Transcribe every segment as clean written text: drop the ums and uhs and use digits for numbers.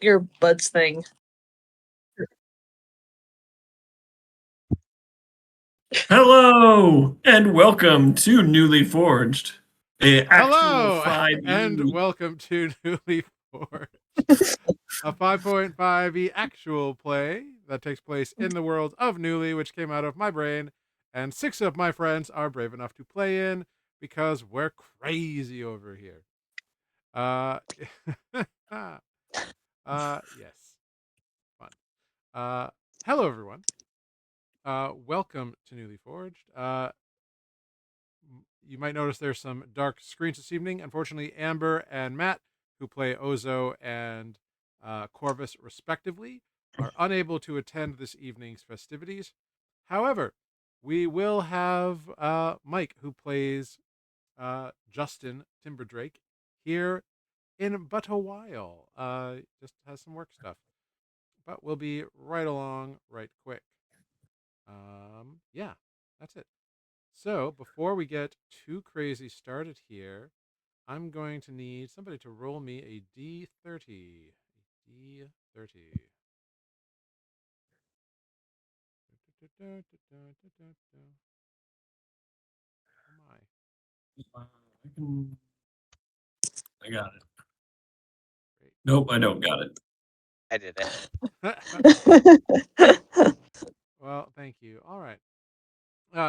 earbuds thing. Hello and welcome to Nuuli Forged, a actual Hello 5e. and welcome to Nuuli Forged, a 5.5e actual play that takes place in the world of Nuuli, which came out of my brain, and 6 of my friends are brave enough to play in because we're crazy over here. Yes, fun. Hello everyone. Welcome to Nuuli Forged. You might notice there's some dark screens this evening. Unfortunately, Amber and Matt, who play Ozo and Corvus respectively, are unable to attend this evening's festivities. However, we will have Mike, who plays Justin Timberdrake, here in but a while. Just has some work stuff. But we'll be right along right quick. Yeah, that's it. So before we get too crazy started here, I'm going to need somebody to roll me a D30. D30. I got it. Great. Nope, I don't got it. I did it. Well, thank you. All right.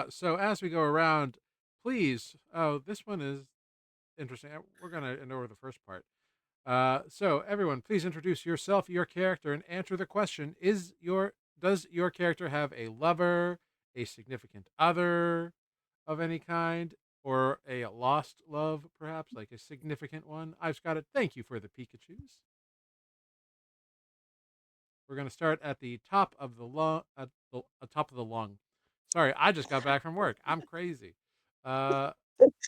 So as we go around, please. Oh, this one is interesting. We're gonna ignore the first part. So everyone, please introduce yourself, your character, and answer the question: does your character have a lover, a significant other of any kind, or a lost love, perhaps like a significant one? I've got it. Thank you for the Pikachu's. We're gonna start at the top of the top of the lung. Sorry, I just got back from work. I'm crazy. We're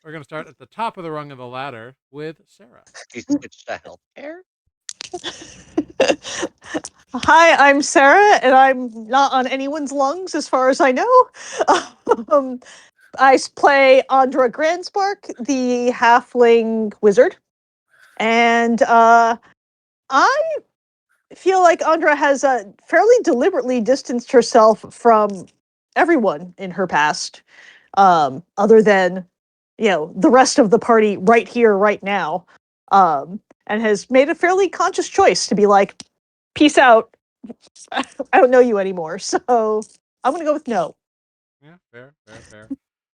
gonna start at the top of the rung of the ladder with Sarah. You switched to healthcare? Hi, I'm Sarah, and I'm not on anyone's lungs as far as I know. I play Andra Grandspark, the halfling wizard, and I feel like Andra has fairly deliberately distanced herself from everyone in her past, other than the rest of the party right here, right now, and has made a fairly conscious choice to be like, "Peace out. I don't know you anymore." So I'm gonna go with no. Yeah, fair.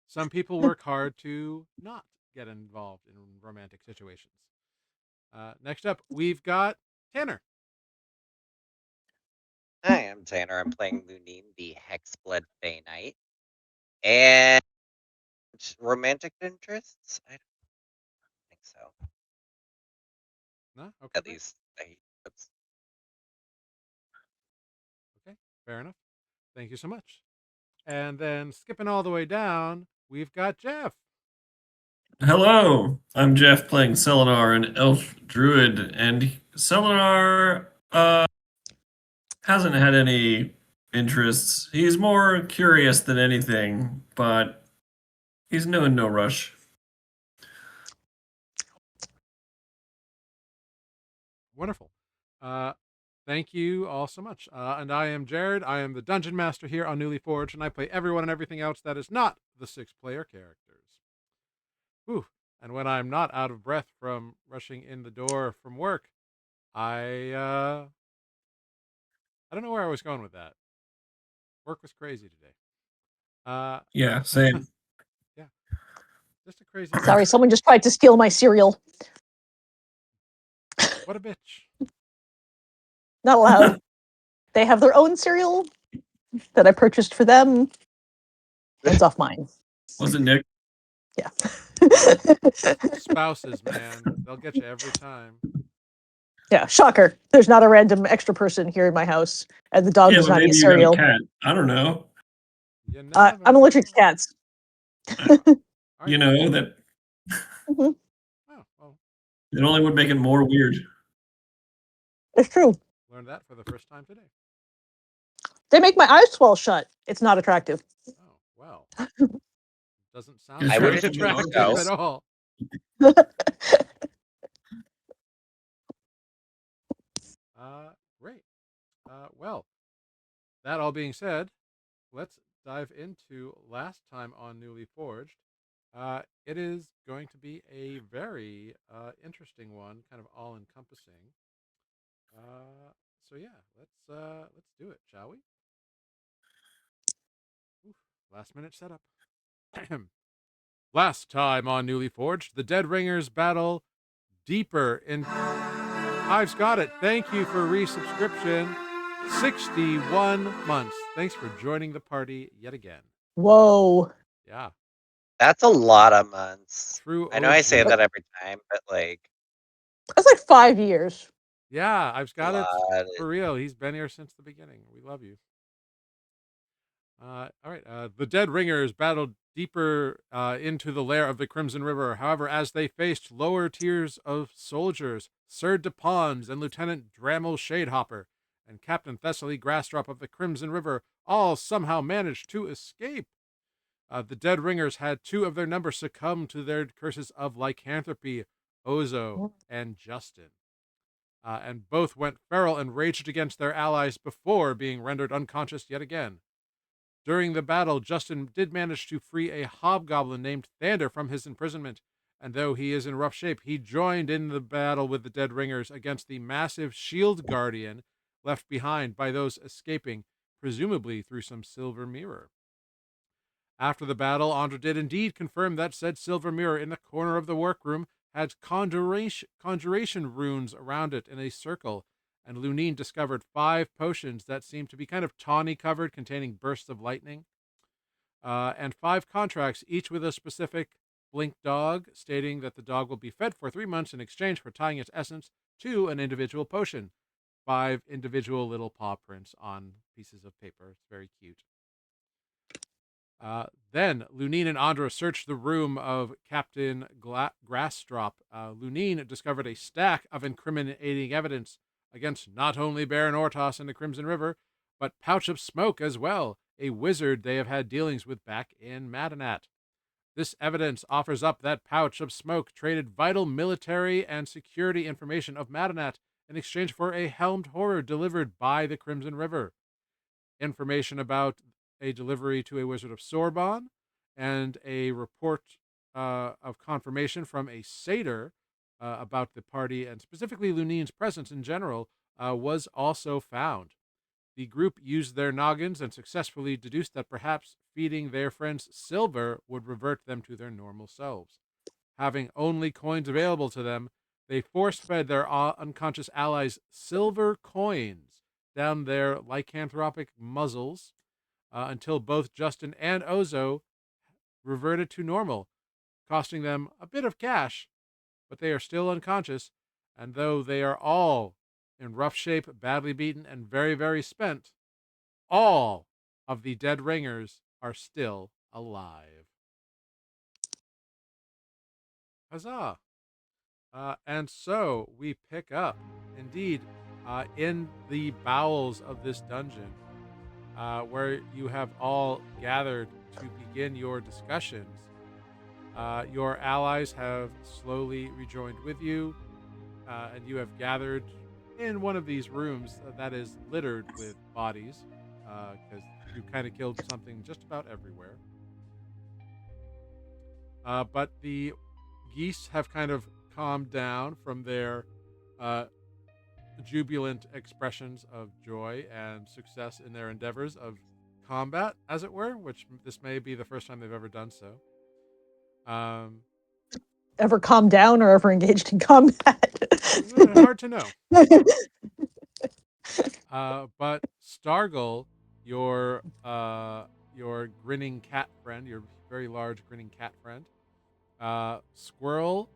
Some people work hard to not get involved in romantic situations. Next up, we've got Tanner. Hi, I'm Tanner. I'm playing Lunin, the Hexblood Fey Knight. And romantic interests? I don't think so. No, okay, At great. least that's Okay, fair enough. Thank you so much. And then skipping all the way down, we've got Jeff. Hello, I'm Jeff playing Selenar, an elf druid, and Selenar hasn't had any interests. He's more curious than anything, but he's in no rush. Wonderful. Thank you all so much. And I am Jared. I am the Dungeon Master here on Nuuli Forged, and I play everyone and everything else that is not the 6-player characters. Whew. And when I'm not out of breath from rushing in the door from work, I don't know where I was going with that. Work was crazy today. Yeah, same. Yeah, just a crazy. Sorry, someone just tried to steal my cereal. What a bitch. Not allowed. They have their own cereal that I purchased for them. Hands off mine. Was it Nick? Yeah. Spouses, man, they'll get you every time. Yeah, shocker. There's not a random extra person here in my house, and the dog Yeah, does but not maybe eat you got a cereal. cat. I don't know. You never I'm allergic to know. cats. Are You know that Mhm. Oh, well, it only would make it more weird. It's true. learned that for the first time today. They make my eyes swell shut. It's not attractive. Oh, well. Doesn't sound Because I you're would very actually assume on attractive so. at case. all. Great. Well, that all being said, let's dive into last time on Newly Forged. It is going to be a very interesting one, kind of all encompassing. So yeah, let's do it, shall we? Oof, last minute setup. Last time on Newly Forged, the Dead Ringers battle deeper in. I've got it. Thank you for resubscription. 61 months. Thanks for joining the party yet again. Whoa. Yeah. That's a lot of months. True I know I say OG. that every time, but like That's like 5 years. Yeah, I've a got it lot. for real. He's been here since the beginning. We love you. All right. The Dead Ringers battled deeper into the lair of the Crimson River. However, as they faced lower tiers of soldiers, Sir DePons and Lieutenant Drammel Shadehopper and Captain Thessaly Grassdrop of the Crimson River all somehow managed to escape. The Dead Ringers had two of their number succumb to their curses of lycanthropy, Ozo and Justin. And both went feral and raged against their allies before being rendered unconscious yet again. During the battle, Justin did manage to free a hobgoblin named Thander from his imprisonment, and though he is in rough shape, he joined in the battle with the Dead Ringers against the massive shield guardian left behind by those escaping, presumably through some silver mirror. After the battle, Andra did indeed confirm that said silver mirror in the corner of the workroom had conjuration runes around it in a circle, and Lunine discovered 5 potions that seemed to be kind of tawny covered, containing bursts of lightning, and 5 contracts, each with a specific blink dog, stating that the dog will be fed for 3 months in exchange for tying its essence to an individual potion. 5 individual little paw prints on pieces of paper. It's very cute. Then Lunine and Andra searched the room of Captain Grassdrop. Lunine discovered a stack of incriminating evidence against not only Baron Ortos and the Crimson River, but Pouch of Smoke as well, a wizard they have had dealings with back in Madinat. This evidence offers up that Pouch of Smoke traded vital military and security information of Madinat in exchange for a helmed horror delivered by the Crimson River. Information about a delivery to a Wizard of Sorbonne, and a report of confirmation from a satyr about the party and specifically Lunine's presence in general was also found. The group used their noggins and successfully deduced that perhaps feeding their friends silver would revert them to their normal selves. Having only coins available to them, they force-fed their unconscious allies silver coins down their lycanthropic muzzles until both Justin and Ozo reverted to normal, costing them a bit of cash, but they are still unconscious, and though they are all in rough shape, badly beaten, and very, very spent, all of the Dead Ringers are still alive. Huzzah! And so we pick up, indeed, in the bowels of this dungeon, where you have all gathered to begin your discussions. Your allies have slowly rejoined with you, and you have gathered in one of these rooms that is littered with bodies, because you kind of killed something just about everywhere. But the geese have kind of calmed down from their jubilant expressions of joy and success in their endeavors of combat, as it were, which this may be the first time they've ever done so. Ever calmed down or ever engaged in combat? Hard to know. But Stargle, your grinning cat friend, your very large grinning cat friend, Squirrel,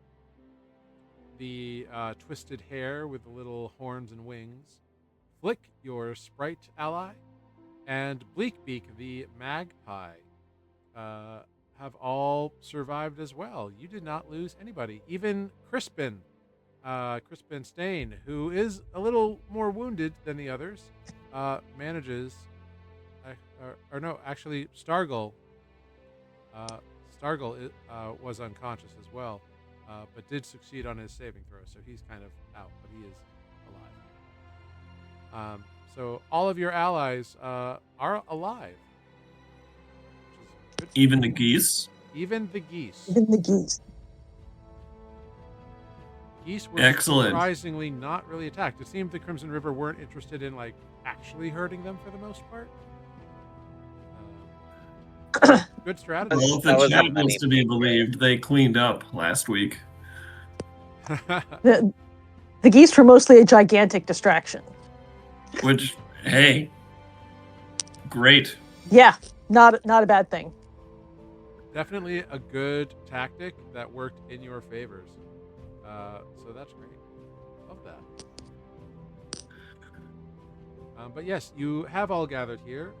the twisted hair with the little horns and wings, Flick, your sprite ally, and Bleakbeak, the magpie, have all survived as well. You did not lose anybody. Even Crispin Stain, who is a little more wounded than the others, manages. Or no, actually, Stargle. Stargle was unconscious as well, but did succeed on his saving throw, so he's kind of out, but he is alive. So all of your allies are alive, which is good. Even the geese. Even the geese. Even the geese. Geese were Excellent. surprisingly not really attacked. It seemed the Crimson River weren't interested in like actually hurting them for the most part. Good strategy. Well, if That the was a chat funny was to be believed, they cleaned up last week. The geese were mostly a gigantic distraction. Which, hey, great. Yeah, not a bad thing. Definitely a good tactic that worked in your favors. So that's great. Love that. But yes, you have all gathered here.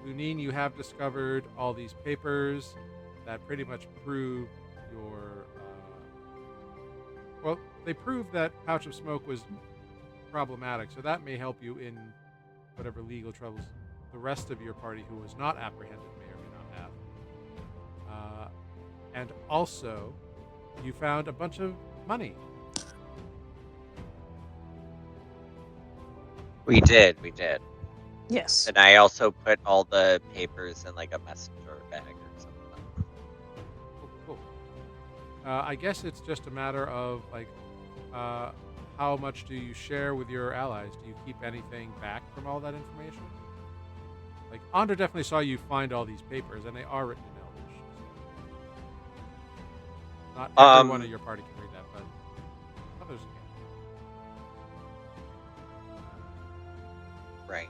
Lunine, you have discovered all these papers that pretty much prove your. Well, they prove that Pouch of Smoke was problematic, so that may help you in whatever legal troubles the rest of your party who was not apprehended may or may not have. And also, you found a bunch of money. We did. Yes. And I also put all the papers in like a messenger bag or something. Cool. I guess it's just a matter of like, how much do you share with your allies? Do you keep anything back from all that information? Like, Andra definitely saw you find all these papers, and they are written in Elvish. So not everyone of your party can read that, but others can. Right.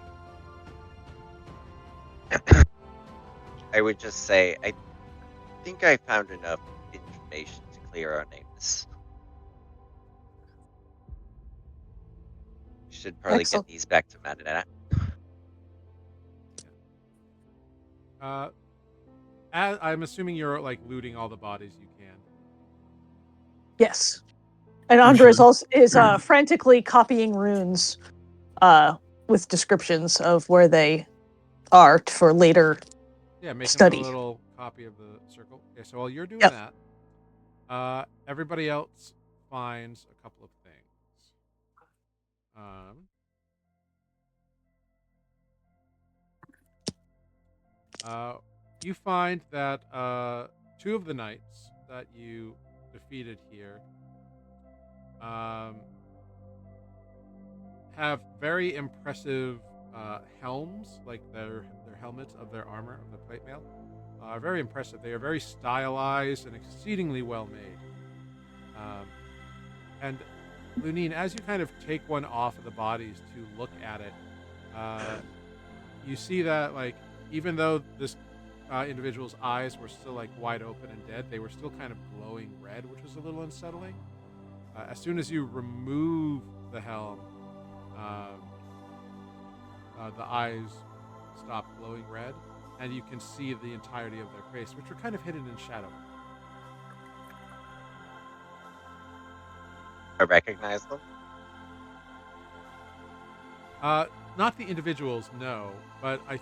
I would just say, I think I found enough information to clear our names. We should probably Excellent. get these back to Madinat. I'm assuming you're like looting all the bodies you can. Yes. And Andra is also frantically copying runes with descriptions of where they are for later. Yeah, making Study. a little copy of the circle. Okay, so while you're doing Yep. that, everybody else finds a couple of things. You find that two of the knights that you defeated here have very impressive helms, like their helmets of their armor, of the plate mail. Are very impressive. They are very stylized and exceedingly well made. And Lunine, as you kind of take one off of the bodies to look at it, you see that like even though this individual's eyes were still like wide open and dead, they were still kind of glowing red, which was a little unsettling. As soon as you remove the helm, the eyes stop glowing red, and you can see the entirety of their face, which are kind of hidden in shadow. I recognize them. Not the individuals, no, but I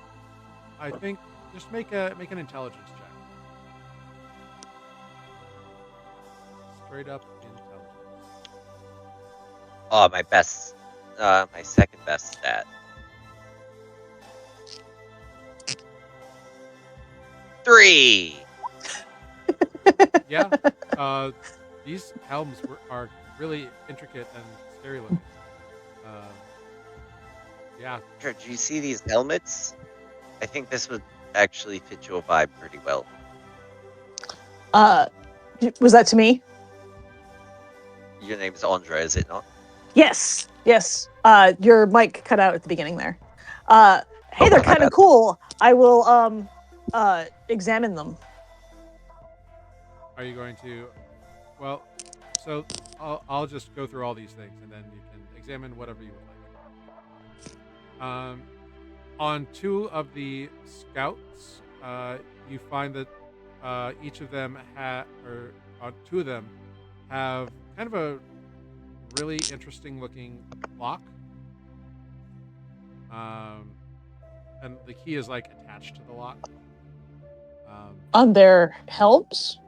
think just make an intelligence check. Straight up intelligence. Oh, my best, my second best stat. 3. Yeah, these helms are really intricate and scary looking. Yeah. Do you see these helmets? I think this would actually fit your vibe pretty well. Was that to me? Your name's Andra, is it not? Yes. Your mic cut out at the beginning there. Hey, they're my kind of bad. cool. I will examine them. Are you going to? Well, so I'll just go through all these things, and then you can examine whatever you would like. On two of the scouts, you find that each of them two of them have kind of a really interesting looking lock. And the key is like attached to the lock. On their helms?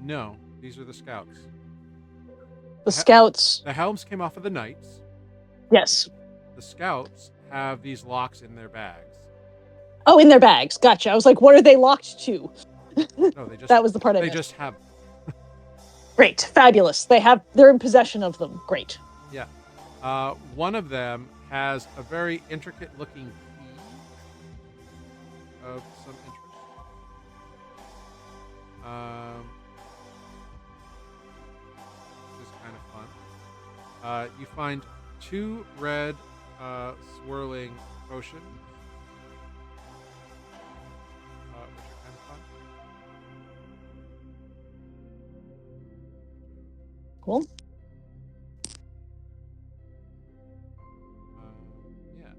No, these are the scouts. The scouts. The helms came off of the knights. Yes. the scouts have these locks in their bags. Oh, in their bags. Gotcha. I was like, what are they locked to? No, they just That was the part I they missed. just have. Great. Fabulous. They're in possession of them. Great. Yeah. One of them has a very intricate looking key of some interest. Which is kind of fun. You find 2 red swirling potions, which are kind of fun. Cool. Yeah.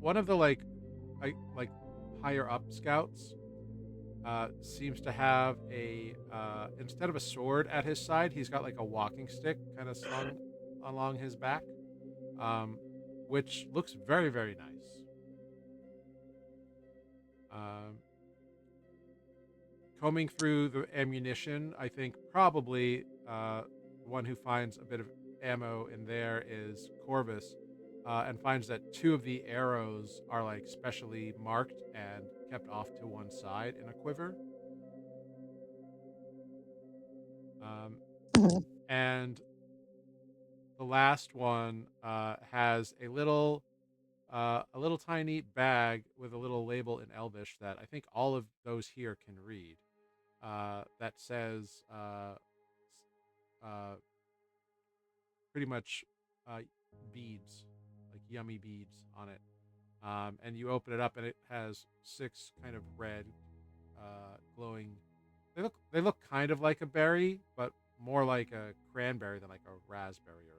One of the like higher up scouts seems to have a instead of a sword at his side, he's got like a walking stick kind of slung along his back, which looks very, very nice. Combing through the ammunition, I think probably the one who finds a bit of ammo in there is Corvus, and finds that 2 of the arrows are like specially marked and kept off to one side in a quiver. Mhm. And the last one has a little tiny bag with a little label in Elvish that I think all of those here can read. That says pretty much beads, like yummy beads on it. And you open it up, and it has 6 kind of red, glowing. They look kind of like a berry, but more like a cranberry than like a raspberry or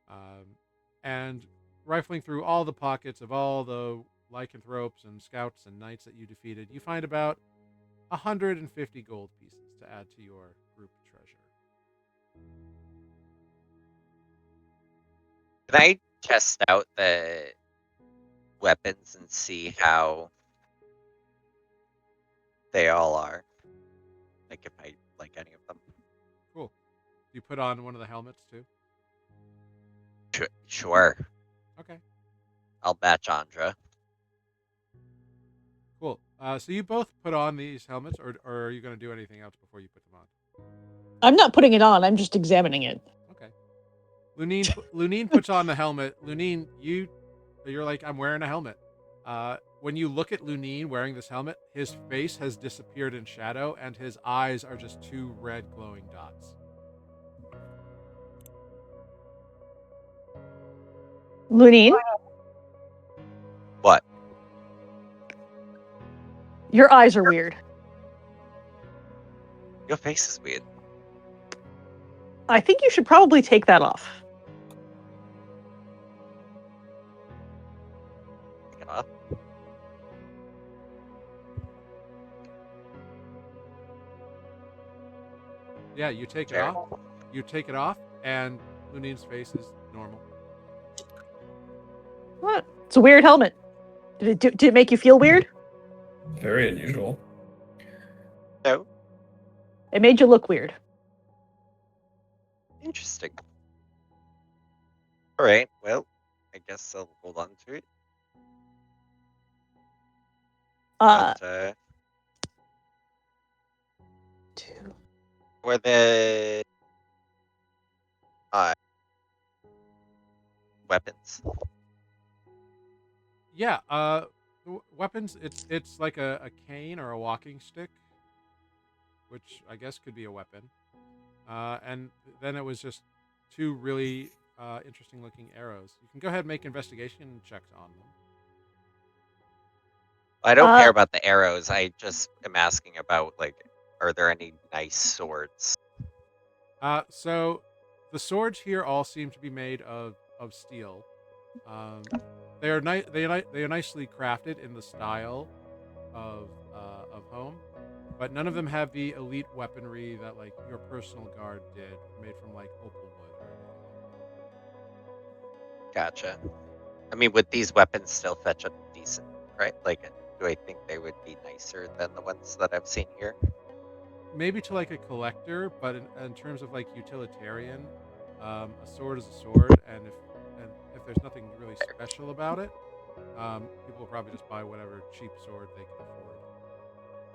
anything. And rifling through all the pockets of all the lycanthropes and scouts and knights that you defeated, you find about 150 gold pieces to add to your group treasure. Can I test out the weapons and see how they all are? Like if I like any of them? Cool. You put on one of the helmets too? Sure. Okay. I'll batch Andra. Cool. So you both put on these helmets, or are you going to do anything else before you put them on? I'm not putting it on. I'm just examining it. Okay. Lunine puts on the helmet. Lunine, you're like, I'm wearing a helmet. When you look at Lunine wearing this helmet, his face has disappeared in shadow, and his eyes are just 2 red glowing dots. Lunine, What? your eyes are weird. Your face is weird. I think you should probably take that off. Take it off. Yeah, you take it Sure. off. You take it off, and Lunine's face is normal. What? It's a weird helmet. Did it make you feel weird? Very unusual. No. It made you look weird. Interesting. All right. Well, I guess I'll hold on to it. But Two. for the weapons, Yeah. Weapons. It's like a cane or a walking stick, which I guess could be a weapon. And then it was just 2 really interesting looking arrows. You can go ahead and make investigation checks on them. I don't care about the arrows. I just am asking about like, are there any nice swords? So the swords here all seem to be made of steel. They are they are nicely crafted in the style of home, but none of them have the elite weaponry that like your personal guard did, made from like opal wood or anything. Gotcha. I mean, would these weapons still fetch a decent, right? Like, do I think they would be nicer than the ones that I've seen here? maybe to like a collector, but in terms of like utilitarian, a sword is a sword, and if there's nothing really special about it, people will probably just buy whatever cheap sword they can afford.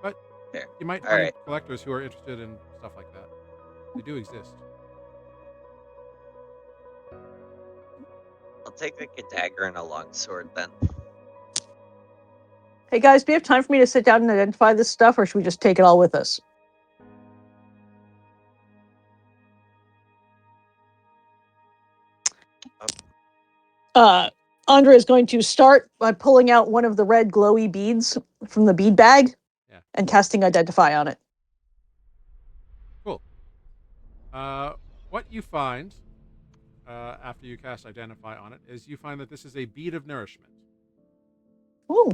But Fair. you might All find right. collectors who are interested in stuff like that. They do exist. I'll take like a dagger and a longsword then. Hey guys, do you have time for me to sit down and identify this stuff, or should we just take it all with us? Andre is going to start by pulling out one of the red glowy beads from the bead bag and casting Identify on it. Cool. What you find after you cast Identify on it is you find that this is a bead of nourishment. Ooh.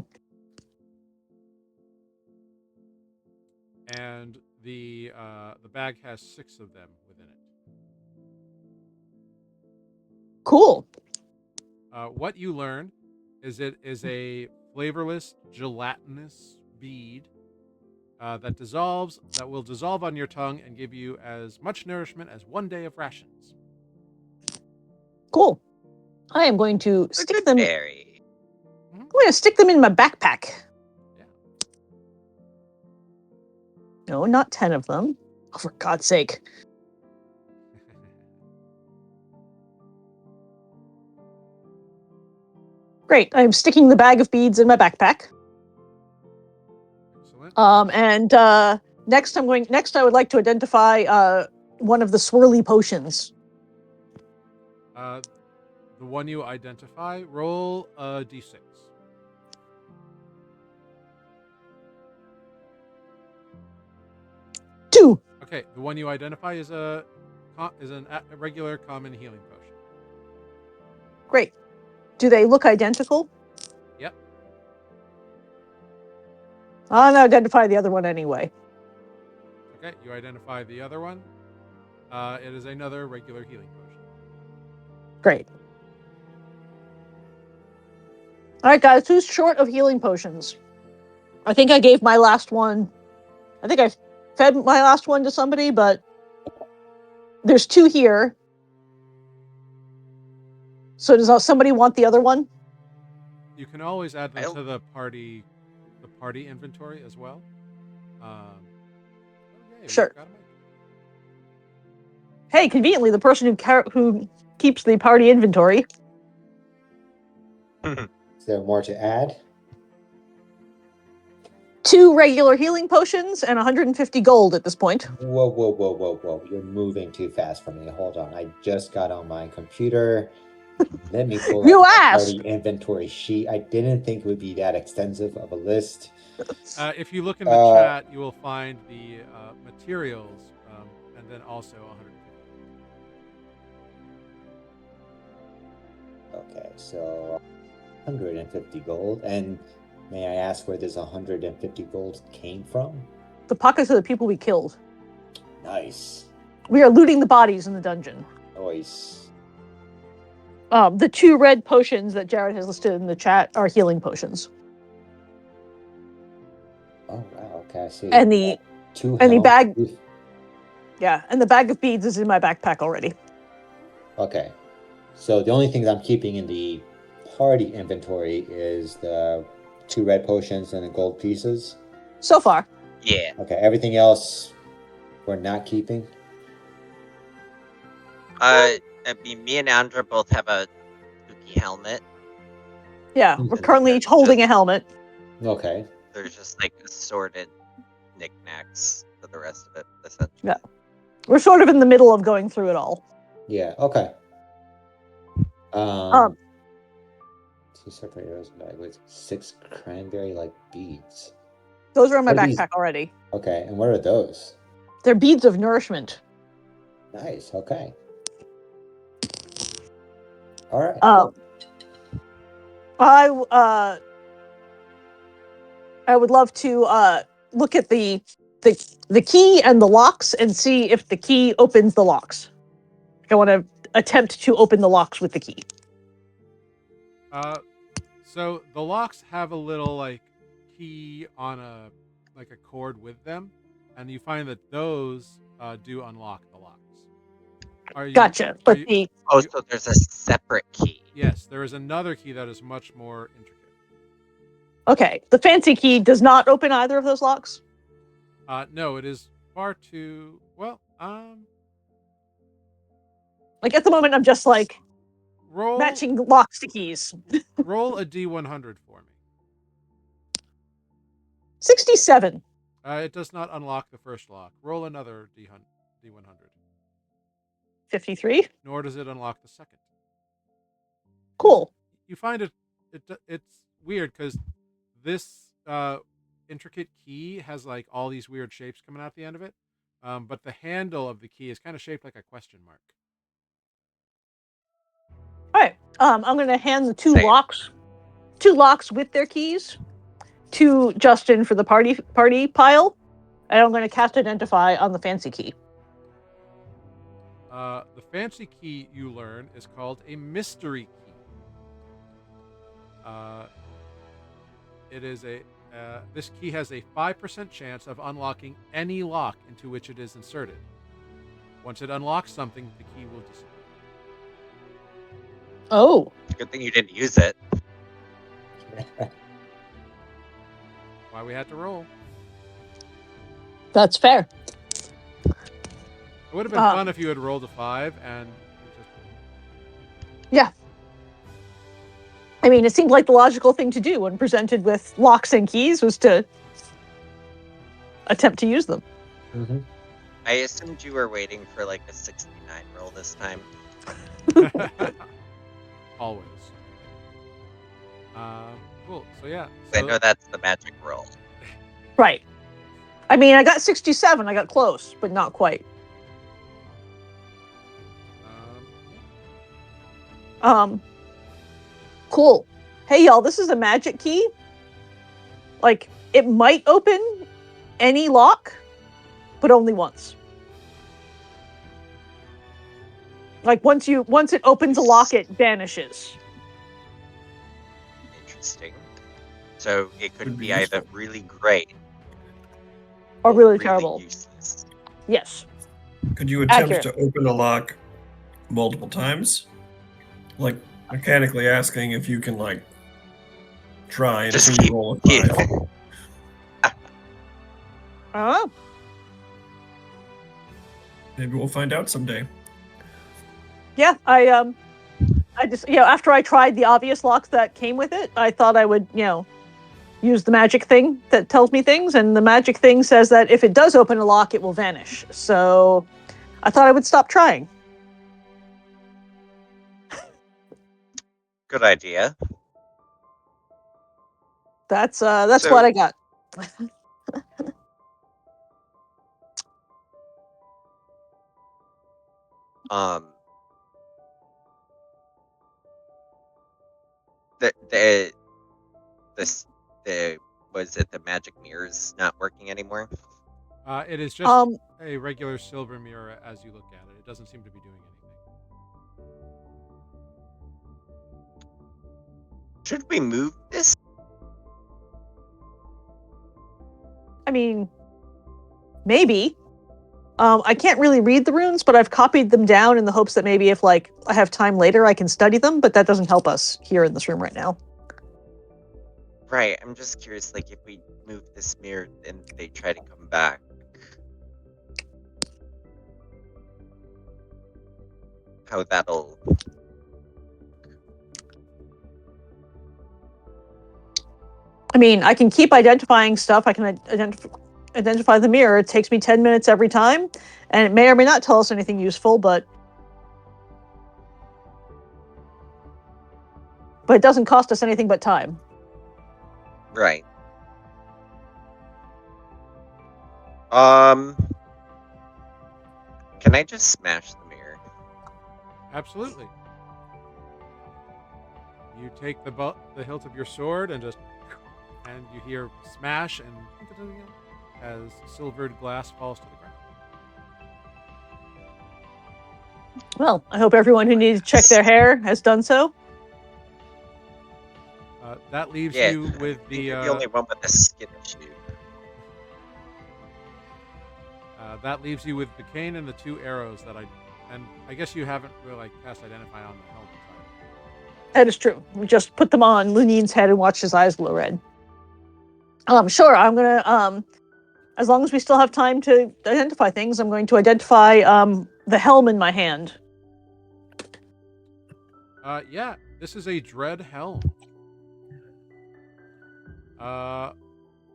And the bag has 6 of them within it. Cool. What you learn is it is a flavorless, gelatinous bead that will dissolve on your tongue and give you as much nourishment as 1 day of rations. Cool. I am going to It's a stick good them. berry. I'm going to stick them in my backpack. Yeah. No, not 10 of them. Oh, for God's sake. Great. I'm sticking the bag of beads in my backpack. Excellent. And next I would like to identify one of the swirly potions. The one you identify, roll a d6. 2. Okay, the one you identify is a regular common healing potion. Great. Do they look identical? Yep. I'll identify the other one anyway. Okay, you identify the other one. It is another regular healing potion. Great. All right, guys, who's short of healing potions? I think I gave my last one. I think I fed my last one to somebody, but there's 2 here. So does somebody want the other one? You can always add them to the party inventory as well. Sure. Hey, conveniently, the person who keeps the party inventory. Is there more to add? 2 regular healing potions and 150 gold at this point. Whoa. You're moving too fast for me. Hold on. I just got on my computer. Let me pull You up the asked! party inventory sheet. I didn't think it would be that extensive of a list. If you look in the chat, you will find the materials, and then also 150. Okay, so 150 gold. And may I ask where this 150 gold came from? The pockets of the people we killed. Nice. We are looting the bodies in the dungeon. Nice. The 2 red potions that Jared has listed in the chat are healing potions. Oh wow, okay, I see. And the 2 and the health. bag. Yeah, and the bag of beads is in my backpack already. Okay. So the only things I'm keeping in the party inventory is the 2 red potions and the gold pieces. So far. Yeah. Okay, everything else we're not keeping. I mean, me and Andra both have a spooky helmet. Yeah, we're currently each holding a helmet. Okay. There's just like assorted knickknacks for the rest of it, essentially. Yeah. We're sort of in the middle of going through it all. Yeah, okay. 2 separate arrows bag with 6 cranberry-like beads. Those are in my What are backpack these? already. Okay, and what are those? They're beads of nourishment. Nice, okay. All right. I would love to look at the key and the locks and see if the key opens the locks. I want to attempt to open the locks with the key. So the locks have a little like key on a cord with them. and you find that those do unlock the locks. Are you? Gotcha. Are But you, the Oh, you- so there's a separate key. yes, there is another key that is much more intricate. okay, the fancy key does not open either of those locks. No, it is far too well. Like at the moment, I'm just like Roll matching locks to keys. roll a D100 for me. 67. It does not unlock the first lock. Roll another D100. 53. Nor does it unlock the second. Cool. You find it's weird because this intricate key has like all these weird shapes coming out the end of it, but the handle of the key is kind of shaped like a question mark. All right. I'm gonna hand the two Same. locks with their keys to Justin for the party pile, and I'm gonna cast Identify on the fancy key. The fancy key you learn is called a mystery key. It is this key has a 5% chance of unlocking any lock into which it is inserted. Once it unlocks something, the key will disappear. Oh, Good thing you didn't use it. Why we had to roll. that's fair. It would have been fun if you had rolled a 5 and Yeah. I mean, it seemed like the logical thing to do when presented with locks and keys was to attempt to use them. Mm-hmm. I assumed you were waiting for like a 69 roll this time. always. Cool. So yeah. I know that's the magic roll. Right. I mean, I got 67. I got close, but not quite. Cool. Hey, y'all, this is a magic key. Like, it might open any lock, but only once. Like, once it opens a lock, it vanishes. Interesting. So it could Would be be either useful. really great Or really terrible. useless. Yes. Could you attempt Accurate. to open a lock multiple times? Like mechanically asking if you can like try Just until you keep- roll a keep- 5. Oh. Maybe we'll find out someday. Yeah, I just, after I tried the obvious locks that came with it, I thought I would, use the magic thing that tells me things, and the magic thing says that if it does open a lock, it will vanish. So I thought I would stop trying. Good idea. That's So- what I got. The magic mirror's not working anymore? It is just a regular silver mirror as you look at it. It doesn't seem to be doing anything. Should we move this? I mean, maybe. I can't really read the runes, but I've copied them down in the hopes that maybe if I have time later, I can study them. But that doesn't help us here in this room right now. Right, I'm just curious, if we move this mirror and they try to come back. How that'll... I mean, I can keep identifying stuff. I can identify the mirror. It takes me 10 minutes every time, and it may or may not tell us anything useful, but it doesn't cost us anything but time. Right. Can I just smash the mirror? Absolutely. You take the hilt of your sword and you hear smash and as silvered glass falls to the ground. Well, I hope everyone who needs to check their hair has done so. That leaves Yeah, you with I think you're the only one with a skin issue. That leaves you with the cane and the 2 arrows and I guess you haven't really cast identify on the helmet side. That is true. We just put them on Lunin's head and watched his eyes glow red. Sure, I'm gonna as long as we still have time to identify things, I'm going to identify the helm in my hand. Yeah, this is a dread helm.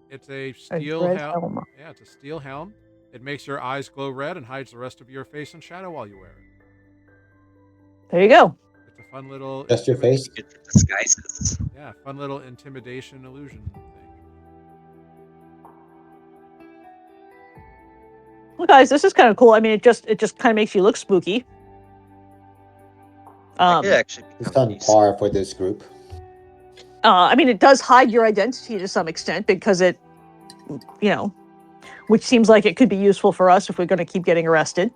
It's a steel helm. Yeah, it's a steel helm. It makes your eyes glow red and hides the rest of your face in shadow while you wear it. There you go. It's a fun little Just your face? Good for disguises. Yeah, fun little intimidation illusion thing. Well, guys, this is kind of cool. I mean, it just kind of makes you look spooky. I could actually It's become on useful. par for this group. I mean, it does hide your identity to some extent because it, which seems like it could be useful for us if we're going to keep getting arrested.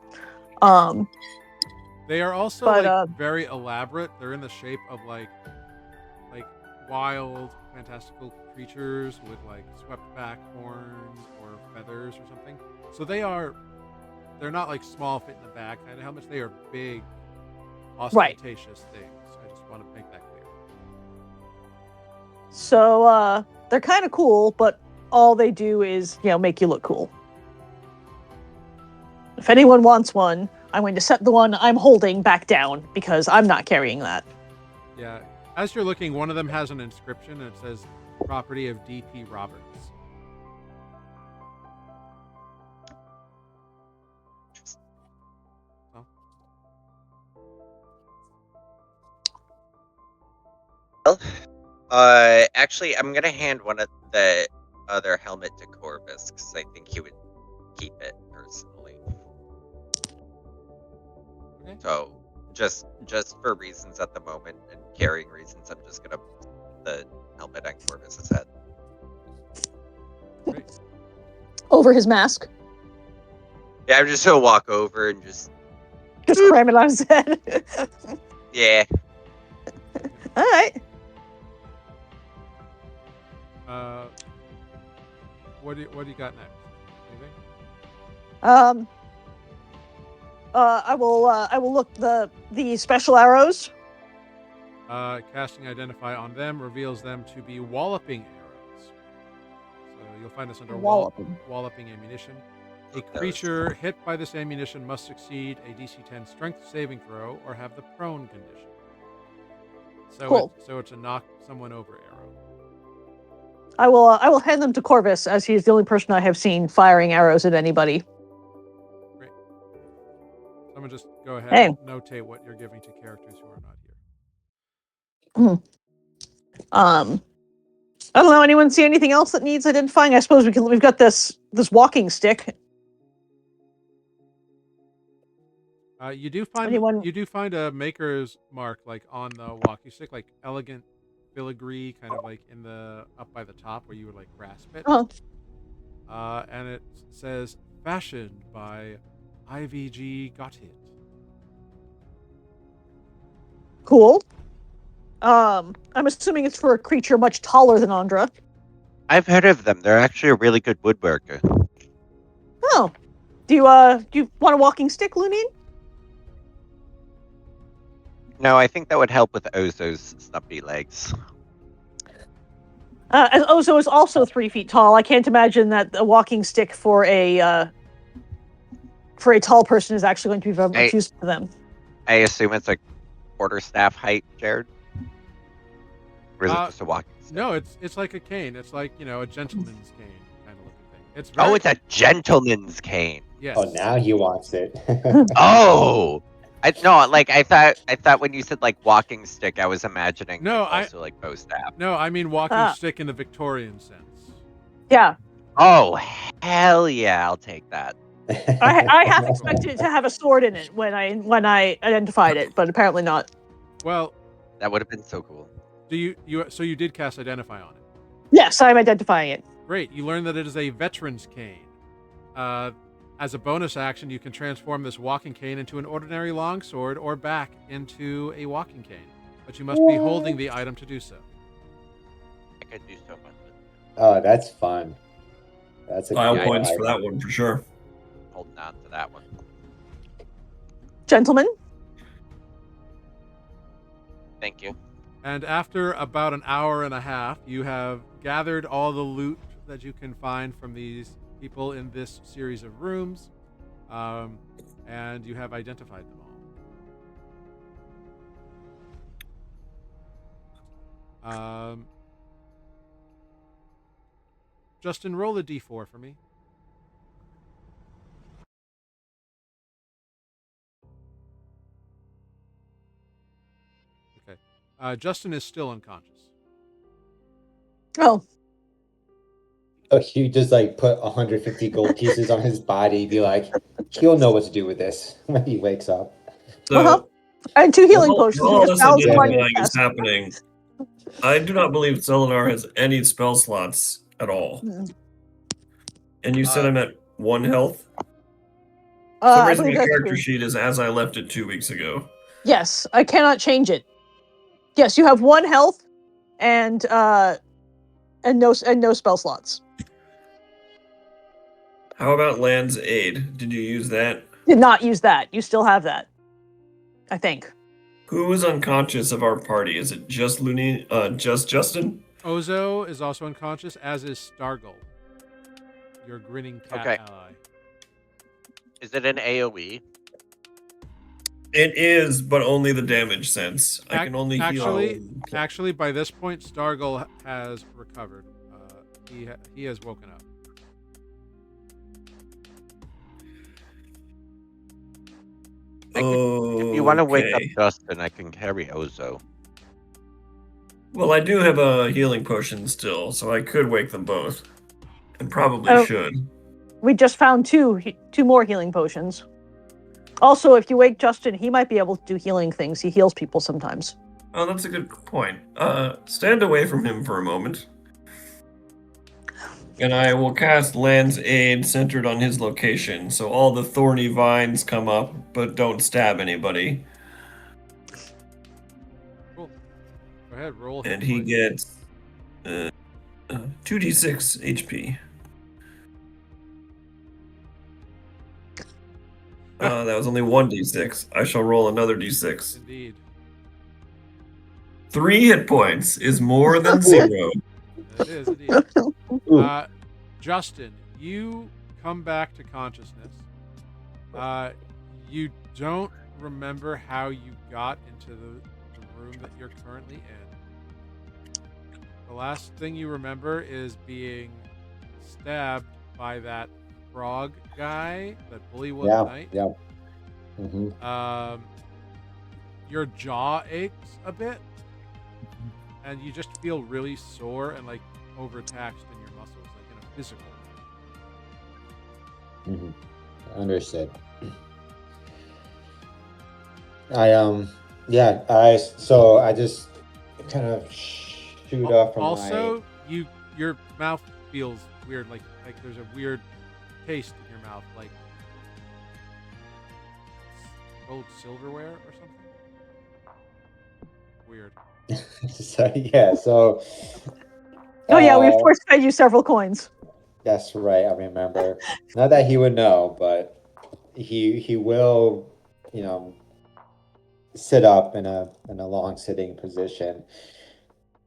They are also very elaborate. They're in the shape of like wild, fantastical creatures with swept back horns or feathers or something. So they're not like small fit in the back kind of helmets. They are big, ostentatious things. I just want to make that clear. So they're kind of cool, but all they do is make you look cool. If anyone wants one, I'm going to set the one I'm holding back down because I'm not carrying that. Yeah. As you're looking, one of them has an inscription and it says property of D.P. Roberts. Well, actually, I'm gonna hand one of the other helmet to Corvus because I think he would keep it personally. Okay. So, just for reasons at the moment and carrying reasons, I'm just gonna put the helmet on Corvus's head. Great. Over his mask. Yeah, I'm just gonna walk over and just cram it on his head. yeah. All right. What do you got next? Anything? I will look the special arrows. Casting identify on them reveals them to be walloping arrows. So you'll find this under walloping ammunition. A creature hit by this ammunition must succeed a DC 10 strength saving throw or have the prone condition. So cool. It's a knock someone over arrow. I will hand them to Corvus as he's the only person I have seen firing arrows at anybody. Great. Someone just go ahead and notate what you're giving to characters who are not here. I don't know. Anyone see anything else that needs identifying? I suppose we've got this walking stick. You do find a maker's mark on the walking stick, elegant filigree, kind of in the up by the top where you would grasp it. And it says fashioned by IVG Got It. Cool. I'm assuming it's for a creature much taller than Andra. I've heard of them. They're actually a really good woodworker. Oh. Do you want a walking stick, Lunine? No, I think that would help with Ozo's stumpy legs. As Ozo is also 3 feet tall, I can't imagine that a walking stick for a tall person is actually going to be very much useful to them. I assume it's quarterstaff height, Jared? Or is it just a walking stick? No, it's like a cane. It's like, a gentleman's cane kind of looking thing. It's a gentleman's cane. Yes. Oh, now he wants it. Oh! I thought when you said walking stick, I was imagining also bow staff. No, I mean walking stick in the Victorian sense. Yeah. Oh, hell yeah, I'll take that. I half expected it to have a sword in it when I identified it, but apparently not. Well, that would have been so cool. So you did cast identify on it? Yes, I'm identifying it. Great. You learn that it is a veteran's cane. As a bonus action, you can transform this walking cane into an ordinary longsword or back into a walking cane. But you must be holding the item to do so. I could do so much with it. Oh, that's fun. That's a File cool points item. for that one for sure. holding on to that one. Gentlemen, Thank you. And after about an hour and a half, you have gathered all the loot that you can find from these people in this series of rooms, and you have identified them all. Justin, roll a d4 for me. Okay. Justin is still unconscious. oh, Oh, you just like put 150 gold pieces on his body, be like, he'll know what to do with this when he wakes up. Uh-huh. So, and 2 healing while potions. all You just this balanced them on your identifying is chest. happening, I do not believe Selenar has any spell slots at all. Mm. And you said I'm at 1 health? For some I reason, believe my that's character true. sheet is as I left it 2 weeks ago. Yes, I cannot change it. Yes, you have 1 health and no spell slots. How about Land's Aid? Did you use that? Did not use that. You still have that. I think. Who is unconscious of our party? Is it just just Justin? Ozo is also unconscious, as is Stargull, your grinning cat Okay. ally. Is it an AoE? It is, but only the damage sense. I can only heal. Actually, by this point, Stargull has recovered. He has woken up. If you want to wake up Okay. Justin, I can carry Ozo. Well, I do have a healing potion still, so I could wake them both. And probably should. We just found 2 more healing potions. Also, if you wake Justin, he might be able to do healing things. He heals people sometimes. Oh, that's a good point. Stand away from him for a moment. And I will cast Land's Aid centered on his location, so all the thorny vines come up, but don't stab anybody. Cool. Go ahead, roll. And he gets 2d6 HP. That was only 1d6. I shall roll another d6. Indeed. 3 hit points is more than 0. It is indeed. Justin, you come back to consciousness. You don't remember how you got into the room that you're currently in. The last thing you remember is being stabbed by that frog guy, that Bullywug Knight. Yeah. Mm-hmm. Your jaw aches a bit, and you just feel really sore and like overtaxed in your muscles, like in a physical way. Mm-hmm. Understood. I just kind of shoot off from also, your mouth feels weird, like there's a weird taste in your mouth, like old silverware or something. Weird. So. Oh yeah, we of course paid you several coins. That's right. I remember. Not that he would know, but he will, sit up in a long sitting position.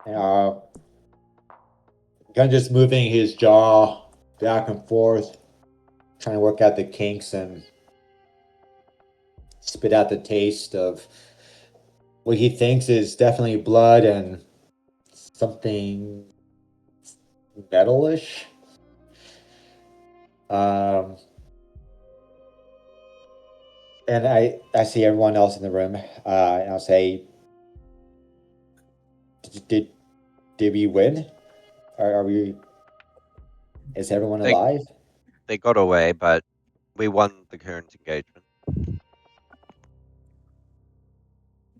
Kind of just moving his jaw back and forth, trying to work out the kinks and spit out the taste of what he thinks is definitely blood and something metalish. And I see everyone else in the room. And I'll say, did we win? Are we? Is everyone alive? They got away, but we won the current engagement.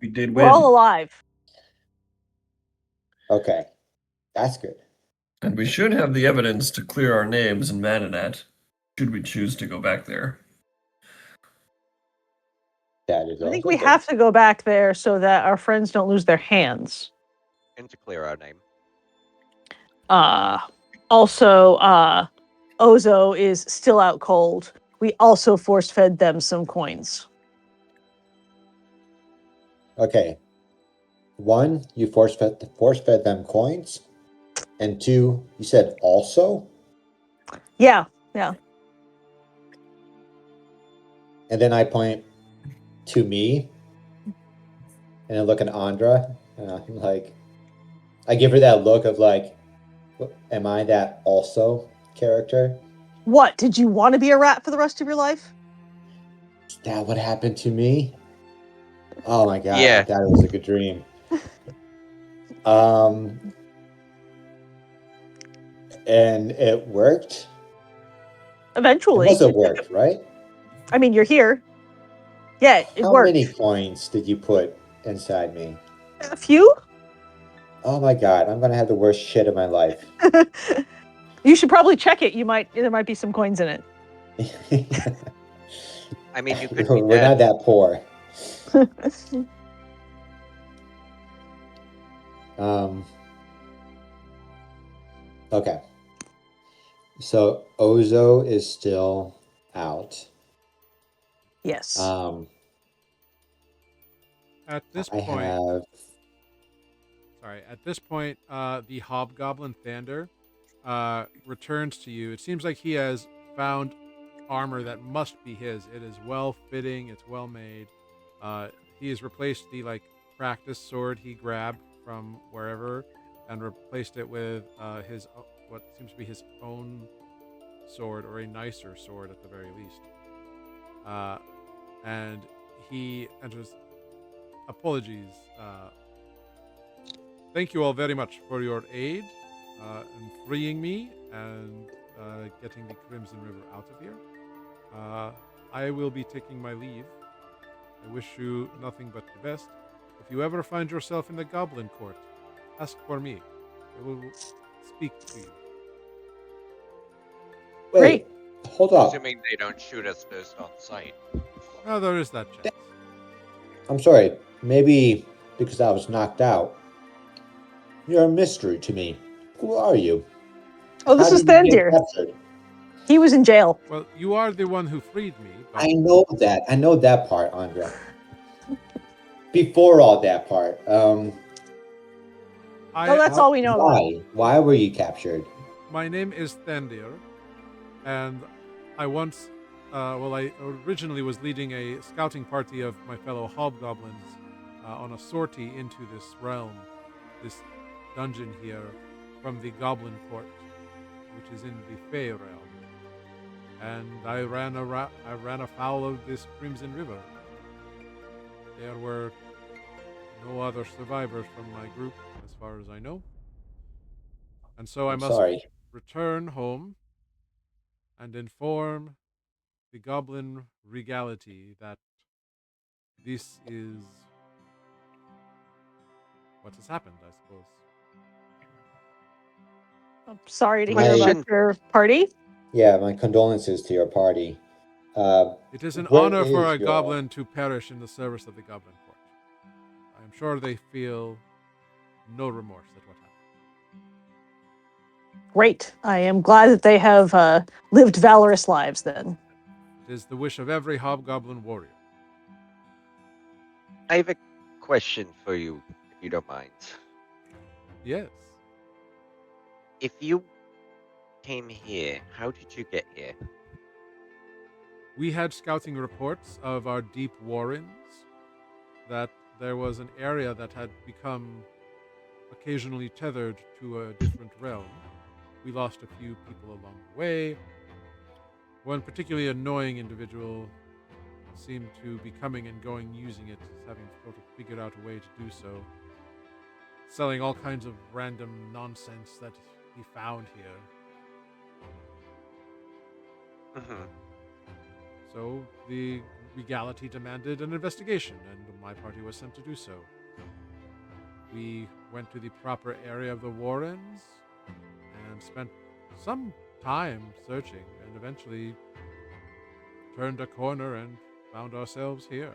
We did We're win. all alive. Okay, that's good. And we should have the evidence to clear our names in Madinat, should we choose to go back there. That is I think also we good. have to go back there so that our friends don't lose their hands. And to clear our name. Also, Ozo is still out cold. We also force fed them some coins. Okay. One, you force fed them coins, and two, you said also, Yeah. and then I point to me, and I look at Andra, and I'm like, I give her that look of like, am I that also character? What? Did you want to be a rat for the rest of your life? Is that what happened to me? Oh my god, I Yeah. thought it was a good dream. Um, and it worked. It Eventually. must have worked, right? I mean, you're here. Yeah, it How many worked. coins did you put inside me? A few? Oh my god, I'm gonna have the worst shit of my life. You should probably check it. There might be some coins in it. I mean, you could be We're not dead. that poor. Um, okay. So Ozo is still out. Yes. At this I point, have the Hobgoblin Thander returns to you. It seems like he has found armor that must be his. It is well fitting. It's well made. He has replaced the practice sword he grabbed from wherever, and replaced it with his what seems to be his own sword, or a nicer sword at the very least. And he enters. Apologies. Thank you all very much for your aid in freeing me and getting the Crimson River out of here. I will be taking my leave. I wish you nothing but the best. If you ever find yourself in the Goblin Court, ask for me. I will speak to you. wait. Hold up. Assuming they don't shoot us first on sight. Oh, there is that chance. I'm sorry. Maybe because I was knocked out. You're a mystery to me. Who are you? Oh, this How is did you get Thandir. captured? He was in jail. Well, you are the one who freed me, but I know that. I know that part, Andra. Before all that part, Oh, that's all we know about. why? Why were you captured? my name is Thandir, and I once, I originally was leading a scouting party of my fellow hobgoblins on a sortie into this realm, this dungeon here, from the Goblin Court, which is in the Fey realm. And I ran afoul of this Crimson River. There were no other survivors from my group, as far as I know. And so I I'm must sorry. return home and inform the goblin regality that this is what has happened, I suppose. I'm sorry to hear My- about your party. Yeah, my condolences to your party. It is an Where honor for is a your- goblin to perish in the service of the Goblin Court. I am sure they feel no remorse at what happened. Great. I am glad that they have lived valorous lives then. It is the wish of every hobgoblin warrior. I have a question for you, if you don't mind. Yes. If you came here, how did you get here? We had scouting reports of our deep warrens, that there was an area that had become occasionally tethered to a different realm. We lost a few people along the way. One particularly annoying individual seemed to be coming and going using it, having sort of figured out a way to do so, selling all kinds of random nonsense that he found here. Mm-hmm. So the regality demanded an investigation, and my party was sent to do so. We went to the proper area of the Warrens and spent some time searching, and eventually turned a corner and found ourselves here.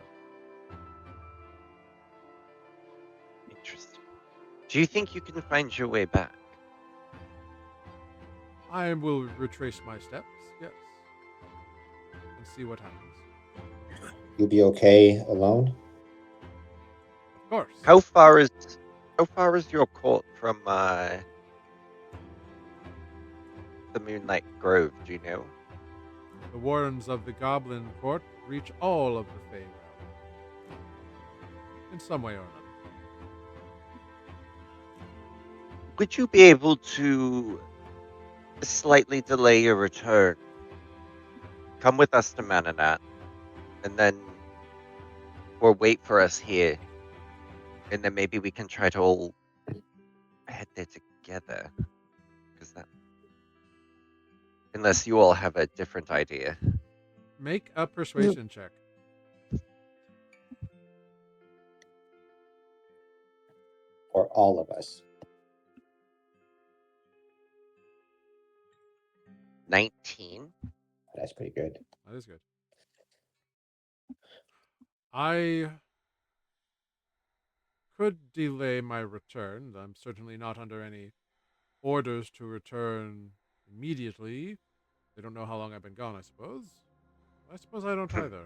Interesting. Do you think you can find your way back? I will retrace my steps, yes. and see what happens. You'll be okay alone? Of course. How far is your court from the Moonlight Grove? Do you know? The wardens of the Goblin Court reach all of the Fey realm. In some way or another. Would you be able to slightly delay your return? Come with us to Madinat, and then, or wait for us here, and then maybe we can try to all head there together. Because that, unless you all have a different idea. Make a persuasion check. For all of us. 19. That's pretty good. That is good. I could delay my return. I'm certainly not under any orders to return immediately. They don't know how long I've been gone, I suppose. I suppose I don't either.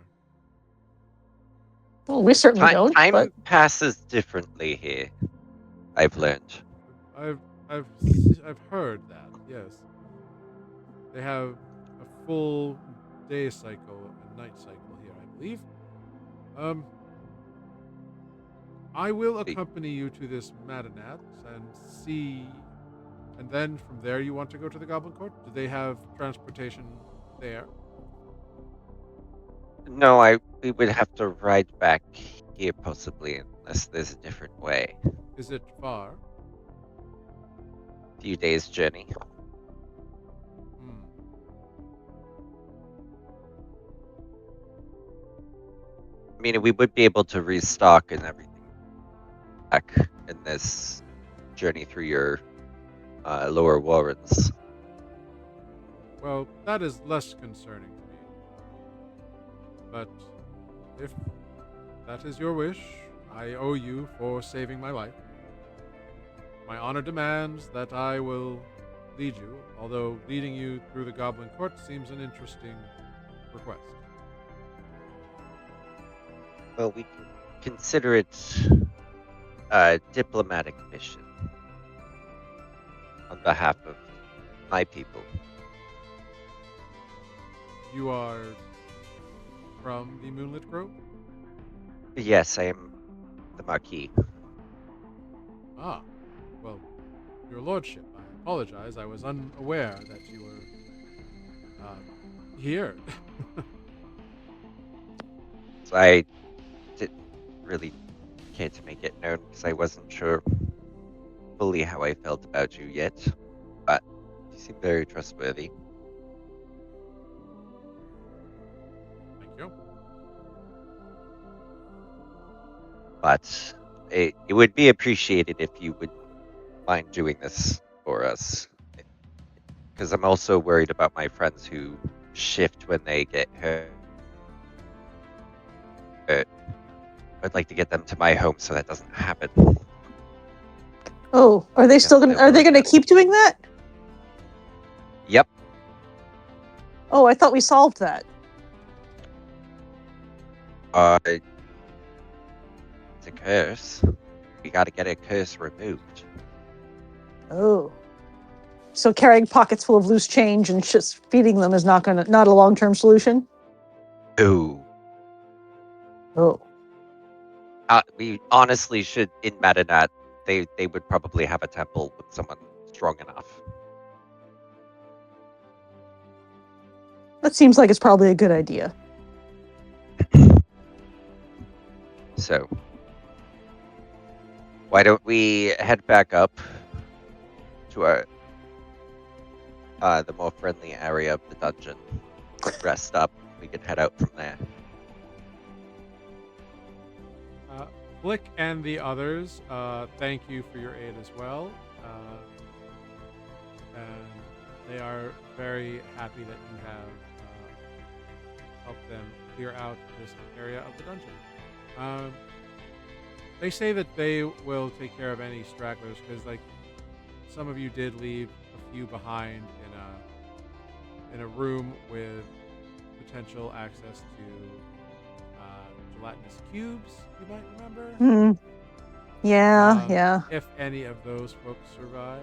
Well, we certainly don't. Time But passes differently here. I've learned. I've heard that. Yes, they have a full day cycle and night cycle here, I believe. I will accompany you to this Madinat and see, and then from there you want to go to the Goblin Court? Do they have transportation there? No, we would have to ride back here possibly, unless there's a different way. Is it far? Few days journey. I mean, we would be able to restock and everything back in this journey through your lower warrens. Well, that is less concerning to me. But if that is your wish, I owe you for saving my life. My honor demands that I will lead you, although leading you through the Goblin Court seems an interesting request. Well, we can consider it a diplomatic mission on behalf of my people. You are from the Moonlit Grove? Yes, I am the Marquis. Ah, well, your lordship, I apologize. I was unaware that you were here. So I didn't really care to make it known because I wasn't sure fully how I felt about you yet, but you seem very trustworthy. Thank you. But it would be appreciated if you would mind doing this for us. Because I'm also worried about my friends who shift when they get hurt. I'd like to get them to my home so that doesn't happen. oh, are they still gonna? Are they gonna keep doing that? Yep. Oh, I thought we solved that. It's a curse. We gotta get a curse removed. Oh. So carrying pockets full of loose change and just feeding them is not a long-term solution? Ooh. Oh. We honestly should, in Madinat, they would probably have a temple with someone strong enough. That seems like it's probably a good idea. So, why don't we head back up to our the more friendly area of the dungeon, rest up. We can head out from there. Flick and the others, thank you for your aid as well. And they are very happy that you have helped them clear out this area of the dungeon. They say that they will take care of any stragglers because, like, some of you did leave a few behind in a room with potential access to gelatinous cubes, you might remember. Hmm. Yeah. If any of those folks survive,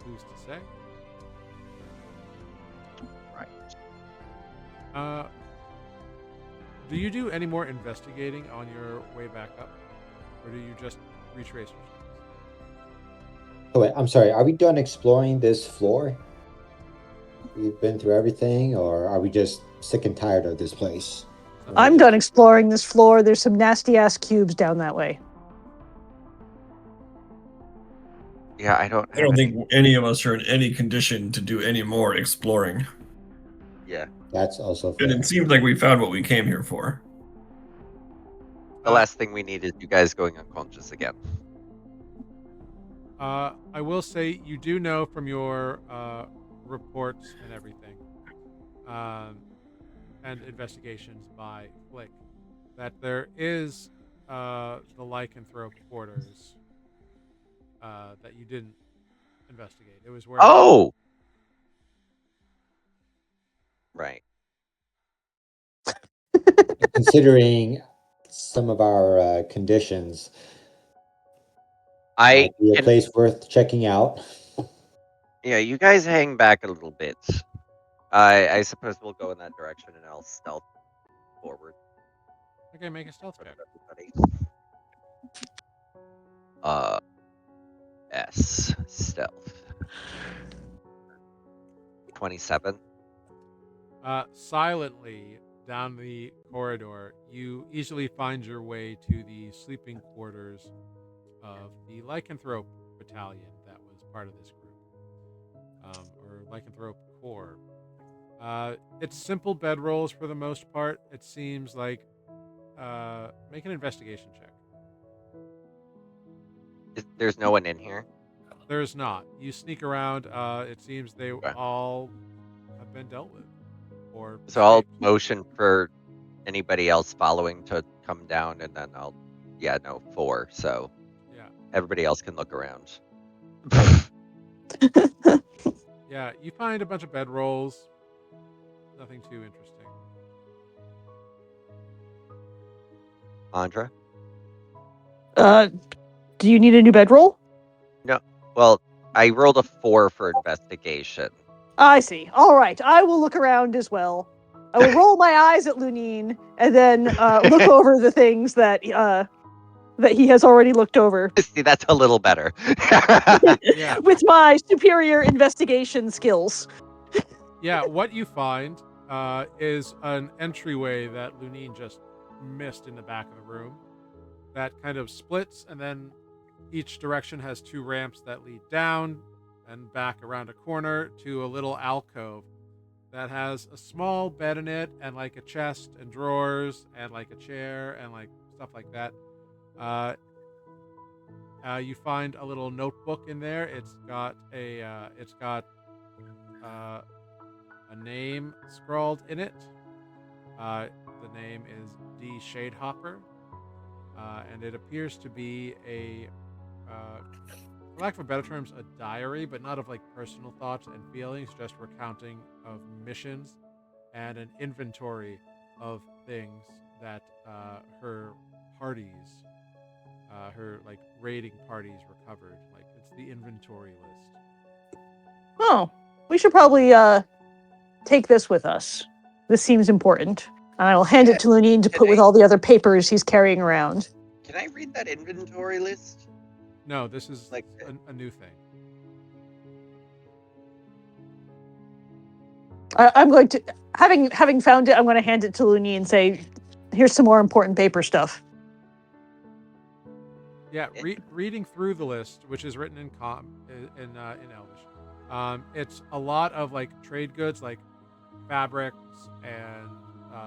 who's to say? Right. Do you do any more investigating on your way back up? Or do you just retrace your steps? Oh, wait, I'm sorry. Are we done exploring this floor? We've been through everything, or are we just sick and tired of this place? I'm done exploring this floor. There's some nasty ass cubes down that way. Yeah, I don't I have don't any. think any of us are in any condition to do any more exploring. Yeah. That's also And fair. it seems like we found what we came here for. The last thing we need is you guys going unconscious again. I will say you do know from your reports and everything, and investigations by Flick, that there is the lycanthrope quarters that you didn't investigate. It was where. Oh! Right. Considering some of our conditions, I might be a can. place worth checking out. Yeah, you guys hang back a little bit. I suppose we'll go in that direction and I'll stealth forward. Okay, make a stealth check. Everybody. S stealth. 27. Silently down the corridor, you easily find your way to the sleeping quarters of the lycanthrope battalion that was part of this group, or lycanthrope corps. It's simple bedrolls for the most part. It seems like make an investigation check. There's no one in here. There's not. You sneak around. It seems they Okay. all have been dealt with, or So I'll escaped. motion for anybody else following to come down, and then I'll. Yeah, no, 4. So Yeah, everybody else can look around. yeah. You find a bunch of bedrolls. Nothing too interesting. Andra? Do you need a new bedroll? No. Well, I rolled a 4 for investigation. I see. All right. I will look around as well. I will roll my eyes at Lunine and then look over the things that he has already looked over See, that's a little better. Yeah. with my superior investigation skills. Yeah, what you find is an entryway that Lunine just missed in the back of the room that kind of splits, and then each direction has 2 ramps that lead down and back around a corner to a little alcove that has a small bed in it and like a chest and drawers and like a chair and like stuff like that. You find a little notebook in there. It's got a name scrawled in it. The name is D. Shadehopper, and it appears to be for lack of a better terms, a diary, but not of like personal thoughts and feelings, just recounting of missions and an inventory of things that her parties, her like raiding parties recovered. Like it's the inventory list. Oh, we should probably take this with us. This seems important. And I will hand it to Lunine to Can put with I- all the other papers he's carrying around. Can I read that inventory list? No, this is Like- a new thing. I'm going to, having found it, I'm going to hand it to Lunine and say, here's some more important paper stuff. Yeah, reading through the list, which is written in Elvish, it's a lot of like trade goods, like fabrics and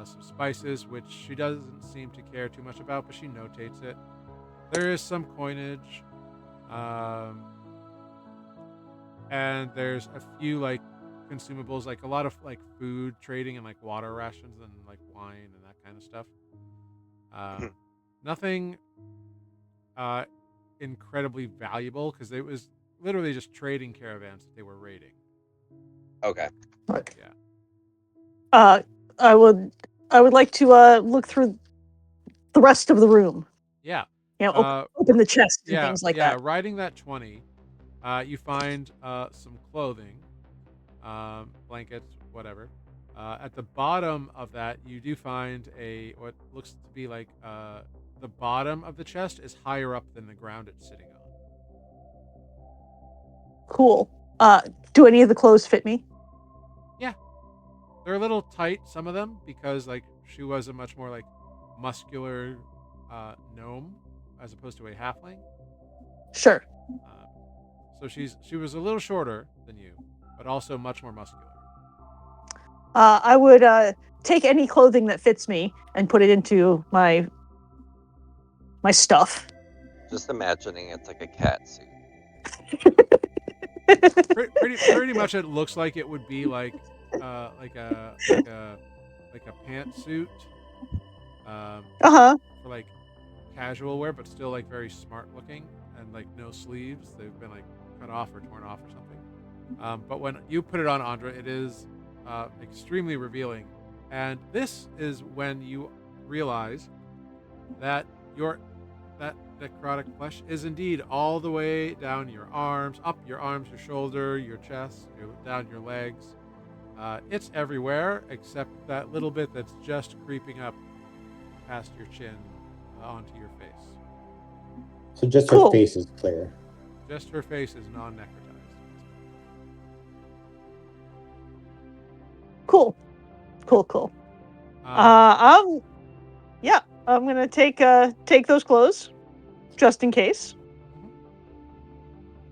some spices, which she doesn't seem to care too much about, but she notates it. There is some coinage, and there's a few like consumables, like a lot of like food trading and like water rations and like wine and that kind of stuff. Nothing incredibly valuable because it was literally just trading caravans that they were raiding. Okay. Yeah. I would like to look through the rest of the room. Yeah. Open the chest and Yeah, things like yeah. that. Riding that 20, you find some clothing, blankets, whatever. At the bottom of that, you do find what looks to be like the bottom of the chest is higher up than the ground it's sitting on. Cool. Do any of the clothes fit me? Yeah, they're a little tight, some of them, because like she was a much more like muscular gnome as opposed to a halfling. Sure. So she was a little shorter than you, but also much more muscular. I would take any clothing that fits me and put it into my stuff. Just imagining it's like a cat suit. Pretty much, it looks like it would be like a pantsuit, Uh-huh. for like casual wear, but still like very smart looking, and like no sleeves. They've been like cut off or torn off or something. But when you put it on Andra, it is extremely revealing, and this is when you realize that that necrotic flesh is indeed all the way down your arms, up your arms, your shoulder, your chest, down your legs. It's everywhere except that little bit that's just creeping up past your chin onto your face. So just Cool. her face is clear. Just her face is non-necrotized. Cool. Yeah, I'm gonna take those clothes just in case,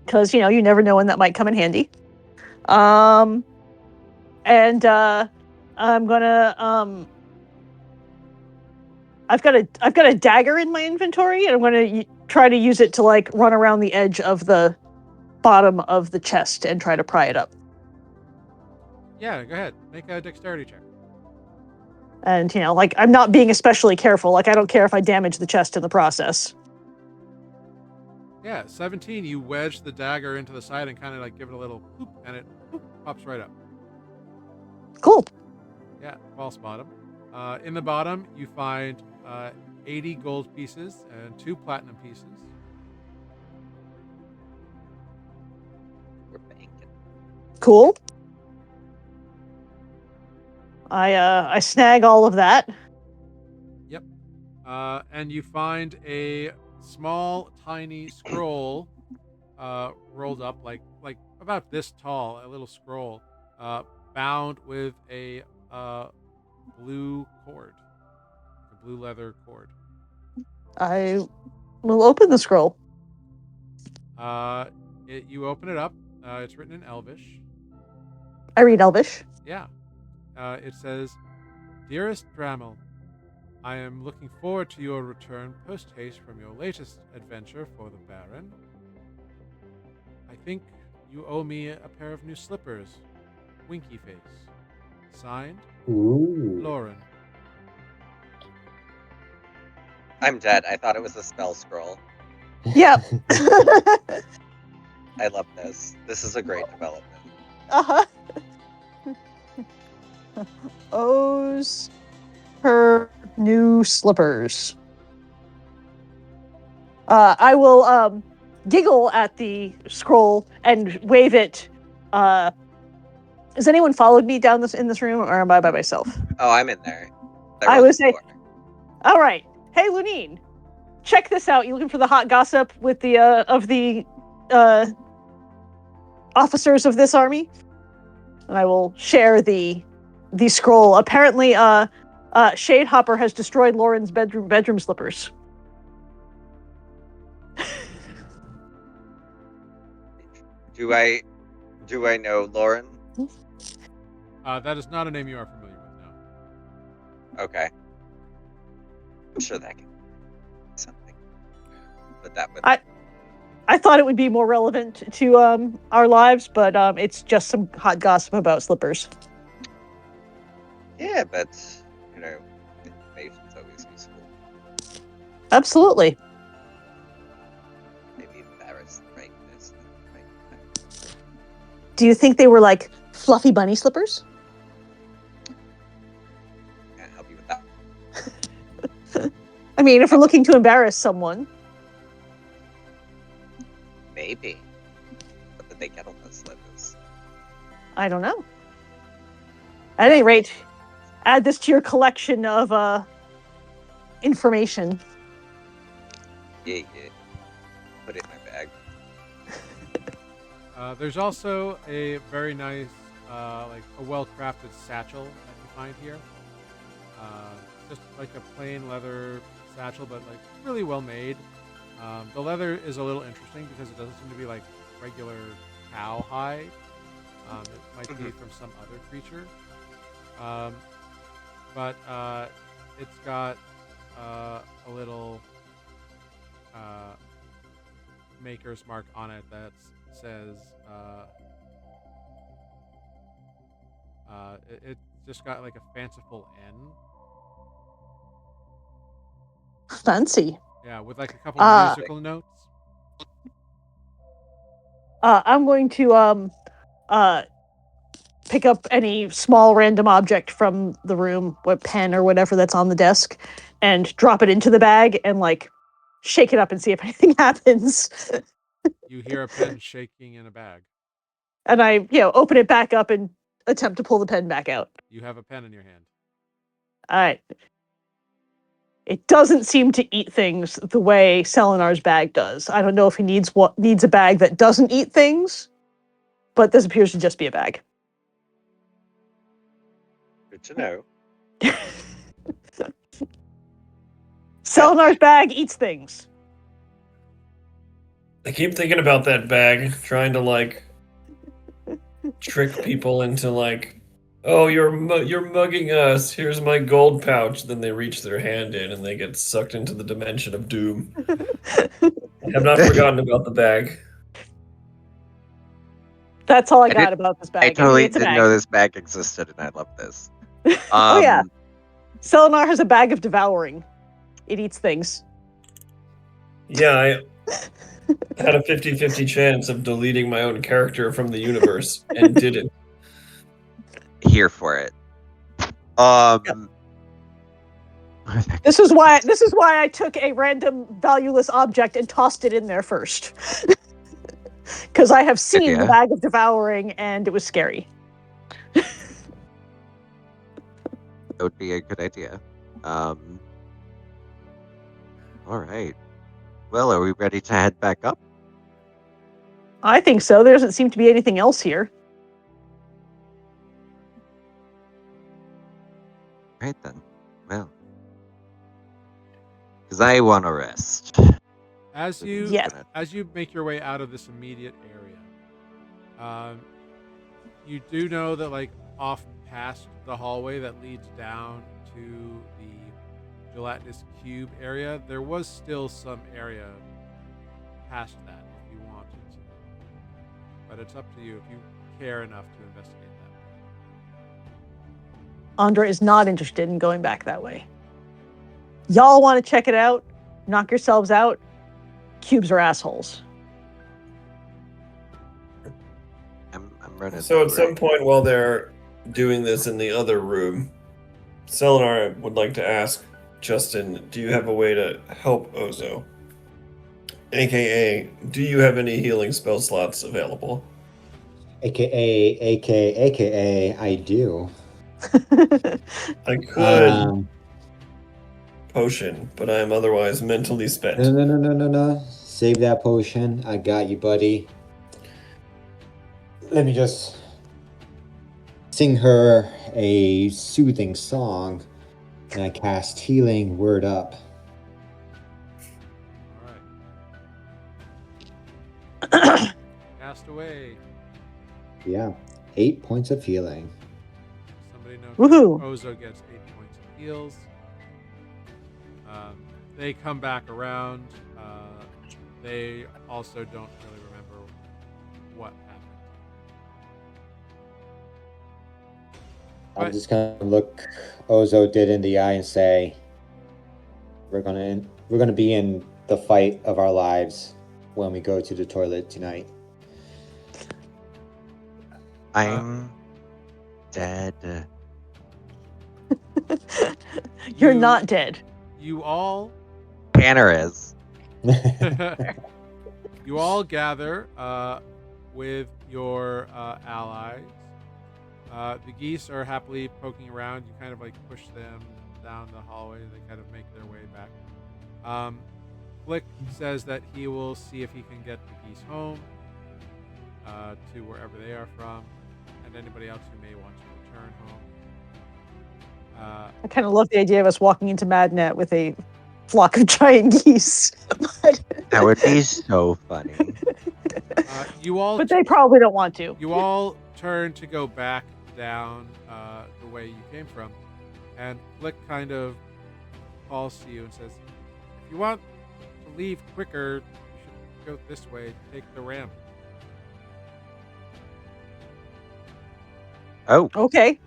because you never know when that might come in handy. And I'm gonna I've got a dagger in my inventory, and I'm gonna try to use it to like run around the edge of the bottom of the chest and try to pry it up. Yeah, go ahead. Make a dexterity check. And like I'm not being especially careful. Like I don't care if I damage the chest in the process. Yeah, 17. You wedge the dagger into the side and kind of like give it a little poop, and it pops right up. Cool. Yeah, false bottom. In the bottom, you find 80 gold pieces and 2 platinum pieces. We're banking. Cool. I snag all of that. Yep. And you find a small, tiny scroll rolled up, like about this tall, a little scroll, bound with a blue cord, a blue leather cord. I will open the scroll. You open it up. It's written in Elvish. I read Elvish. Yeah. It says, "Dearest Dramel, I am looking forward to your return post-haste from your latest adventure for the Baron. I think you owe me a pair of new slippers. Winky face. Signed, Ooh. Lauren." I'm dead. I thought it was a spell scroll. Yep. I love this. This is a great development. Uh-huh. Owes her new slippers. I will giggle at the scroll and wave it. Has anyone followed me down in this room, or am I by myself? Oh, I'm in there. I would say. All right. Hey, Lunine, check this out. You looking for the hot gossip with the of the officers of this army? And I will share the scroll. Apparently, Shadehopper has destroyed Lauren's bedroom slippers. Do I know Lauren? That is not a name you are familiar with, no. Okay. I'm sure that can be something. But that would. I thought it would be more relevant to our lives, but it's just some hot gossip about slippers. Yeah, but information's always useful. Absolutely. Maybe embarrassed right this. Do you think they were like fluffy bunny slippers? you with that. I mean, if we're looking to embarrass someone, Maybe. What did they get on those letters? I don't know. At any rate, add this to your collection of information. Yeah. Put it in my bag. There's also a very nice, like a well-crafted satchel that you find here. Just like a plain leather satchel, but like really well made. The leather is a little interesting because it doesn't seem to be like regular cow hide. It might be from some other creature. But it's got a little maker's mark on it that says it's just got like a fanciful N. Fancy. Yeah, with like a couple musical notes. I'm going to pick up any small random object from the room, what pen or whatever that's on the desk, and drop it into the bag and like shake it up and see if anything happens. You hear a pen shaking in a bag. And I, open it back up and attempt to pull the pen back out. You have a pen in your hand. All right. It doesn't seem to eat things the way Selinar's bag does. I don't know if he needs a bag that doesn't eat things, but this appears to just be a bag. Good to know. Selinar's bag eats things. I keep thinking about that bag, trying to like trick people into like, oh, you're mugging us. Here's my gold pouch. Then they reach their hand in and they get sucked into the dimension of doom. I have not forgotten about the bag. That's all I got about this bag. I totally it's a didn't bag. know this bag existed, and I love this. Oh yeah, Selinar has a bag of devouring. It eats things. Yeah, I had a 50-50 chance of deleting my own character from the universe and didn't. Here for it. This is why I took a random valueless object and tossed it in there first. Because I have seen the bag of devouring and it was scary. That would be a good idea. All right. Well, are we ready to head back up? I think so. There doesn't seem to be anything else here. Right then. Well, because I want to rest. As you make your way out of this immediate area, you do know that like off past the hallway that leads down to the gelatinous cube area, there was still some area past that if you wanted to. But it's up to you if you care enough to investigate that. Andra is not interested in going back that way. Y'all want to check it out? Knock yourselves out? Cubes are assholes. I'm running. So at some point while they're doing this in the other room, Selinar would like to ask Justin, do you have a way to help Ozo? AKA, do you have any healing spell slots available? AKA, I do. I could potion, but I am otherwise mentally spent. No. Save that potion. I got you, buddy. Let me just sing her a soothing song, and I cast Healing Word Up. All right. Cast away. Yeah, 8 points of healing. Somebody knows Woohoo! Ozo gets 8 points of heals. They come back around. They also don't really remember what happened. I'm just gonna look Ozo dead in the eye and say, "We're gonna be in the fight of our lives when we go to the toilet tonight." I'm dead. You're not dead. You all Tanner is. you all gather with your allies. The geese are happily poking around. You kind of like push them down the hallway. They kind of make their way back. Flick says that he will see if he can get the geese home to wherever they are from, and anybody else who may want to return home. I kind of love the idea of us walking into Madinat with a flock of giant geese. That would be so funny. But they probably don't want to. You all turn to go back down the way you came from, and Flick kind of calls to you and says, "If you want to leave quicker, you should go this way. Take the ramp." Oh, Okay.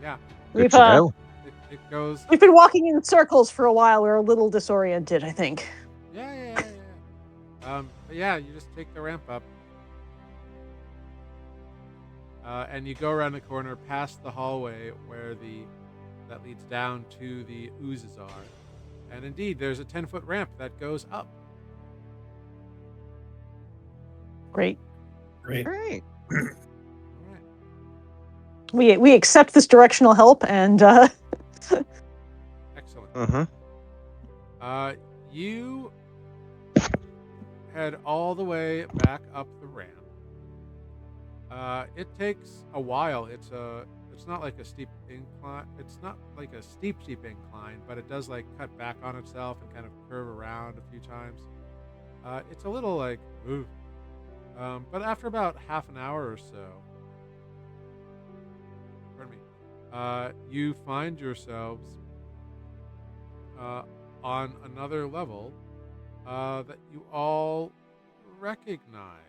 Yeah, We've good to know. it goes. we've been walking in circles for a while. We're a little disoriented, I think. Yeah. But yeah, you just take the ramp up. And you go around the corner past the hallway where that leads down to the oozes are. And indeed, there's a 10-foot ramp that goes up. Great. Great. Great. All right. We accept this directional help and Excellent. Mm-hmm. You head all the way back up the ramp. It takes a while. It's not like a steep incline. It's not like a steep incline, but it does like cut back on itself and kind of curve around a few times. It's a little like, ooh. But after about half an hour or so, you find yourselves on another level that you all recognize.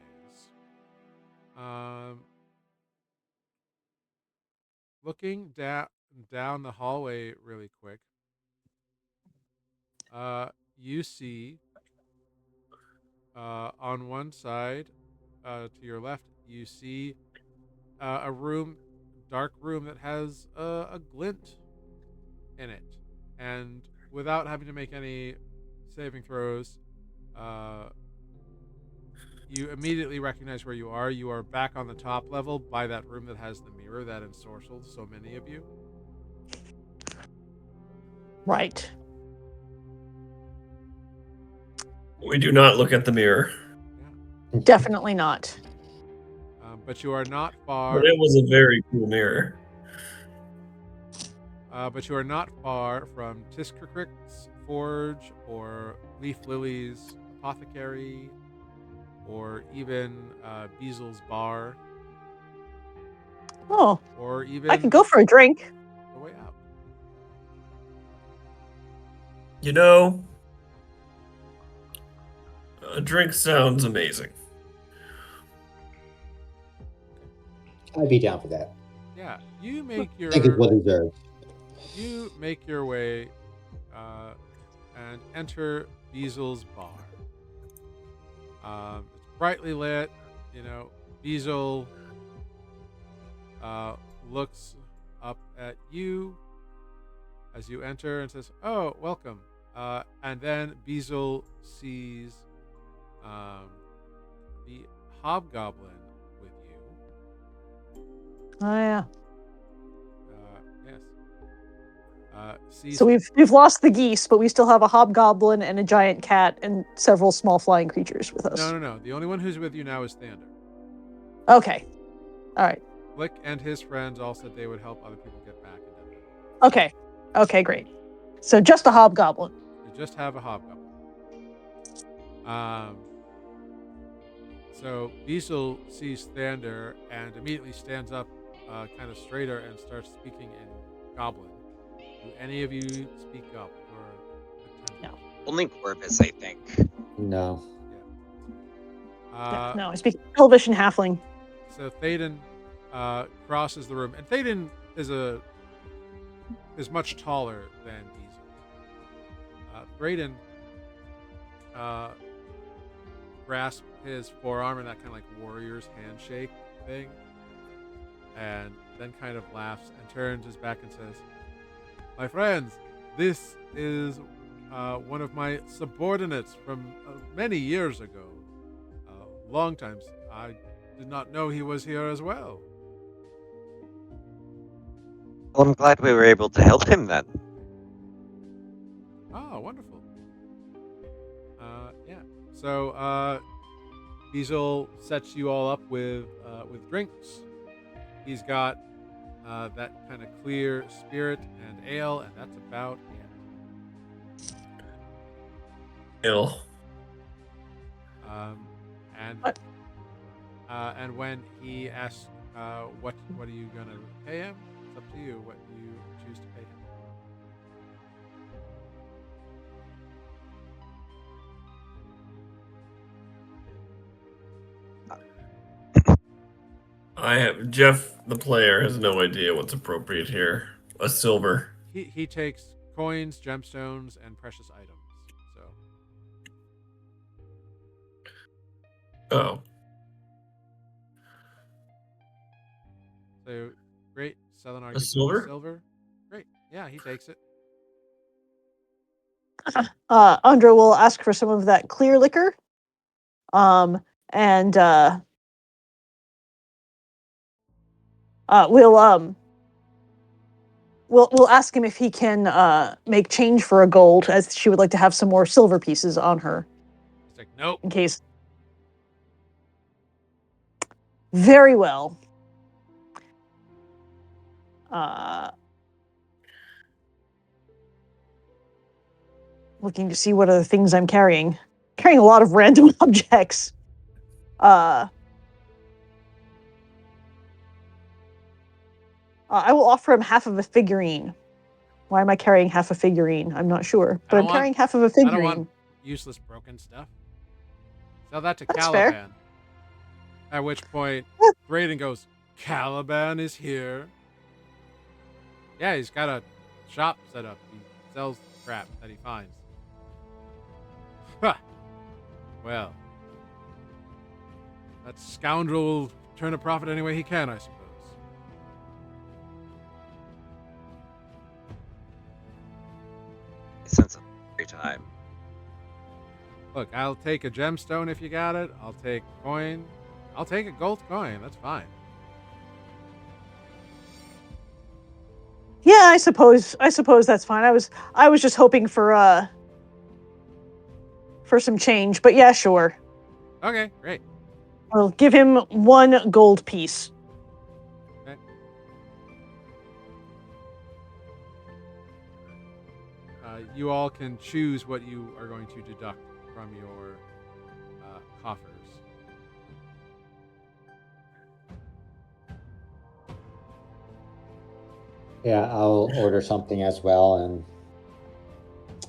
Looking down the hallway really quick, you see on one side to your left, you see a dark room that has a glint in it. And without having to make any saving throws, you immediately recognize where you are. You are back on the top level by that room that has the mirror that ensorcelled so many of you. right. We do not look at the mirror. Definitely not. But you are not far. But it was a very cool mirror. But you are not far from Tiskercrick's Forge or Leaf Lily's Apothecary or even Beasel's Bar. Oh, Or even I could go for a drink. the way out. You know, a drink sounds amazing. I'd be down for that. Yeah, you make I think it's well deserved. You make your way and enter Beasel's Bar. It's brightly lit. You know, Beasel looks up at you as you enter and says, "Oh, welcome." And then Beasel sees the hobgoblin with you. Oh yeah. Yes. So we've lost the geese, but we still have a hobgoblin and a giant cat and several small flying creatures with us. No. The only one who's with you now is Thander. Okay. All right. Flick and his friends all said they would help other people get back. Okay. Okay, great. So just a hobgoblin. You just have a hobgoblin. So Beasel sees Thander and immediately stands up kind of straighter and starts speaking in Goblin. Do any of you speak Goblin? No. Only Corvus, I think. No. No, I speak Elvish and Halfling. So Thaden crosses the room, and Thaden is much taller than Beasel. Brayden grasps his forearm in that kind of like warrior's handshake thing, and then kind of laughs and turns his back and says, "My friends, this is one of my subordinates from many years ago. Long times. I did not know he was here as well." Well, I'm glad we were able to help him then. Ah, wonderful. Yeah. So Diesel sets you all up with drinks. He's got that kind of clear spirit and ale, and that's about it. Ill. Um, and What? and when he asks, what are you gonna pay him? It's up to you what you choose to pay him. I have Jeff, the player, has no idea what's appropriate here. A silver. He takes coins, gemstones, and precious items. Oh, So great. Selenar a gives you silver? silver. Great. Yeah, he takes it. Andra will ask for some of that clear liquor. And we'll we'll ask him if he can make change for a gold, as she would like to have some more silver pieces on her He's like, nope. in case. Very well. Looking to see what other things I'm carrying. Carrying a lot of random objects. I will offer him half of a figurine. Why am I carrying half a figurine? I'm not sure, but I'm carrying half of a figurine. I don't want useless broken stuff. Sell that to That's Caliban. fair. At which point, Drayden goes, "Caliban is here." Yeah, he's got a shop set up. He sells crap that he finds. Ha! Well, that scoundrel will turn a profit any way he can, I suppose. Since every time. Look, I'll take a gemstone if you got it. I'll take coin. I'll take a gold coin. That's fine. Yeah, I suppose that's fine. I was just hoping for some change, but yeah, sure. Okay, great. I'll give him one gold piece. Okay. You all can choose what you are going to deduct from your coffers. Yeah, I'll order something as well. And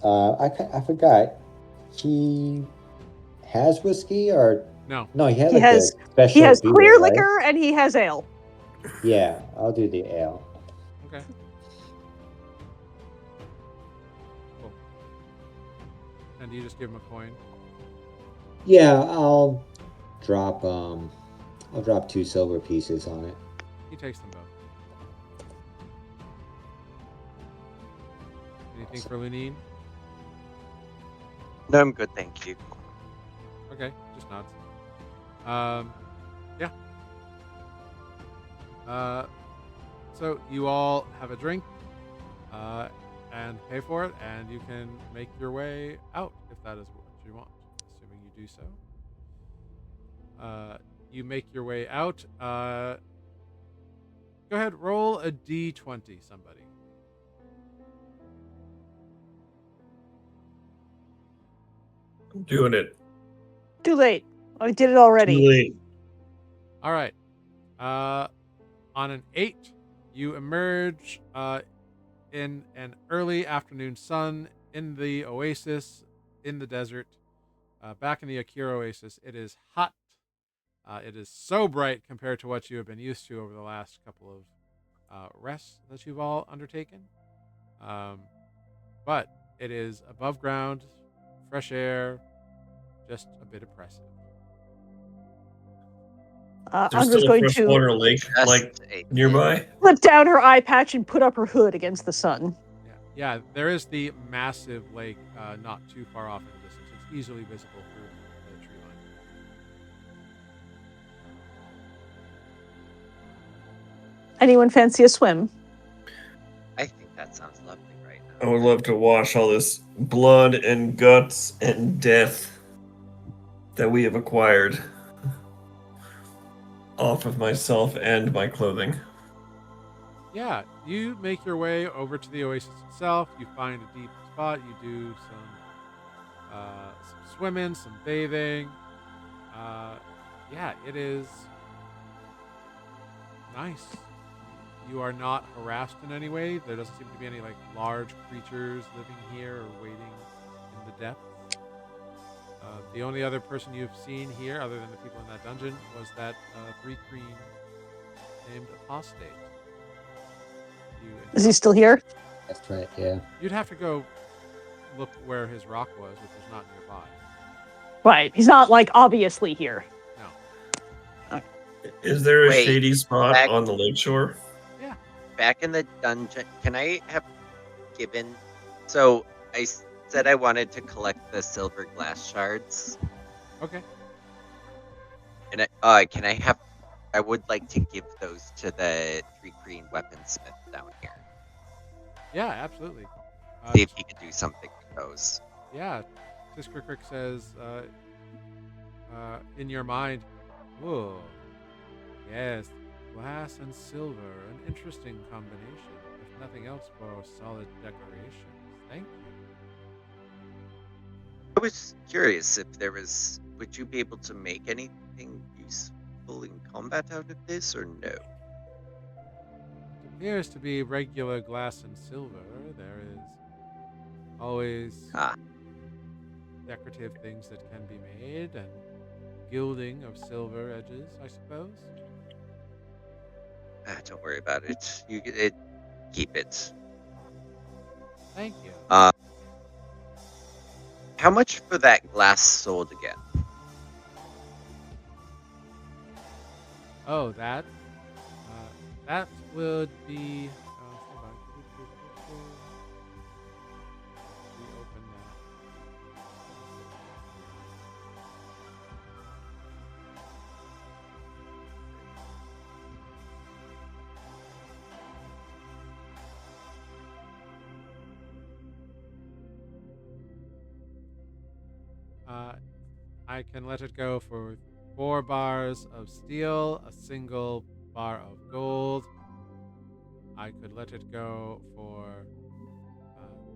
I forgot. He has whiskey or No. no? He has He like a special he has beer, clear right? liquor and he has ale. Yeah, I'll do the ale. Okay. Cool. And do you just give him a coin? Yeah, I'll drop 2 silver pieces on it. He takes them both. Anything for Lunine? No, I'm good, thank you. Okay, just nods. Yeah. So you all have a drink, and pay for it, and you can make your way out if that is what you want. Assuming you do so. You make your way out. Go ahead, roll a d20, somebody. I'm doing it. Too late. I did it already. Too late. All right. On an 8, you emerge in an early afternoon sun in the oasis in the desert. Back in the Akira oasis, it is hot. It is so bright compared to what you have been used to over the last couple of rests that you've all undertaken. But it is above ground, fresh air, just a bit oppressive. There's Andra's still a going to freshwater lake like Just a nearby. put down her eye patch and put up her hood against the sun. Yeah, there is the massive lake not too far off in the distance. It's easily visible through the tree line. Anyone fancy a swim? I think that sounds lovely right I now. would love to wash all this blood and guts and death that we have acquired off of myself and my clothing. Yeah, you make your way over to the oasis itself. You find a deep spot. You do some swimming, some bathing. Yeah, it is nice. You are not harassed in any way. There doesn't seem to be any like large creatures living here or waiting in the depths. The only other person you've seen here, other than the people in that dungeon, was that 3 Kreen named Apostate. Is he still here? That's right, yeah. You'd have to go look where his rock was, which was not nearby. Right. He's not like obviously here. No. Is there a Wait, shady spot back- on the lakeshore? Yeah. Back in the dungeon, can I have given? So I said I wanted to collect the silver glass shards, Okay. and can I have? I would like to give those to the 3 Green weaponsmith down here. Yeah, absolutely. See if he could do something with those. Yeah. Tiskrikrik says, in your mind, whoa, yes, glass and silver, an interesting combination, if nothing else for solid decorations. Thank you. I was curious if there was. Would you be able to make anything useful in combat out of this, or no? It appears to be regular glass and silver. There is always decorative things that can be made, and gilding of silver edges, I suppose. Don't worry about it. Keep it. Thank you. How much for that glass sold again? Oh, that would be. Hold on. Reopen that. I can let it go for 4 bars of steel, a single bar of gold. I could let it go for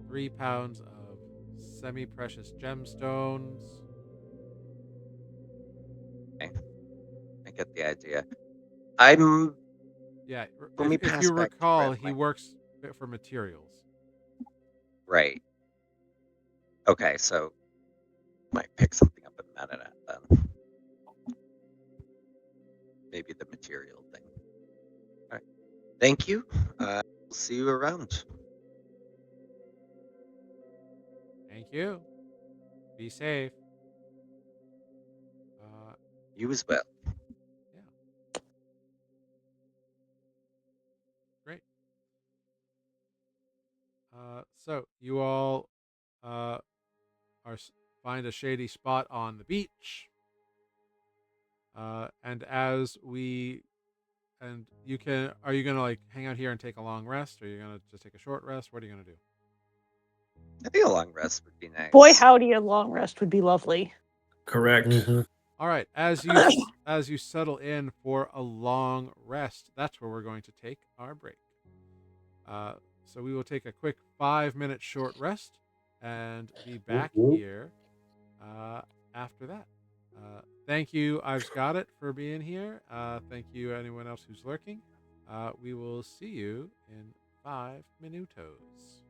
3 pounds of semi-precious gemstones. Okay. I get the idea. I'm Yeah, When we if pass you back to recall, Red he Lake. works for materials. right. Okay, so might pick something up at Madinat then. Maybe the material thing. All right. Thank you. We'll see you around. Thank you. Be safe. You as well. Yeah. Great. So you all find a shady spot on the beach, and are you gonna like hang out here and take a long rest, or are you gonna just take a short rest? What are you gonna do? I think a long rest would be nice. Boy, howdy, a long rest would be lovely. Correct. Mm-hmm. All right, as you settle in for a long rest, that's where we're going to take our break. So we will take a quick 5-minute short rest and be back here after that. Thank you, I've Got It, for being here. Thank you, anyone else who's lurking. We will see you in 5 minutos.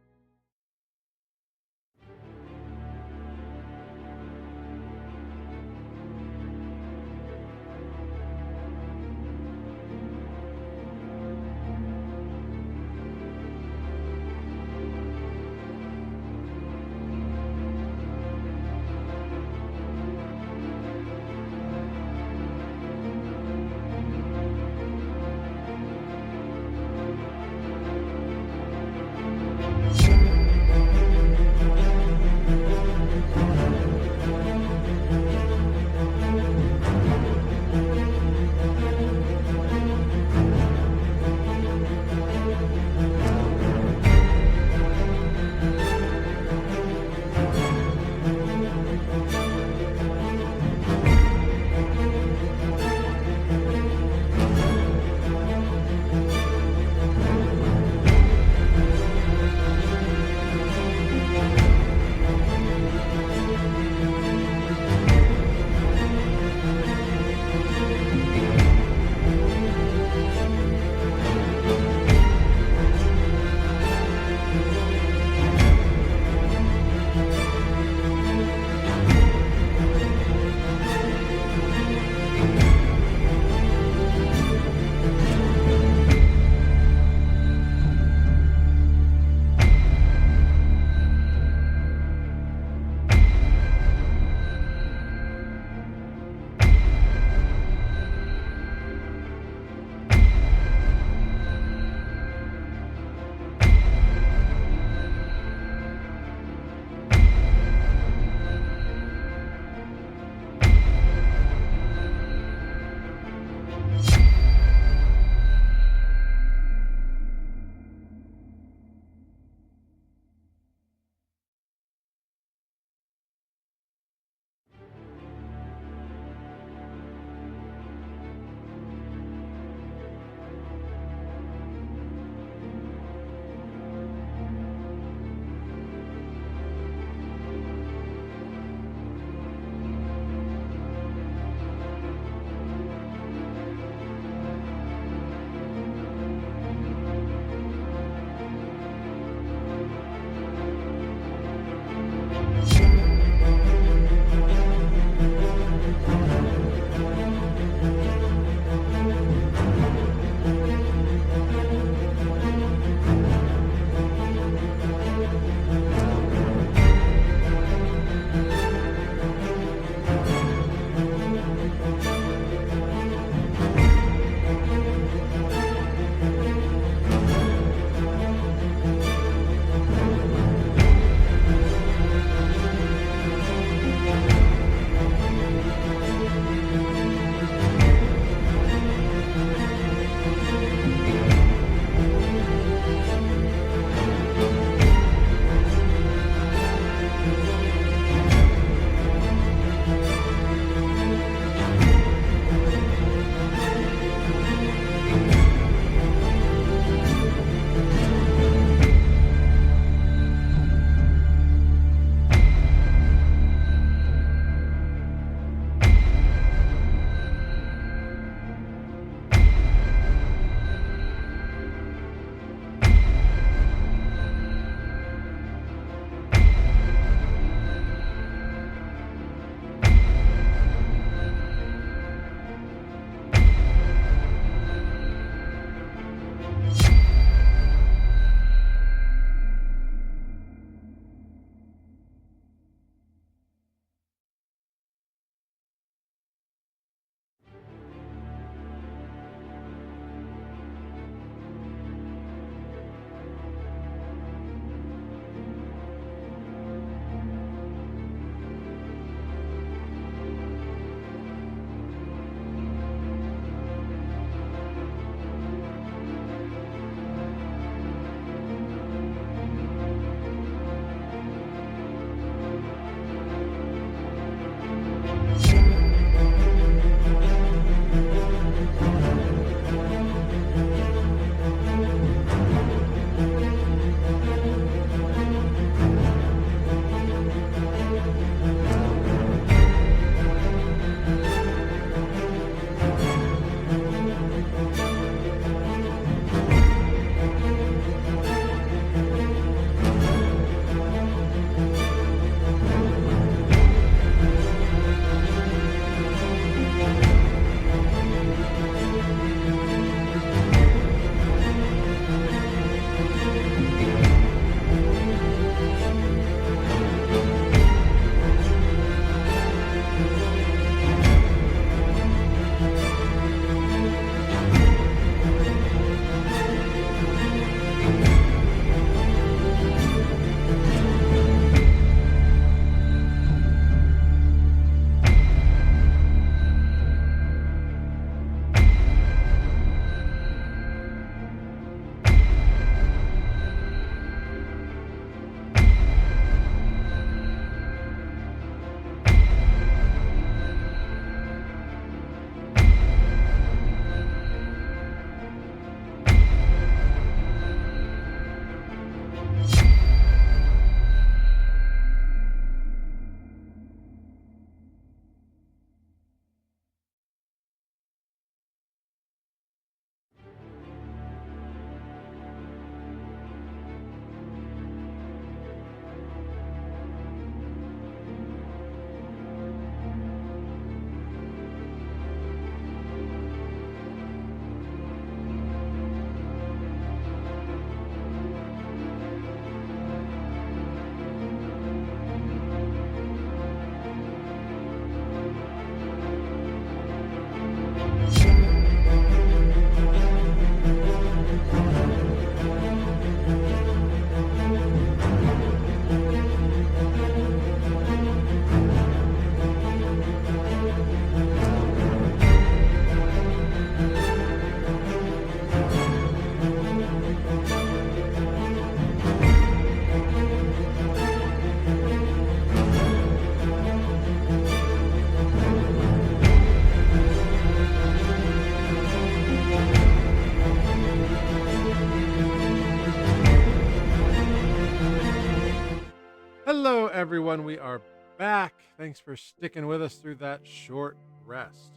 Hello, everyone. We are back. Thanks for sticking with us through that short rest.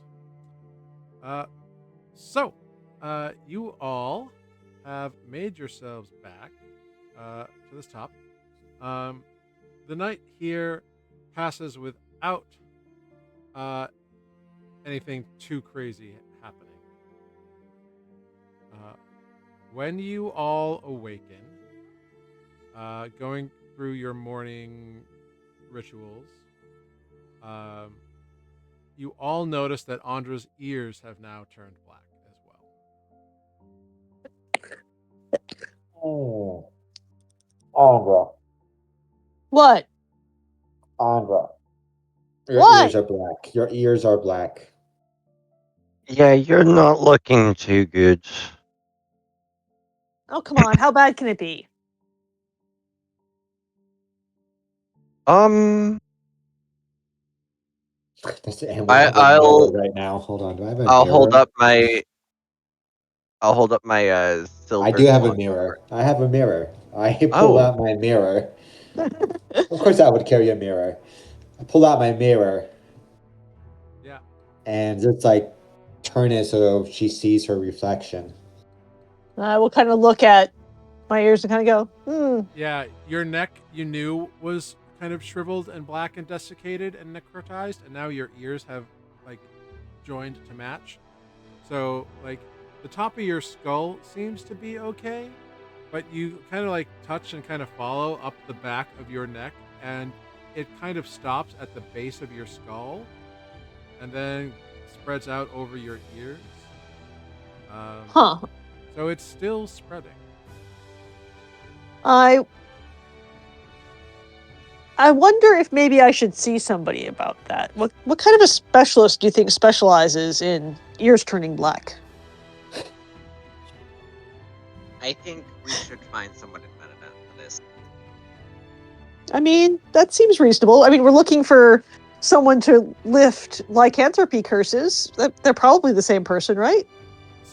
So, you all have made yourselves back to this top. The night here passes without anything too crazy happening. When you all awaken, going through your morning rituals, you all notice that Andra's ears have now turned black as well. Andra, What? Andra, your What? ears are black. Your ears are black. Yeah, you're not looking too good. Oh, come on. How bad can it be? Um, And we have a mirror right now. Hold on. Do I have a I'll mirror? hold up my I silver do have a clock. mirror. I have a mirror. I pull Oh, out my mirror. Of course, I would carry a mirror. I pull out my mirror Yeah. and just like turn it so she sees her reflection. I will kind of look at my ears and kind of go, Yeah, your neck you knew was kind of shriveled and black and desiccated and necrotized, and now your ears have like joined to match. So like the top of your skull seems to be okay, but you kind of like touch and kind of follow up the back of your neck, and it kind of stops at the base of your skull, and then spreads out over your ears. huh. So it's still spreading. I wonder if maybe I should see somebody about that. What kind of a specialist do you think specializes in ears turning black? I think we should find someone in Madinat for this. I mean, that seems reasonable. I mean, we're looking for someone to lift lycanthropy curses. They're probably the same person, right?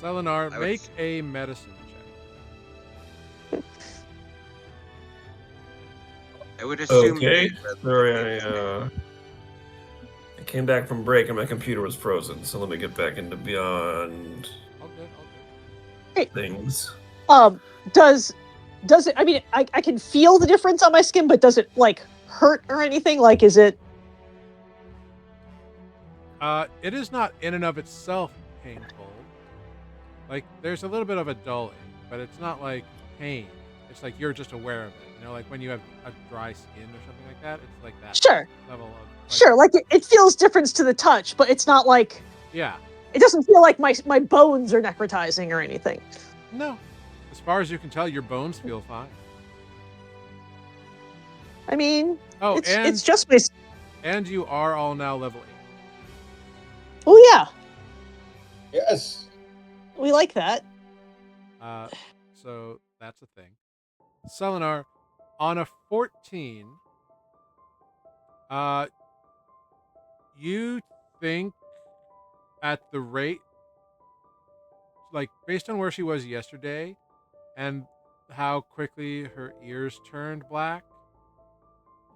Selenar, I would make s- a medicine check. I would assume Okay. they'd Sorry, rather I came back from break and my computer was frozen, so let me get back into Beyond All good, all good. Great. things. Does it? I mean, I can feel the difference on my skin, but does it like hurt or anything? Like, is it? It is not in and of itself painful. Like, there's a little bit of a dulling, but it's not like pain. It's like you're just aware of it. You know, like when you have a dry skin or something like that. It's like that Sure, level of. Like, sure. Like it feels difference to the touch, but it's not like Yeah. it doesn't feel like my bones are necrotizing or anything. No. As far as you can tell, your bones feel fine. I mean, Oh, it's just my. and you are all now level 8. Oh yeah, Yes. we like that. So that's a thing. Selenar, on a 14, you think at the rate, like based on where she was yesterday and how quickly her ears turned black,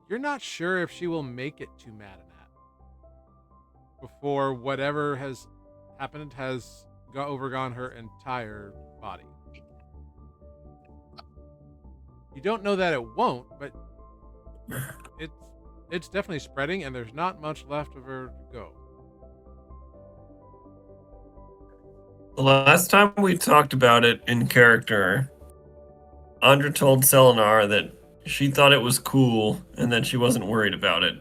you're not sure if she will make it to Madinat before whatever has happened has overgone her entire body. You don't know that it won't, but it's definitely spreading, and there's not much left of her to go. The last time we talked about it in character, Andra told Selenar that she thought it was cool and that she wasn't worried about it.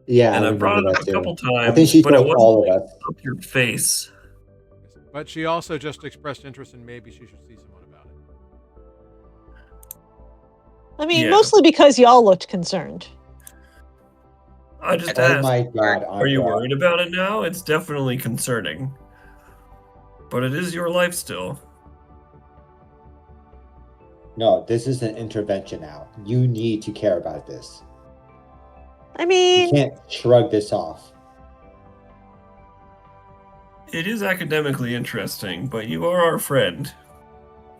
Yeah, And I I brought remember it that up a couple too. I think times, she but it told wasn't all of like us. up your face. But she also just expressed interest in maybe she should see someone about it. I mean, Yeah. mostly because y'all looked concerned. I just Oh asked, my god, are you Andra. worried about it now? It's definitely concerning. But it is your life still. No, this is an intervention now. You need to care about this. I You mean, can't shrug this off. It is academically interesting, but you are our friend.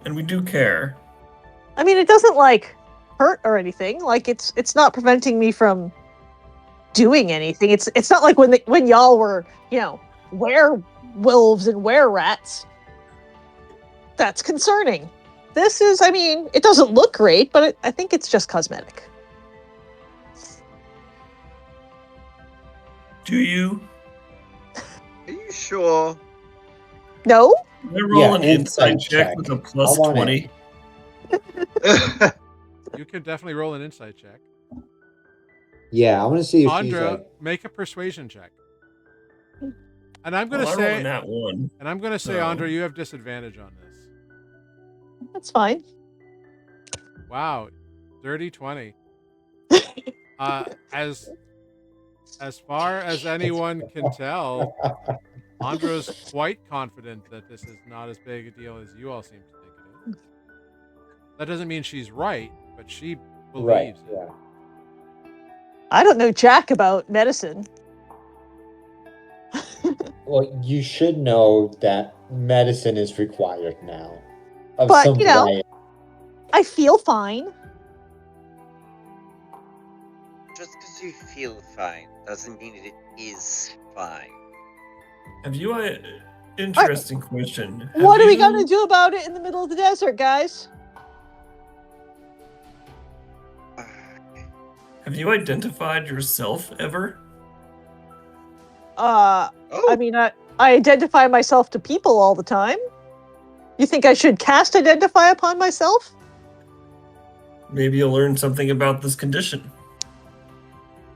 And we do care. it doesn't like hurt or anything. Like it's not preventing me from doing anything. It's not like when y'all were, werewolves and were-rats. That's concerning. This is, I mean, it doesn't look great, but I think it's just cosmetic. Do you? Are you sure? No? Can I roll an insight insight check check. with a I plus want 20? You can definitely roll an insight check. Yeah, I want to see if she's Andra, like. make a persuasion check. And I'm gonna Well, I rolled a say, nat 1. So- Andra, you have disadvantage on this. That's fine. Wow, dirty 20. As far as anyone can tell, Andra's quite confident that this is not as big a deal as you all seem to think it is. That doesn't mean she's right, but she Right. believes it. Yeah. I don't know jack about medicine. Well, you should know that medicine is required now. Of But, some variety. I feel fine. Just because you feel fine doesn't mean it is fine. Have you interesting question. What are we you- gonna do about it in the middle of the desert, guys? Have you identified yourself ever? I Oh, mean, I identify myself to people all the time. You think I should cast identify upon myself? Maybe you'll learn something about this condition.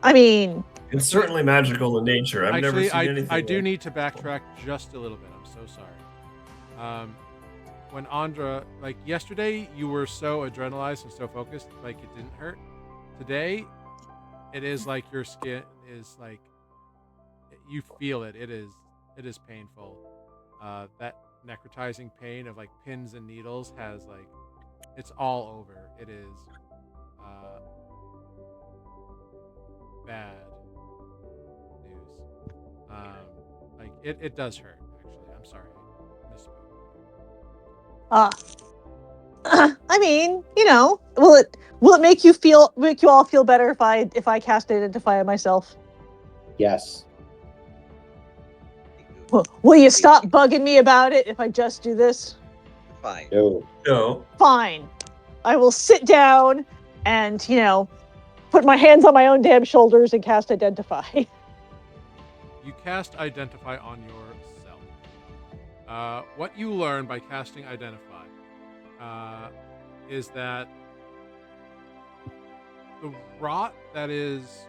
I mean, It's certainly magical in nature. I've never Actually, seen anything. I do like need to backtrack just a little bit. I'm so sorry. When Andra, like yesterday, you were so adrenalized and so focused, like it didn't hurt. Today, it is like your skin is like you feel it. It is painful. That necrotizing pain of like pins and needles has like it's all over. It is bad news. Like it does hurt. Actually, I'm sorry. I misspoke. I mean, will it make you all feel better if I cast identify on myself? Yes. Will you stop bugging me about it if I just do this? fine. No. No. Fine. I will sit down and, put my hands on my own damn shoulders and cast identify. You cast identify on yourself. What you learn by casting identify is that the rot that is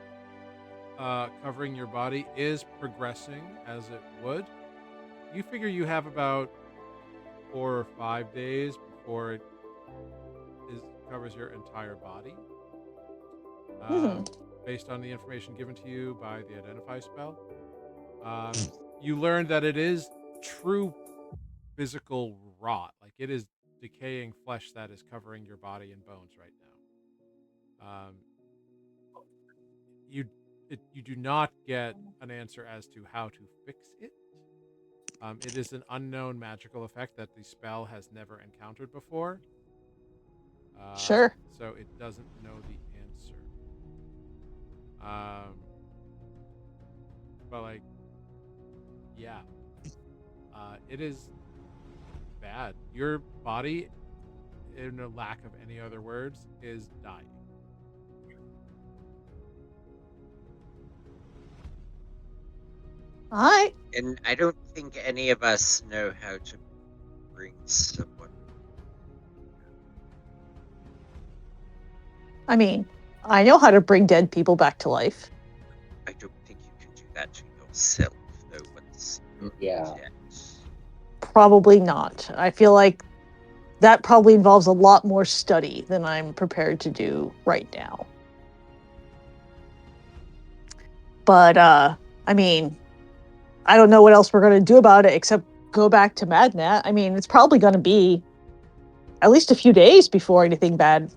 covering your body is progressing as it would. You figure you have about 4 or 5 days before it covers your entire body. Based on the information given to you by the identify spell. You learn that it is true physical rot. Like it is decaying flesh that is covering your body and bones right now. You do not get an answer as to how to fix it. It is an unknown magical effect that the spell has never encountered before. Sure. So it doesn't know the answer. But like, yeah, it is bad. Your body, in a lack of any other words, is dying. All right. And I don't think any of us know how to bring someone. I mean, I know how to bring dead people back to life. I don't think you can do that to yourself. No one's Yeah. yet. Probably not. I feel like that probably involves a lot more study than I'm prepared to do right now. But, I mean, I don't know what else we're going to do about it except go back to Madinat. I mean, it's probably going to be at least a few days before anything bad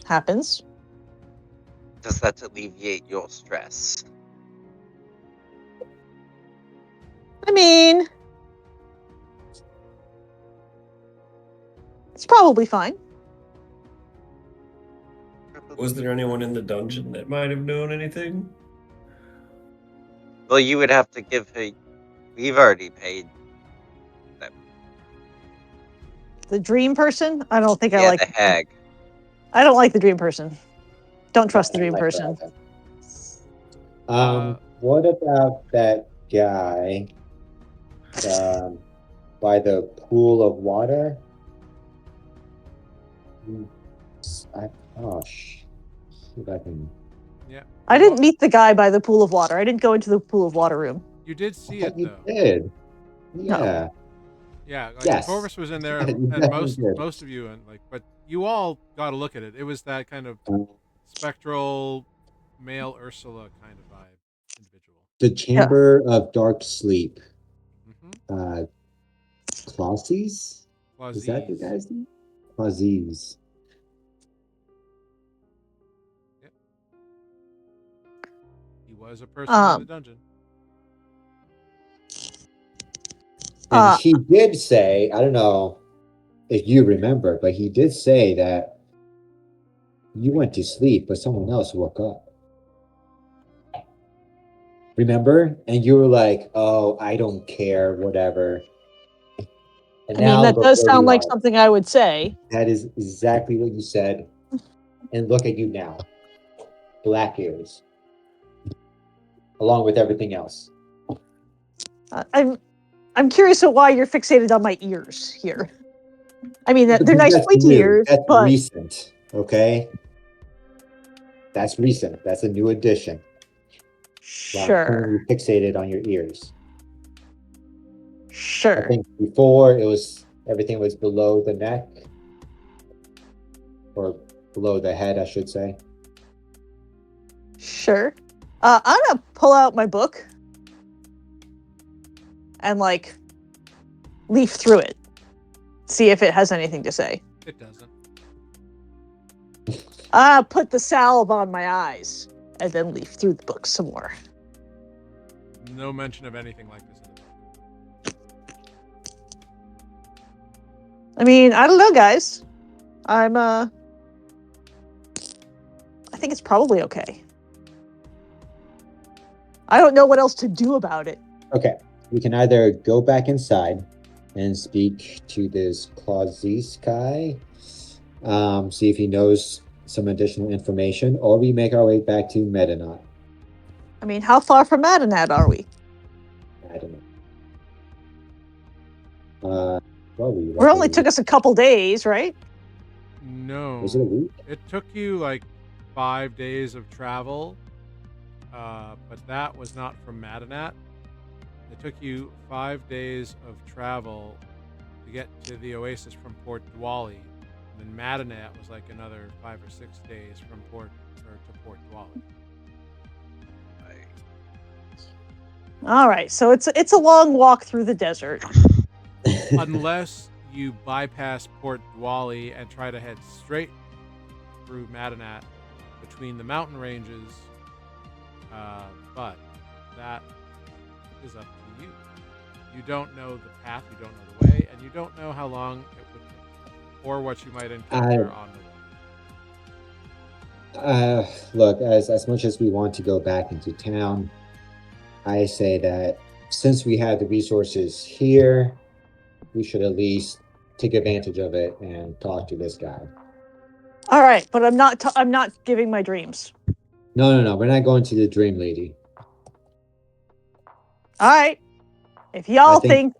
happens. Does that alleviate your stress? I mean, it's probably fine. Was there anyone in the dungeon that might have known anything? Well, you would have to give her. We've already paid. The dream person? I don't think I Yeah, like. the hag. I don't like the dream person. Don't trust the I don't dream like person. that either. What about that guy by the pool of water? Oh, if I can. Yeah. I You didn't all- meet the guy by the pool of water. I didn't go into the pool of water room. You did I see thought it you though. did. No. Yeah. Yeah, like Yes. Corvus was in there, Yeah, you and definitely did. most of you, and like, but you all got to look at it. It was that kind of spectral male Ursula kind of vibe individual. The Chamber of Dark Sleep. Mm-hmm. Clauses? Is that the Clauses. guy's name? Clauses. Yep. He was a person in the dungeon. And he did say, I don't know if you remember, but he did say that you went to sleep, but someone else woke up. Remember? And you were like, oh, I don't care, whatever. And I mean, now that look does where sound we like are. something I would say. That is exactly what you said. And look at you now. Black ears. Along with everything else. I'm curious of why you're fixated on my ears here. I mean, they're Because nice that's pointy new. ears, That's but recent. Okay? That's recent. That's a new addition. Well, I'm sure, currently fixated on your ears. I sure, think before it was everything was below the neck or below the head, I should say. sure. I'm gonna pull out my book and like leaf through it, see if it has anything to say. It doesn't. Put the salve on my eyes and then leaf through the book some more. No mention of anything like this in the book. I mean, I don't know, guys. I think it's probably okay. I don't know what else to do about it. Okay. We can either go back inside and speak to this Clauses guy, see if he knows some additional information, or we make our way back to Madinat. I mean, how far from Madinat are we? I don't know. It only took us a couple days, right? No. Was it a week? It took you like 5 days of travel, but that was not from Madinat. It took you 5 days of travel to get to the oasis from Port Dwali. And then Madinat was like another 5 or 6 days from Port Dwali. All right, so it's a long walk through the desert. Unless you bypass Port Dwali and try to head straight through Madinat between the mountain ranges, but that is up to you. You don't know the path, you don't know the way, and you don't know how long it would take, or what you might encounter on the way. Look, as much as we want to go back into town, I say that since we have the resources here, we should at least take advantage of it and talk to this guy. All right, but I'm not giving my dreams. No, we're not going to the Dream Lady. All right, if y'all think,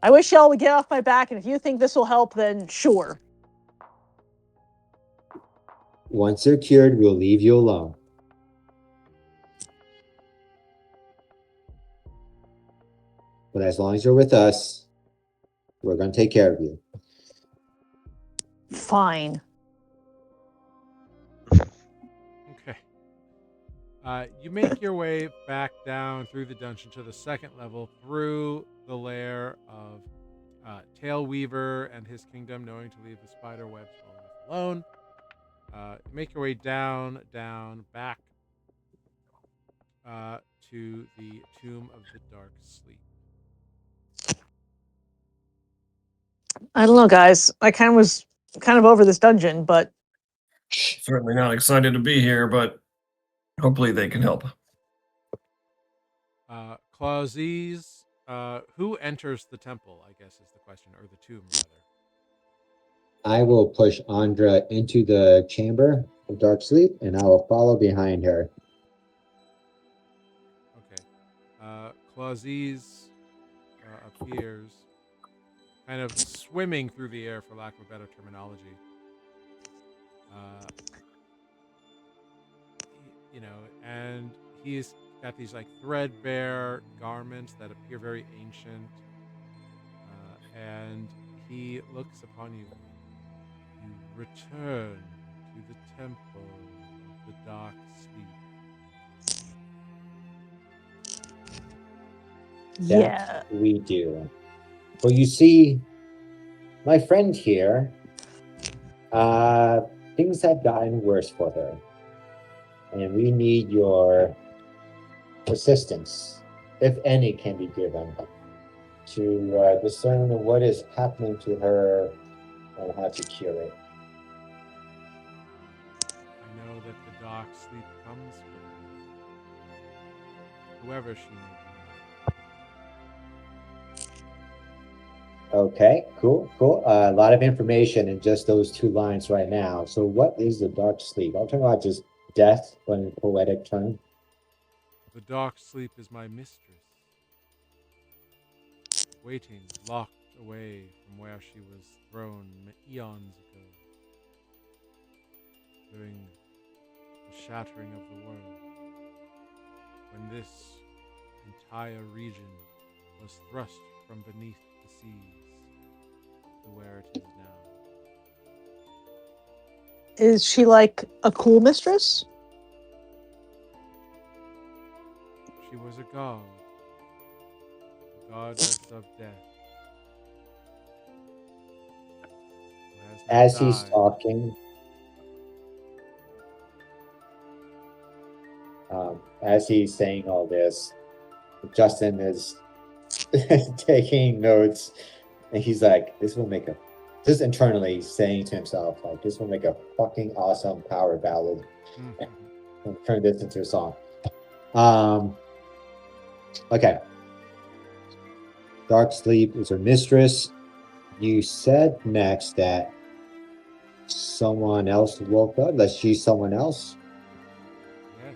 I wish y'all would get off my back, and if you think this will help, then sure. Once you're cured, we'll leave you alone. But as long as you're with us, we're going to take care of you. Fine. Okay. You make your way back down through the dungeon to the second level, through the lair of Tailweaver and his kingdom, knowing to leave the spider webs well enough alone. You make your way down, back to the Tomb of the Dark Sleep. I don't know, guys. I was kind of over this dungeon, but Certainly not excited to be here, but hopefully they can help. Clauses, who enters the temple, I guess is the question, or the tomb, rather. I will push Andra into the chamber of dark sleep, and I will follow behind her. Okay. Clauses appears kind of swimming through the air, for lack of a better terminology. And he's got these like threadbare garments that appear very ancient. And he looks upon you. You return to the temple of the dark sleep. Yeah. That we do. Well, you see, my friend here, things have gotten worse for her. And we need your assistance, if any can be given, to discern what is happening to her and how to cure it. I know that the dark sleep comes for her, whoever she may be. Okay, cool. A lot of information in just those 2 lines right now. So what is the dark sleep? I'm talking about just death, but in poetic term. The dark sleep is my mistress, waiting, locked away from where she was thrown eons ago, during the shattering of the world, when this entire region was thrust from beneath the seas to where it is now. Is she like a cool mistress? She was a god, the goddess of death, who has now As he's died. talking, as he's saying all this, Justin is taking notes, and he's like, this will make a, just internally saying to himself, like, this will make a fucking awesome power ballad. I'll turn this into a song. Okay. Dark sleep is her mistress. You said, Max, that someone else woke up, that she's someone else. Yes.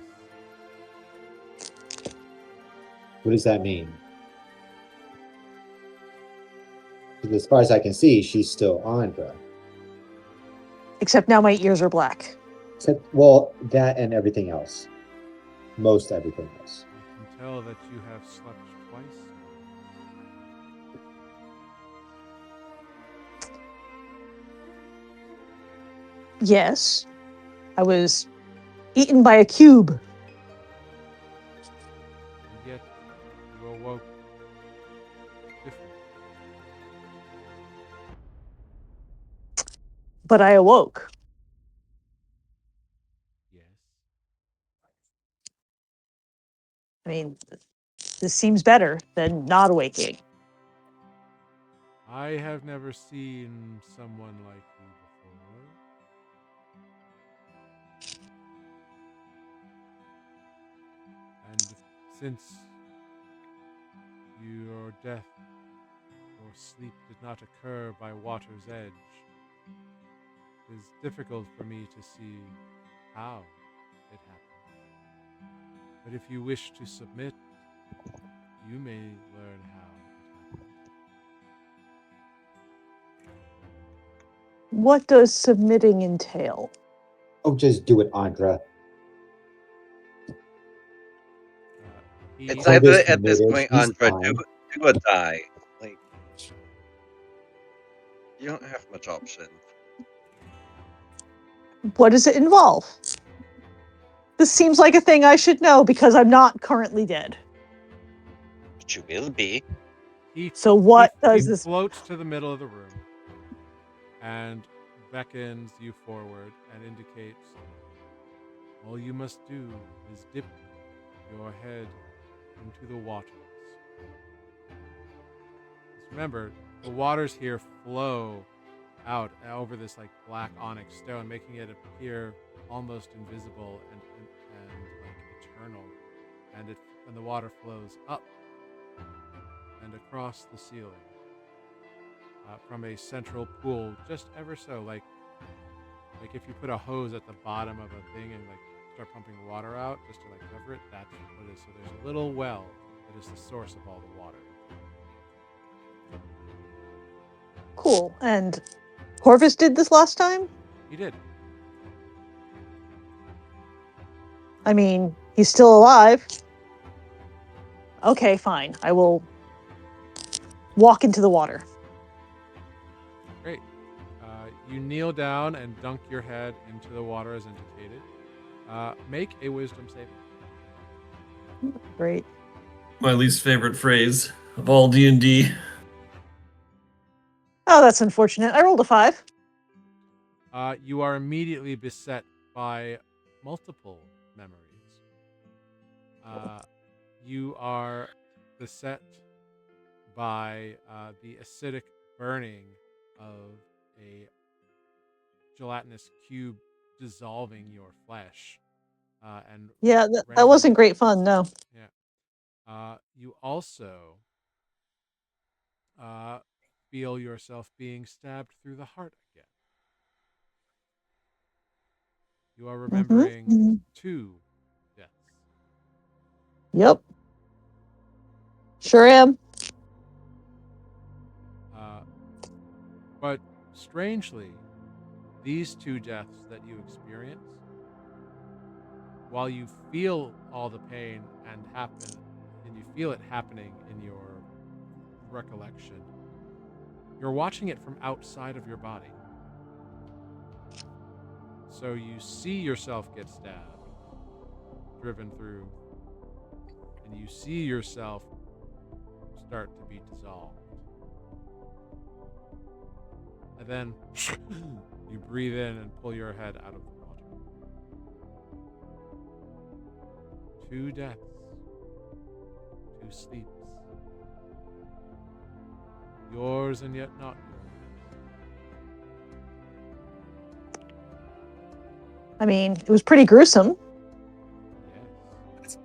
What does that mean? Because as far as I can see, she's still Andra. Except now my ears are black. Except, well, that and everything else. Most everything else. I can tell that you have slept twice. Yes. I was eaten by a cube. And yet you awoke different. But I awoke. Yes. I mean, this seems better than not awaking. I have never seen someone like you before. And since your death or sleep did not occur by water's edge, it is difficult for me to see how it happened. But if you wish to submit, you may learn how it happened. What does submitting entail? Oh, just do it, Andra. It's Call either this at this committed. point, He's Andra, fine. do or die. Like, you don't have much option. What does it involve? This seems like a thing I should know because I'm not currently dead. But you will be. So what does he this... floats to the middle of the room and beckons you forward and indicates all you must do is dip your head into the waters. Just remember, the waters here flow out over this like black onyx stone, making it appear almost invisible and like eternal. And the water flows up and across the ceiling from a central pool, just ever so like if you put a hose at the bottom of a thing and like start pumping water out just to like cover it. That's what it is. So there's a little well that is the source of all the water. Cool. And Corvus did this last time? He did. I mean, he's still alive. Okay, fine. I will walk into the water. Great. You kneel down and dunk your head into the water as indicated. Make a wisdom saving. Great. My least favorite phrase of all D&D. Oh, that's unfortunate. I rolled a 5. You are immediately beset by multiple memories. You are beset by the acidic burning of a gelatinous cube dissolving your flesh. And Yeah, that rendering wasn't it- great fun, no. Yeah. You also feel yourself being stabbed through the heart again. You are remembering Mhm. 2 deaths. Yep. Sure am. But strangely, these 2 deaths that you experience, while you feel all the pain and you feel it happening in your recollection, you're watching it from outside of your body. So you see yourself get stabbed, driven through, and you see yourself start to be dissolved. And then you breathe in and pull your head out of the water. 2 deaths, 2 sleeps. Yours and yet not yours. I mean, it was pretty gruesome. Yes.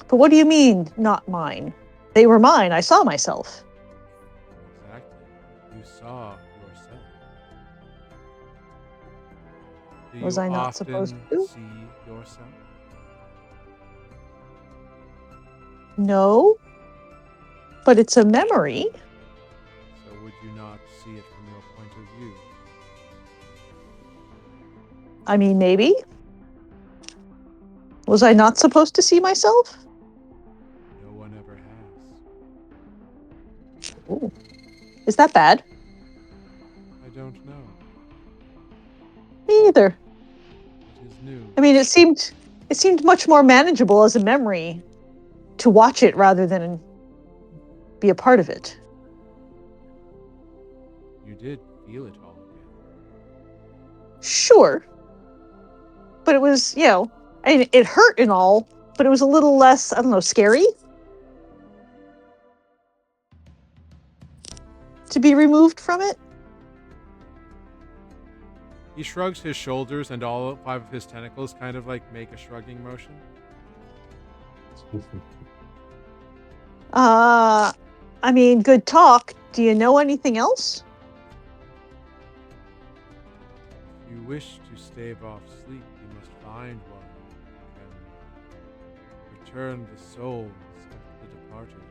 But what do you mean, not mine? They were mine. I saw myself. Exactly. You saw yourself. Do Was you I not often supposed to? see yourself? No. But it's a memory. So would you not see it from your point of view? I mean, maybe. Was I not supposed to see myself? No one ever has. Ooh. Is that bad? I don't know. Me either. It is new. I mean, it seemed much more manageable as a memory to watch it rather than be a part of it. You did feel it all again. Sure. But it was, I mean, it hurt and all, but it was a little less, I don't know, scary to be removed from it. He shrugs his shoulders and all 5 of his tentacles kind of like make a shrugging motion. I mean, good talk. Do you know anything else? If you wish to stave off sleep, you must find one who can return the souls of the departed.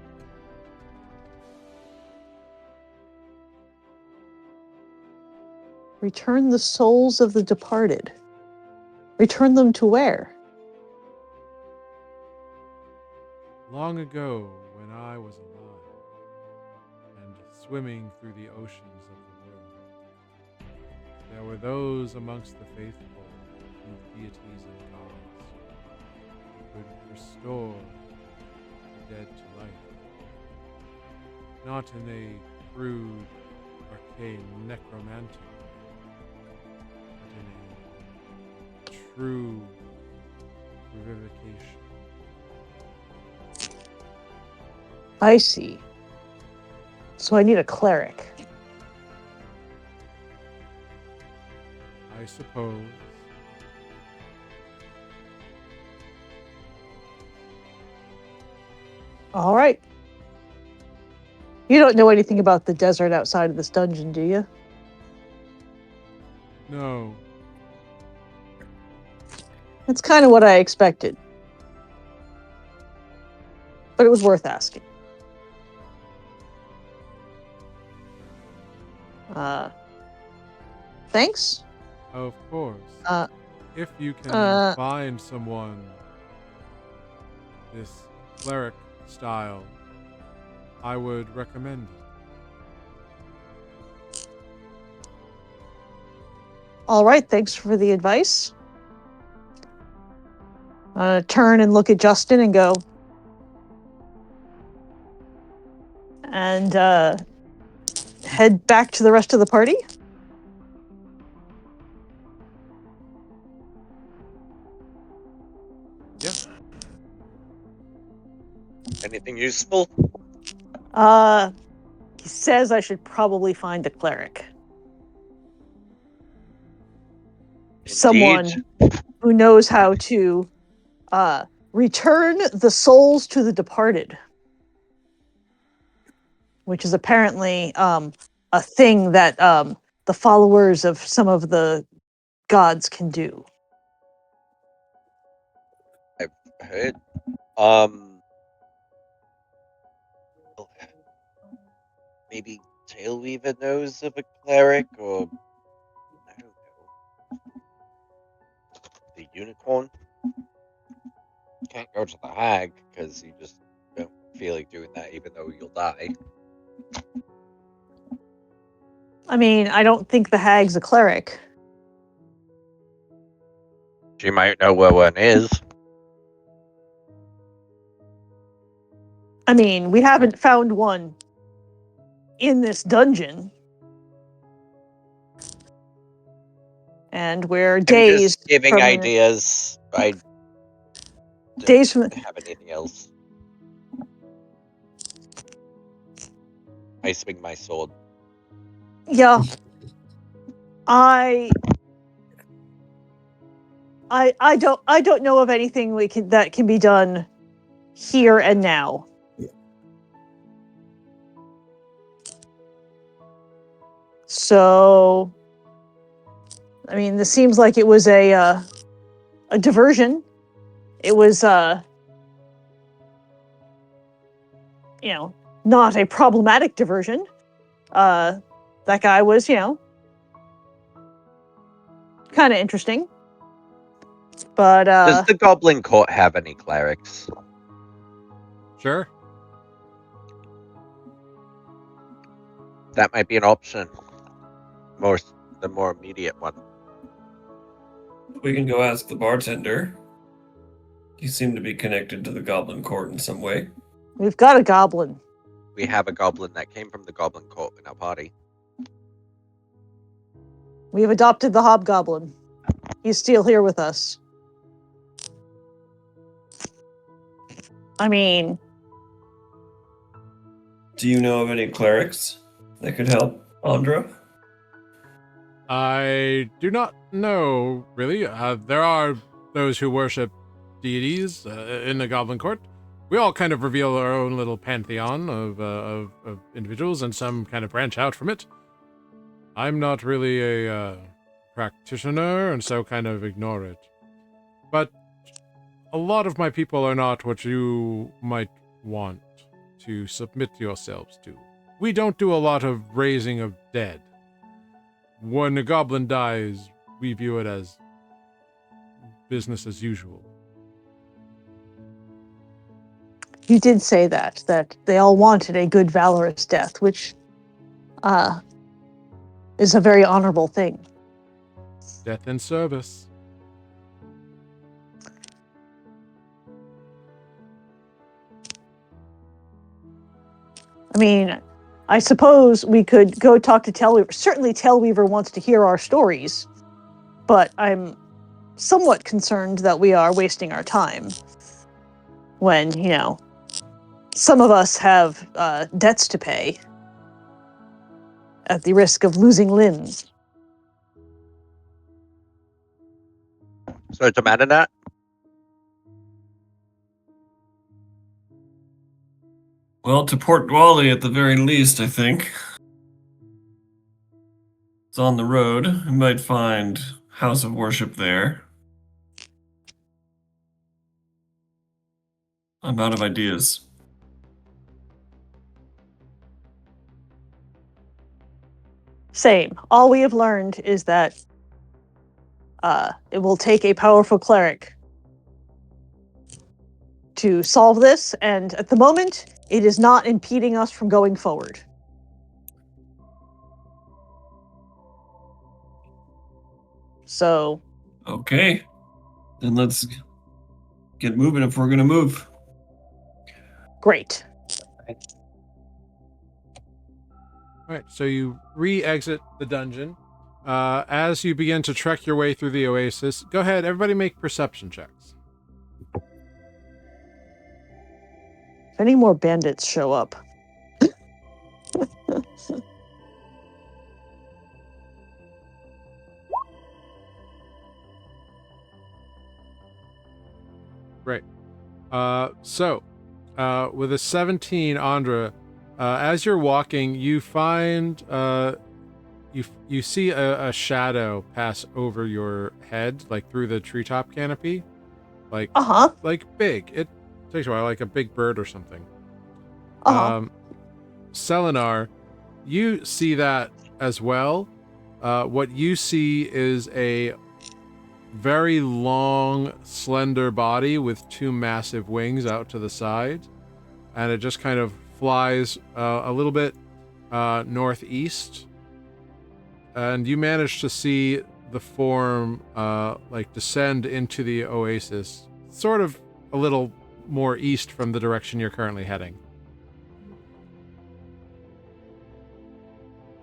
Return the souls of the departed. Return them to where? Long ago, when I was alive and swimming through the oceans of the world, there were those amongst the faithful, whose deities and gods, who could restore the dead to life. Not in a crude, arcane necromantic, but in a true revivification. I see. So I need a cleric. I suppose. All right. You don't know anything about the desert outside of this dungeon, do you? No. That's kind of what I expected. But it was worth asking. Thanks. Of course. Uh, If you can uh, find someone this cleric style, I would recommend it. all right, thanks for the advice. Turn and look at Justin and go. And head back to the rest of the party. Yeah. Anything useful? He says I should probably find a cleric. Someone who knows how to return the souls to the departed, which is apparently a thing that the followers of some of the gods can do. I've heard. Maybe Tailweaver knows of a cleric, or I don't know. The unicorn. Can't go to the hag because you just don't feel like doing that, even though you'll die. I mean, I don't think the hag's a cleric. She might know where one is. I mean, we haven't found one in this dungeon. And we're I'm days just giving from ideas. I days from don't have anything else. I swing my sword. yeah. I don't know of anything that can be done here and now. So, I mean, this seems like it was a diversion. It was not a problematic diversion. That guy was, kind of interesting. But Does the Goblin Court have any clerics? Sure. That might be an option. The more immediate one. We can go ask the bartender. You seem to be connected to the Goblin Court in some way. we've got a goblin. We have a goblin that came from the Goblin Court in our party. We've adopted the hobgoblin. He's still here with us. I mean, Do you know of any clerics that could help Andra? I do not know, really. There are those who worship deities in the Goblin Court. We all kind of reveal our own little pantheon of individuals, and some kind of branch out from it. I'm not really a practitioner, and so kind of ignore it. But a lot of my people are not what you might want to submit yourselves to. We don't do a lot of raising of dead. When a goblin dies, we view it as business as usual. you did say that they all wanted a good, valorous death, which is a very honorable thing. Death in service. I mean, I suppose we could go talk to Tailweaver. Certainly, Tailweaver wants to hear our stories, but I'm somewhat concerned that we are wasting our time when, some of us have debts to pay at the risk of losing limbs. So to Madinat, Well, to Port Dwali at the very least, I think. It's on the road. We might find house of worship there. I'm out of ideas. Same. All we have learned is that it will take a powerful cleric to solve this, and at the moment, it is not impeding us from going forward. So, Okay. Then let's get moving if we're going to move. great. All right, so you re-exit the dungeon. As you begin to trek your way through the oasis, go ahead, everybody make perception checks. If any more bandits show up. Great. So, with a 17, Andra, as you're walking, you find you see a shadow pass over your head, like through the treetop canopy, like big. It takes a while, like a big bird or something. Selenar, you see that as well. What you see is a very long, slender body with two massive wings out to the side, and it just kind of flies a little bit northeast, and you manage to see the form like descend into the oasis, sort of a little more east from the direction you're currently heading.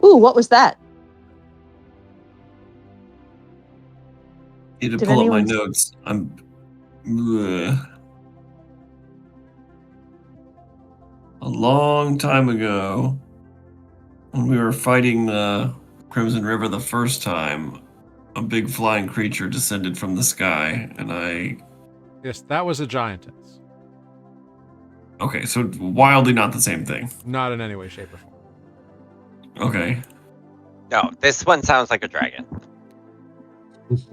Ooh, what was that? Need to Did pull up my anyone- notes. A long time ago, when we were fighting the Crimson River the first time, a big flying creature descended from the sky, and Yes, that was a giantess. Okay, so wildly not the same thing. Not in any way, shape, or form. Okay. no, this one sounds like a dragon.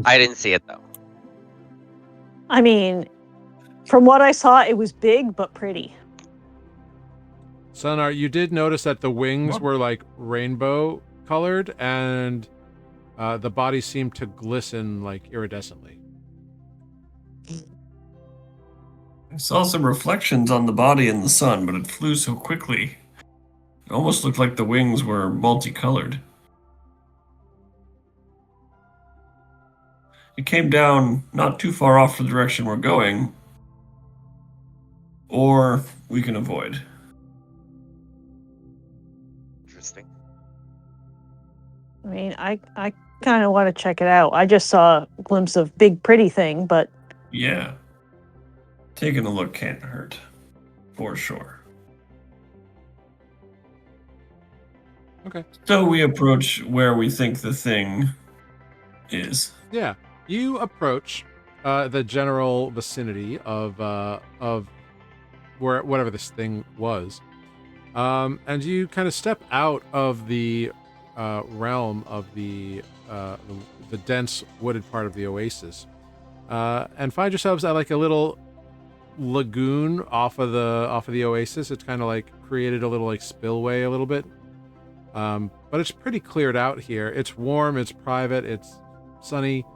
I didn't see it though. I mean, from what I saw, it was big but pretty. Sonar, you did notice that the wings were like rainbow colored, and the body seemed to glisten like iridescently. I saw some reflections on the body in the sun, but it flew so quickly. It almost looked like the wings were multicolored. It came down not too far off the direction we're going, or we can avoid. Interesting. I mean, I kind of want to check it out. I just saw a glimpse of big pretty thing, but Yeah. Taking a look can't hurt. For sure. Okay. So we approach where we think the thing is. Yeah, you approach the general vicinity of where whatever this thing was, and you kind of step out of the realm of the dense wooded part of the oasis, and find yourselves at like a little lagoon off of the oasis. It's kind of like created a little like spillway a little bit, but it's pretty cleared out here. It's warm, it's private, it's sunny,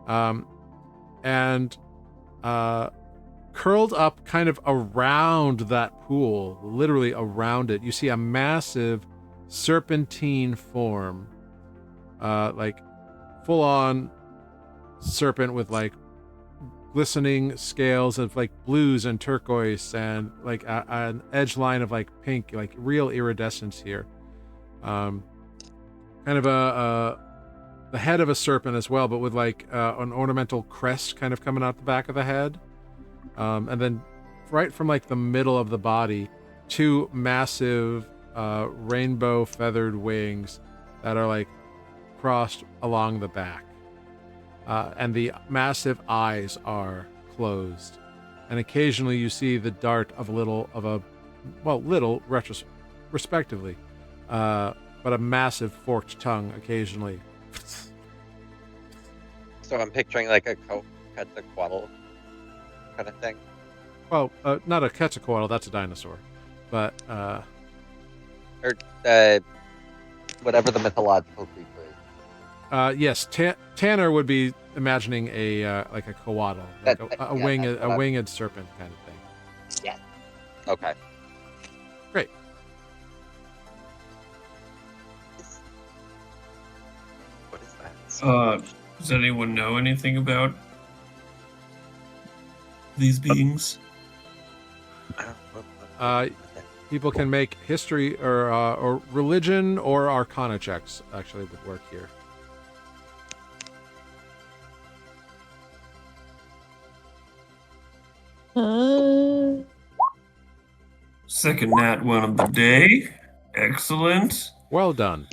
and curled up kind of around that pool, literally around it, you see a massive serpentine form, like full-on serpent with like glistening scales of like blues and turquoise and like an edge line of like pink, like real iridescence here. Kind of the head of a serpent as well, but with like an ornamental crest kind of coming out the back of the head. And then right from like the middle of the body, two massive rainbow feathered wings that are like crossed along the back. And the massive eyes are closed. And occasionally you see the dart of respectively, but a massive forked tongue occasionally. So I'm picturing like a Quetzalcoatl kind of thing. Well, not a Quetzalcoatl, that's a dinosaur. But, Or whatever the mythological creature is. yes, Tanner would be imagining a like a coatl, like a winged serpent kind of thing. Yeah. Okay. Great. What is that? Does anyone know anything about these beings? People can make history or religion or arcana checks. Actually, would work here. Second nat one of the day. Excellent. Well done.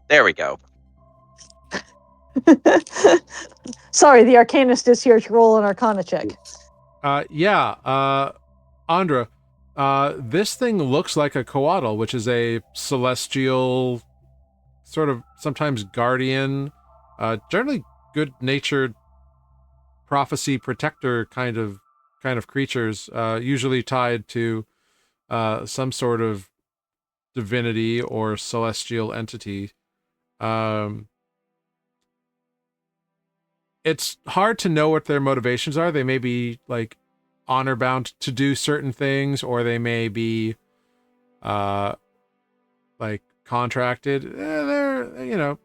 There we go. Sorry, the Arcanist is here to roll an Arcana check. Andra, this thing looks like a coatl, which is a celestial, sort of sometimes guardian, generally good-natured prophecy protector kind of creatures, usually tied to some sort of divinity or celestial entity. It's hard to know what their motivations are. They may be like honor bound to do certain things, or they may be like contracted. They're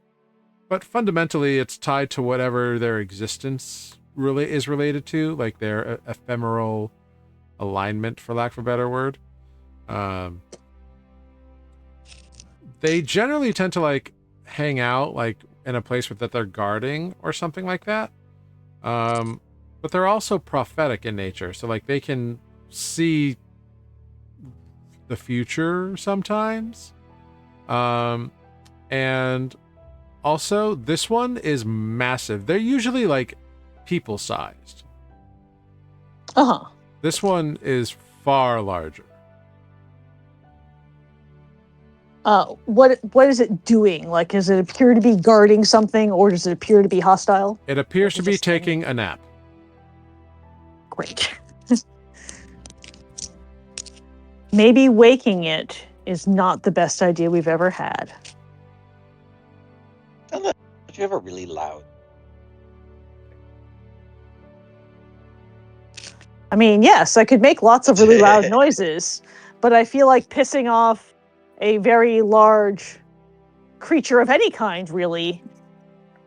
but fundamentally it's tied to whatever their existence really is related to, like their ephemeral alignment, for lack of a better word. They generally tend to like hang out like in a place that they're guarding or something like that. But they're also prophetic in nature, so like they can see the future sometimes. And also this one is massive. They're usually like people sized. Uh-huh. This one is far larger. What is it doing? Like, does it appear to be guarding something, or does it appear to be hostile? It appears to be taking a nap. Great. Maybe waking it is not the best idea we've ever had. Don't you ever really loud? I mean, yes, I could make lots of really loud noises, but I feel like pissing off a very large creature of any kind really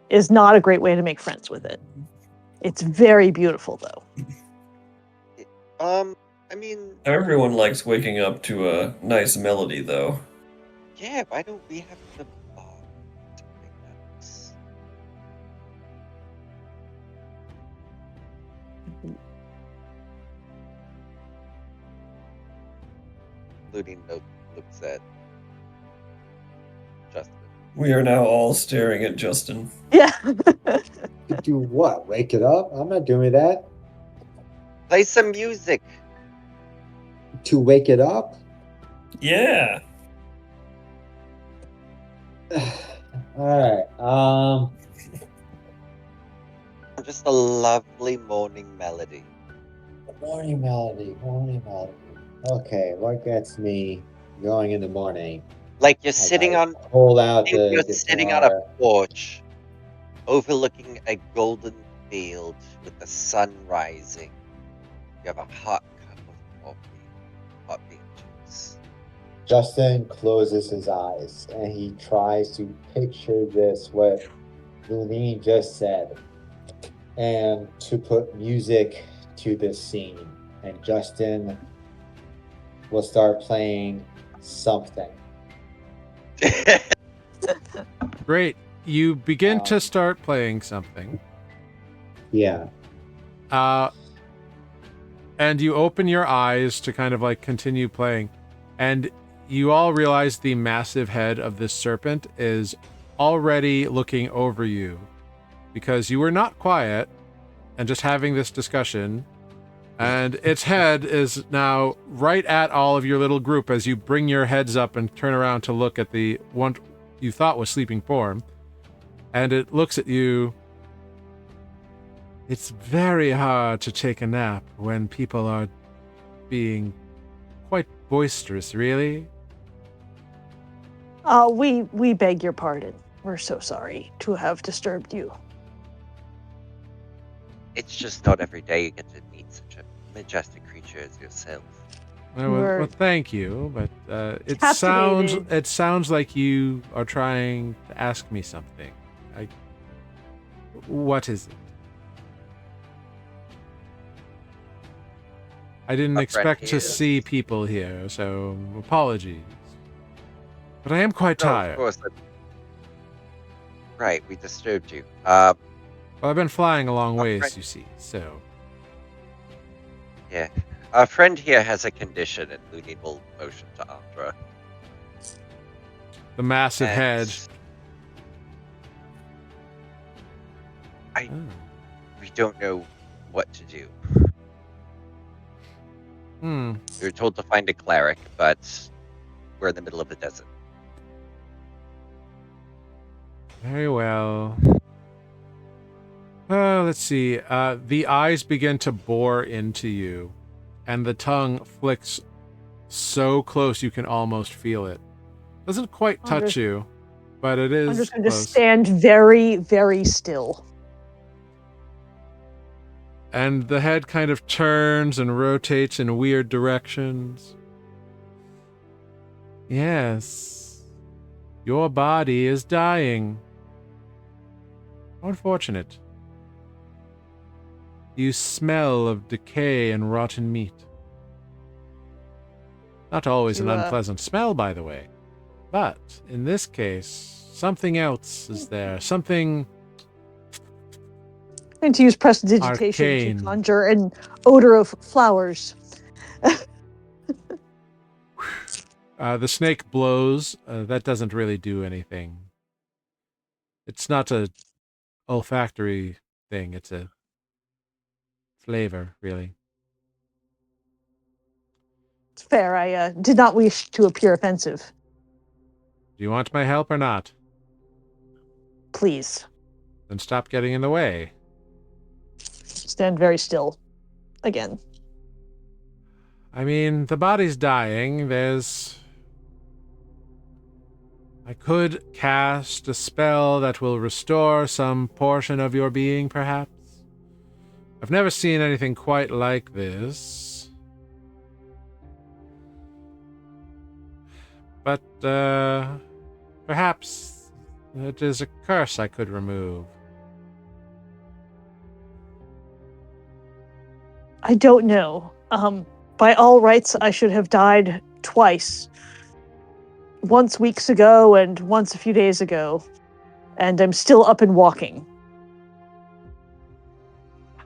is not a great way to make friends with it. It's very beautiful, though. I mean, Everyone likes waking up to a nice melody, though. yeah, why don't we have the bar something else? Including looks at Justin. We are now all staring at Justin. Yeah. To do what? Wake it up? I'm not doing that. Play some music. To wake it up? Yeah. All right. Just a lovely morning melody. Morning melody. Okay, what gets me going in the morning? Like you're sitting on Hold out you're the sitting on a guitar. porch, overlooking a golden field with the sun rising. You have a hot cup of hot bean juice. Justin closes his eyes and he tries to picture this, what Lunine just said, and to put music to this scene. And Justin will start playing something. Great. You begin to start playing something. Yeah. And you open your eyes to kind of like continue playing. And you all realize the massive head of this serpent is already looking over you, because you were not quiet and just having this discussion, and its head is now right at all of your little group as you bring your heads up and turn around to look at the one you thought was sleeping form, and it looks at you. It's very hard to take a nap when people are being quite boisterous, really. We beg your pardon. We're so sorry to have disturbed you. It's just not every day you get to meet such a majestic creature as yourself. Well, thank you, but it Captivated. sounds like you are trying to ask me something. What is it? I didn't expect to see people here, so apologies. But I am quite tired. Of course. Right, we disturbed you. Well, I've been flying a long ways, you see, so... Yeah. Our friend here has a condition, and Nuuli will motion to Andra. The massive head. We don't know what to do. We were told to find a cleric, but we're in the middle of the desert. Very well. Let's see. The eyes begin to bore into you, and the tongue flicks so close you can almost feel it. Doesn't quite touch you, but it is. I'm just going to stand very, very still. And the head kind of turns and rotates in weird directions. Yes. Your body is dying. Unfortunate. You smell of decay and rotten meat. Not always an unpleasant smell, by the way. But, in this case, something else is there. Something... I'm going to use prestidigitation arcane. to conjure an odor of flowers. The snake blows. That doesn't really do anything. It's not a olfactory thing. It's a flavor, really. It's fair. I did not wish to appear offensive. Do you want my help or not? Please. Then stop getting in the way. Stand very still. Again. I mean, the body's dying. I could cast a spell that will restore some portion of your being, perhaps. I've never seen anything quite like this. But, perhaps it is a curse I could remove. I don't know. By all rights, I should have died twice. Once weeks ago and once a few days ago. And I'm still up and walking.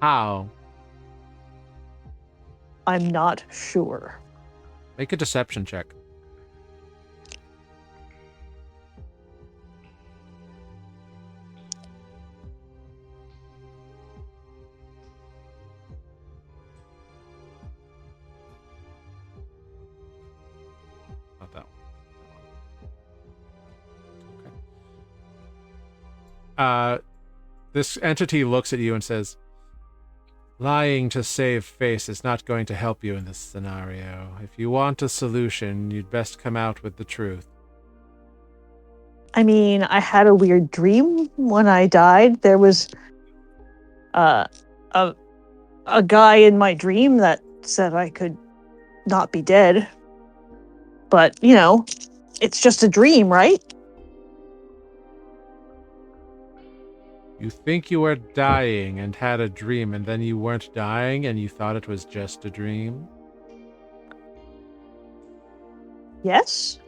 How? I'm not sure. Make a deception check. Not that one. Okay. This entity looks at you and says, lying to save face is not going to help you in this scenario. If you want a solution, you'd best come out with the truth. I mean, I had a weird dream when I died. There was a guy in my dream that said I could not be dead. But, you know, it's just a dream, right? You think you were dying and had a dream, and then you weren't dying and you thought it was just a dream? Yes?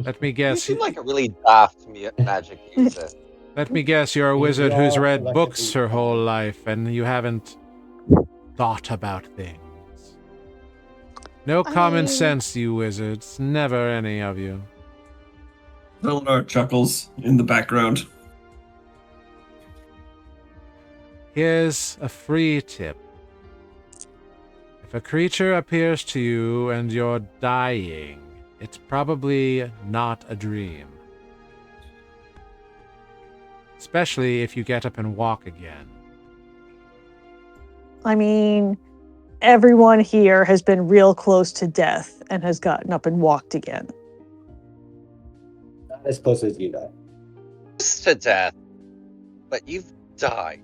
Let me You guess. seem like a really daft magic user. Let me guess, you're a wizard who's read books her whole life, and you haven't thought about things. No I common mean- sense, you wizards. Never any of you. Eleanor chuckles in the background. Here's a free tip. If a creature appears to you and you're dying, it's probably not a dream. Especially if you get up and walk again. I mean, everyone here has been real close to death and has gotten up and walked again. Not as close as you, though. Close to death, but you've died.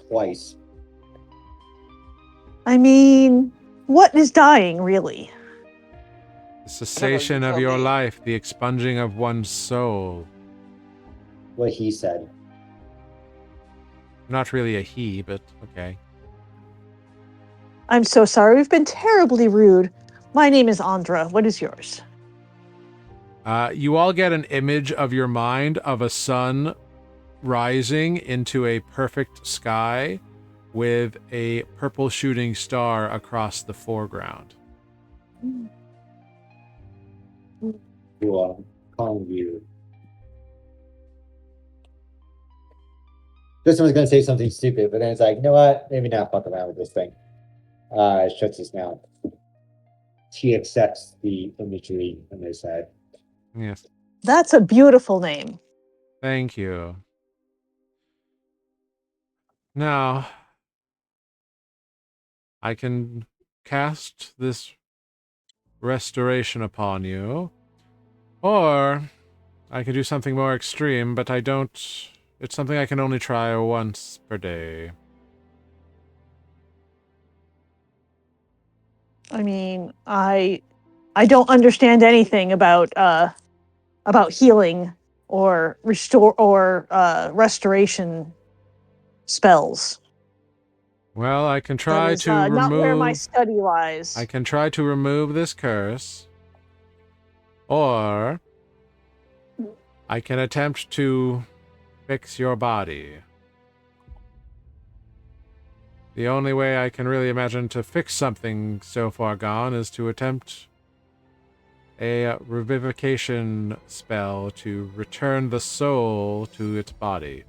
Twice. I mean, what is dying, really? The cessation of tell your me. life, the expunging of one's soul. What he said. Not really a he, but okay. I'm so sorry. We've been terribly rude. My name is Andra. What is yours? You all get an image of your mind of a sun rising into a perfect sky with a purple shooting star across the foreground. Who calling you. This one's gonna say something stupid, but then it's like, you know what? Maybe not fuck around with this thing. Shuts his mouth. She accepts the imagery in his head. Yes. That's a beautiful name. Thank you. Now, I can cast this restoration upon you, or I can do something more extreme, but I don't... It's something I can only try once per day. I mean, I don't understand anything about healing or restore or restoration spells. Well, I can That try is to remove... not where my study lies. I can try to remove this curse, or I can attempt to fix your body. The only way I can really imagine to fix something so far gone is to attempt a revivification spell to return the soul to its body.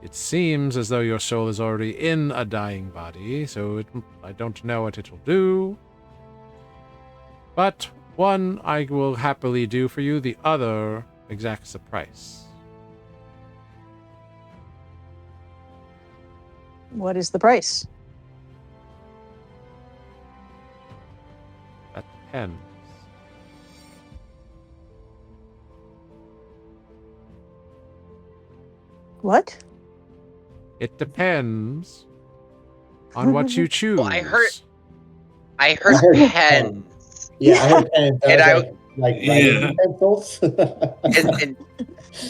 It seems as though your soul is already in a dying body, so I don't know what it'll do. But one I will happily do for you, the other exacts a price. What is the price? That depends. What? It depends on what you choose. Well, I heard I heard pens. Yeah, I heard pens. And I I- was like writing Yeah. pencils. And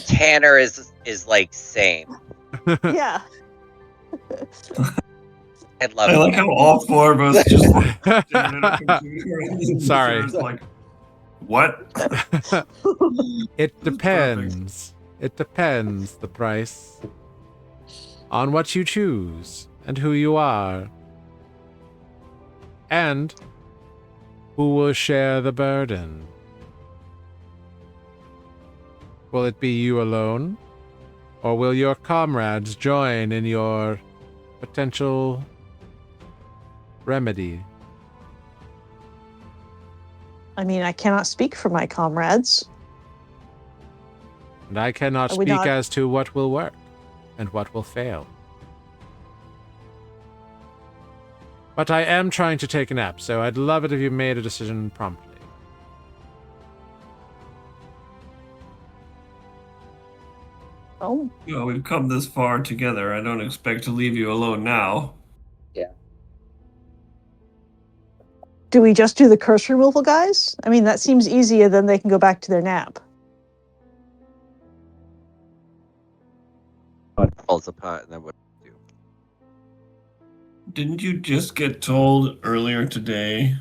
Tanner is like same. Yeah. I love I like it. how all four of us just like stared at a computer and Sorry. Sarah's like, what? It depends. It depends, the price. On what you choose, and who you are. And who will share the burden. Will it be you alone? Or will your comrades join in your potential remedy? I mean, I cannot speak for my comrades. And I cannot Are we speak not- as to what will work and what will fail. But I am trying to take a nap, so I'd love it if you made a decision promptly. Oh, Well, we've come this far together. I don't expect to leave you alone now. do we just do the curse removal, guys? I mean, that seems easier than they can go back to their nap. Falls apart, and then what do? Didn't you just get told earlier today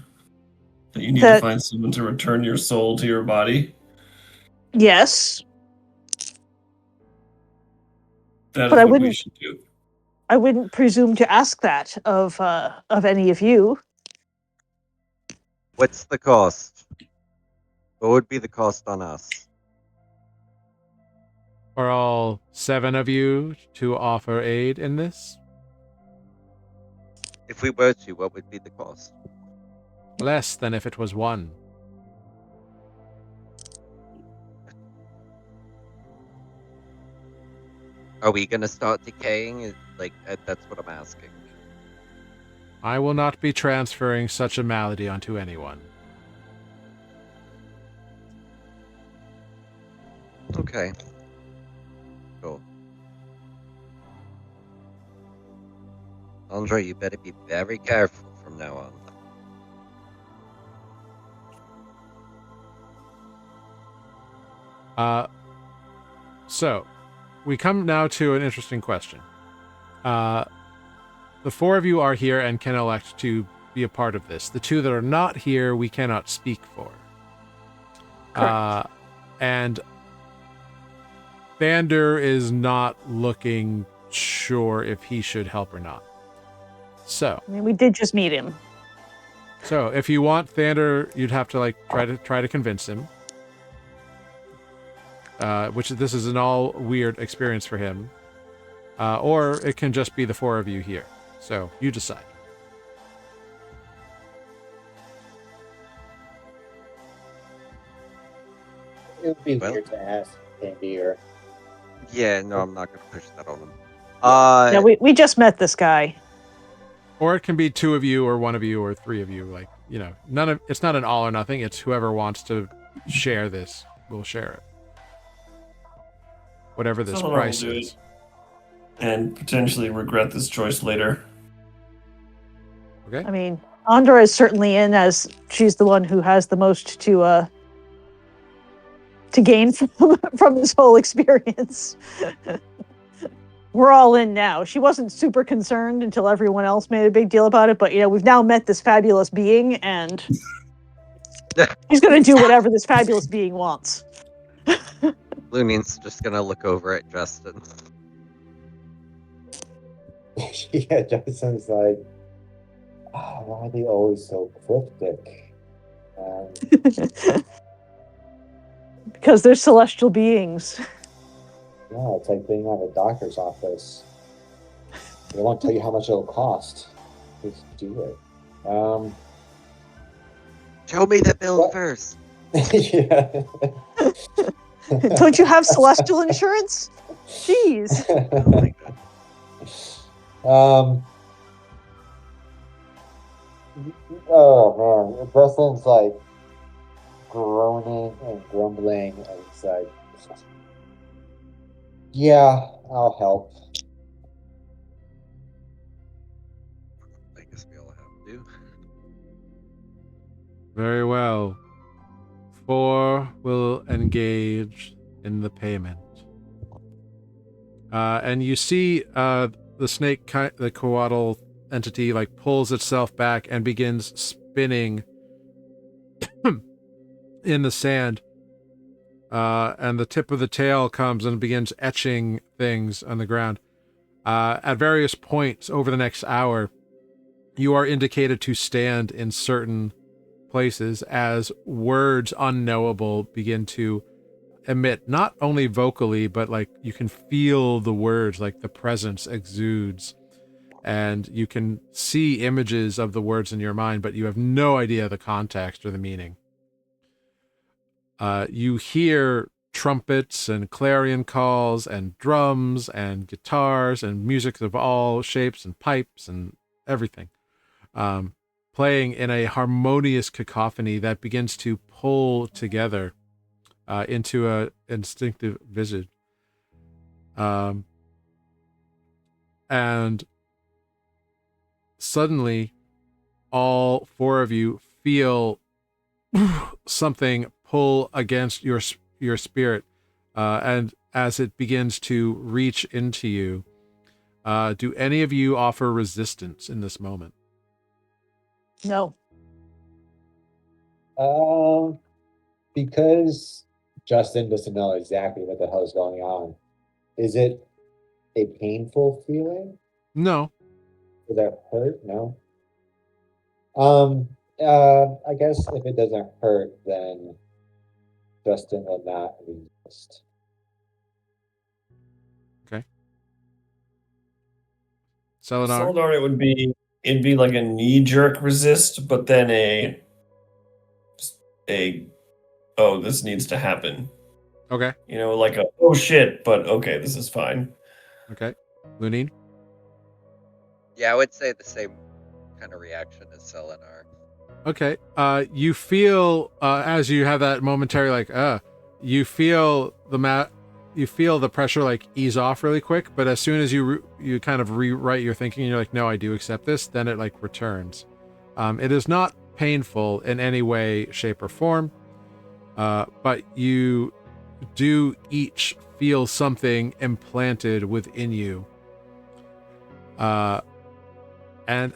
that you need That- to find someone to return your soul to your body? Yes. That is But I what we wouldn't- should do. I wouldn't presume to ask that of any of you. What's the cost? What would be the cost on us? For all 7 of you to offer aid in this? If we were to, what would be the cost? Less than if it was 1. Are we gonna start decaying? That's what I'm asking. I will not be transferring such a malady onto anyone. Okay. Cool. Andre, you better be very careful from now on. So, we come now to an interesting question. The 4 of you are here and can elect to be a part of this. The 2 that are not here, we cannot speak for. Correct. And Vander is not looking sure if he should help or not. So, I mean, we did just meet him. So if you want Thander, you'd have to try to convince him. This is an all weird experience for him. Or it can just be the 4 of you here. So you decide. It would be Well- weird to ask Tandir. Yeah, no, I'm not gonna push that on him. Yeah, we just met this guy. Or it can be 2 of you or 1 of you or 3 of you. It's not an all or nothing. It's whoever wants to share this will share it. Whatever this Someone will price do is. it. And potentially regret this choice later. Okay? I mean, Andra is certainly in, as she's the one who has the most to gain from this whole experience. We're all in now. She wasn't super concerned until everyone else made a big deal about it, but we've now met this fabulous being, and she's going to do whatever this fabulous being wants. Lumine's just gonna look over at Justin. Yeah, Justin's like, why are they always so cryptic? Because they're celestial beings. Yeah, it's like being at a doctor's office. They won't tell you how much it'll cost. Just do it. Show me the bill What? first. Yeah. Don't you have celestial insurance? Jeez. Oh my god. Oh man, Justin's like groaning and grumbling, and it's like, yeah, I'll help. I guess we all have to. Very well. 4 will engage in the payment. And you see the snake, the coatl entity, pulls itself back and begins spinning in the sand. And the tip of the tail comes and begins etching things on the ground. At various points over the next hour, you are indicated to stand in certain places as words unknowable begin to emit, not only vocally, but you can feel the words, the presence exudes, and you can see images of the words in your mind, but you have no idea the context or the meaning. You hear trumpets and clarion calls and drums and guitars and music of all shapes and pipes and everything, playing in a harmonious cacophony that begins to pull together into a instinctive visage. And suddenly, all 4 of you feel something pull against your spirit, and as it begins to reach into you, do any of you offer resistance in this moment? No. Because Justin doesn't know exactly what the hell is going on. Is it a painful feeling? No. Does that hurt? No. I guess if it doesn't hurt, then Justin will not resist. Okay. Selenar. Soldar, it'd be like a knee-jerk resist, but then a oh, this needs to happen. Okay. You know, like a oh shit, but okay, this is fine. Okay. Lunine. Yeah, I would say the same kind of reaction as Selenar. Okay. You feel as you have that momentary you feel you feel the pressure like ease off really quick, but as soon as you kind of rewrite your thinking and you're like, no, I do accept this, then it like returns. It is not painful in any way, shape, or form, but you do each feel something implanted within you. And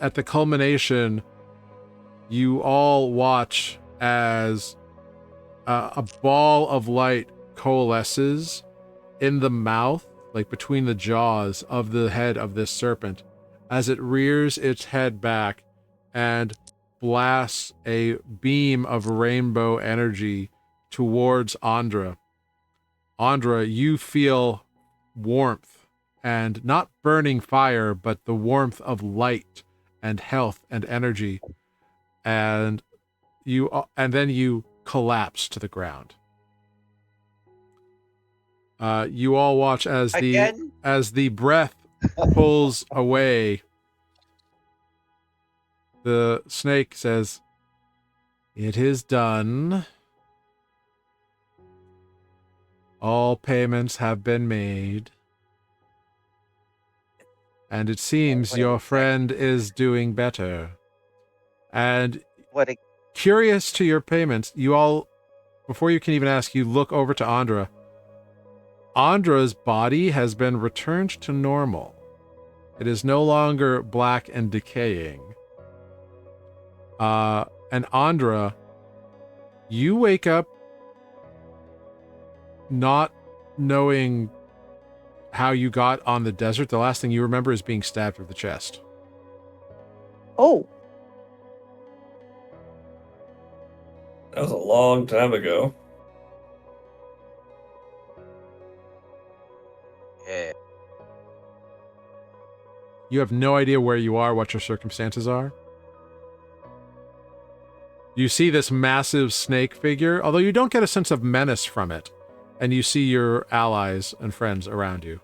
at the culmination, you all watch as a ball of light coalesces in the mouth, like between the jaws of the head of this serpent, as it rears its head back and blasts a beam of rainbow energy towards Andra. Andra, you feel warmth, and not burning fire, but the warmth of light and health and energy, and then you collapse to the ground. You all watch as Again? the breath pulls away. The snake says, "It is done. All payments have been made. And it seems What a your mistake. friend is doing better. And What a curious to your payments, you all, before you can even ask, you look over to Andra. Andra's body has been returned to normal. It is no longer black and decaying. And Andra, you wake up not knowing how you got on the desert. The last thing you remember is being stabbed through the chest. Oh, That was a long time ago. yeah. You have no idea where you are, what your circumstances are. You see this massive snake figure, although you don't get a sense of menace from it, and you see your allies and friends around you.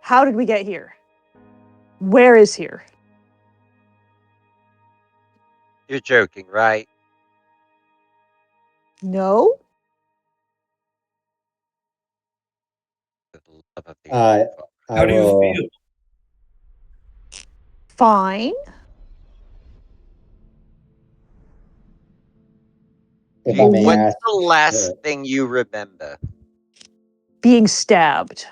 how did we get here? Where is here? You're joking, right? No? For the love of the Uh, Almighty. How do you feel? Fine. If I may What's ask, the last thing you remember? Being stabbed.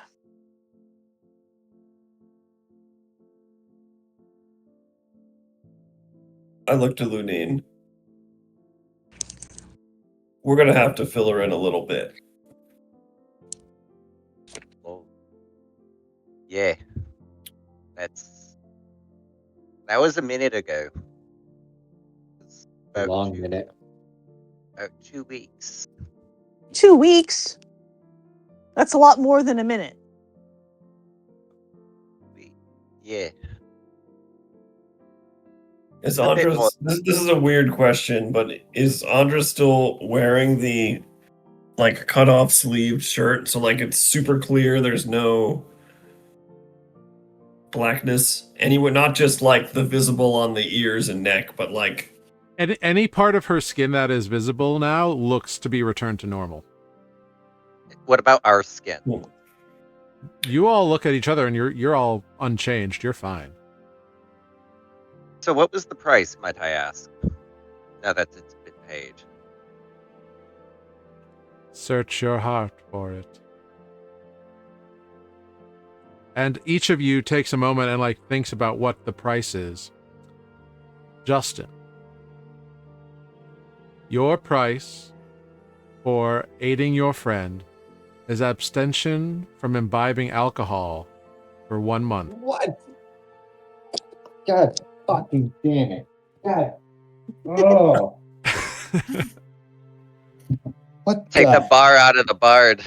I looked at Lunine. We're gonna have to fill her in a little bit. Oh, yeah. That was a minute ago. It's a about long minute. About 2 weeks. 2 weeks? That's a lot more than a minute. Yeah. Is A bit Andra? more. This is a weird question, but is Andra still wearing the like cut off sleeved shirt? So like it's super clear. There's no blackness anywhere. Not just like the visible on the ears and neck, but like Any part of her skin that is visible now looks to be returned to normal. What about our skin? You all look at each other and you're all unchanged. You're fine. So what was the price, might I ask? Now that it's been paid. Search your heart for it. And each of you takes a moment and like thinks about what the price is. Justin, your price for aiding your friend is abstention from imbibing alcohol for 1 month. What? God fucking damn it. God. Oh. What Take the bar out of the bard.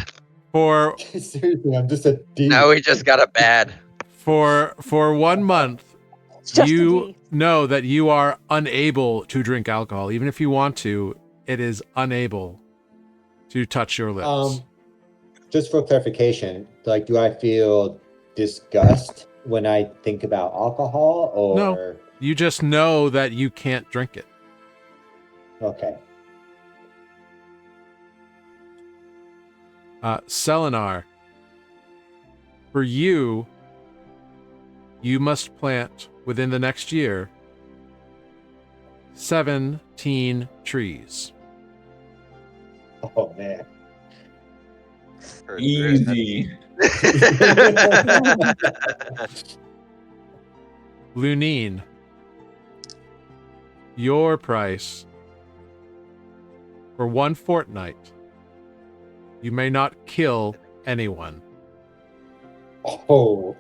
For Seriously, I'm just a D. Now we just got a bad. for 1 month, It's just a you D. know that you are unable to drink alcohol. Even if you want to, it is unable to touch your lips. Just for clarification, like, do I feel disgust when I think about alcohol, or No. You just know that you can't drink it. okay? Selenar, for you, you must plant within the next year 17 trees. Oh man. Easy. Lunine, your price for 1 fortnight, you may not kill anyone. Oh.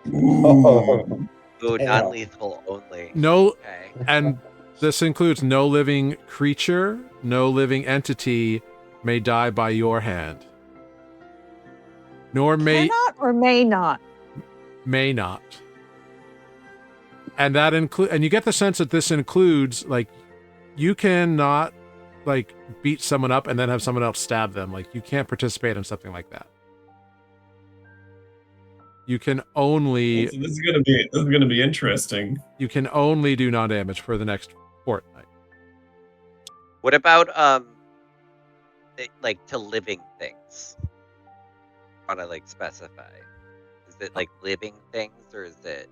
Ooh. Ooh, Damn. non-lethal only. No, Okay. and this includes no living creature, no living entity may die by your hand. Nor Cannot or may not. may not. And that and you get the sense that this includes, like, you cannot, like, beat someone up and then have someone else stab them. Like, you can't participate in something like that. You can only This is gonna be interesting. you can only do non-damage for the next fortnight. What about like to living things? Want to like specify? Is it like living things or is it?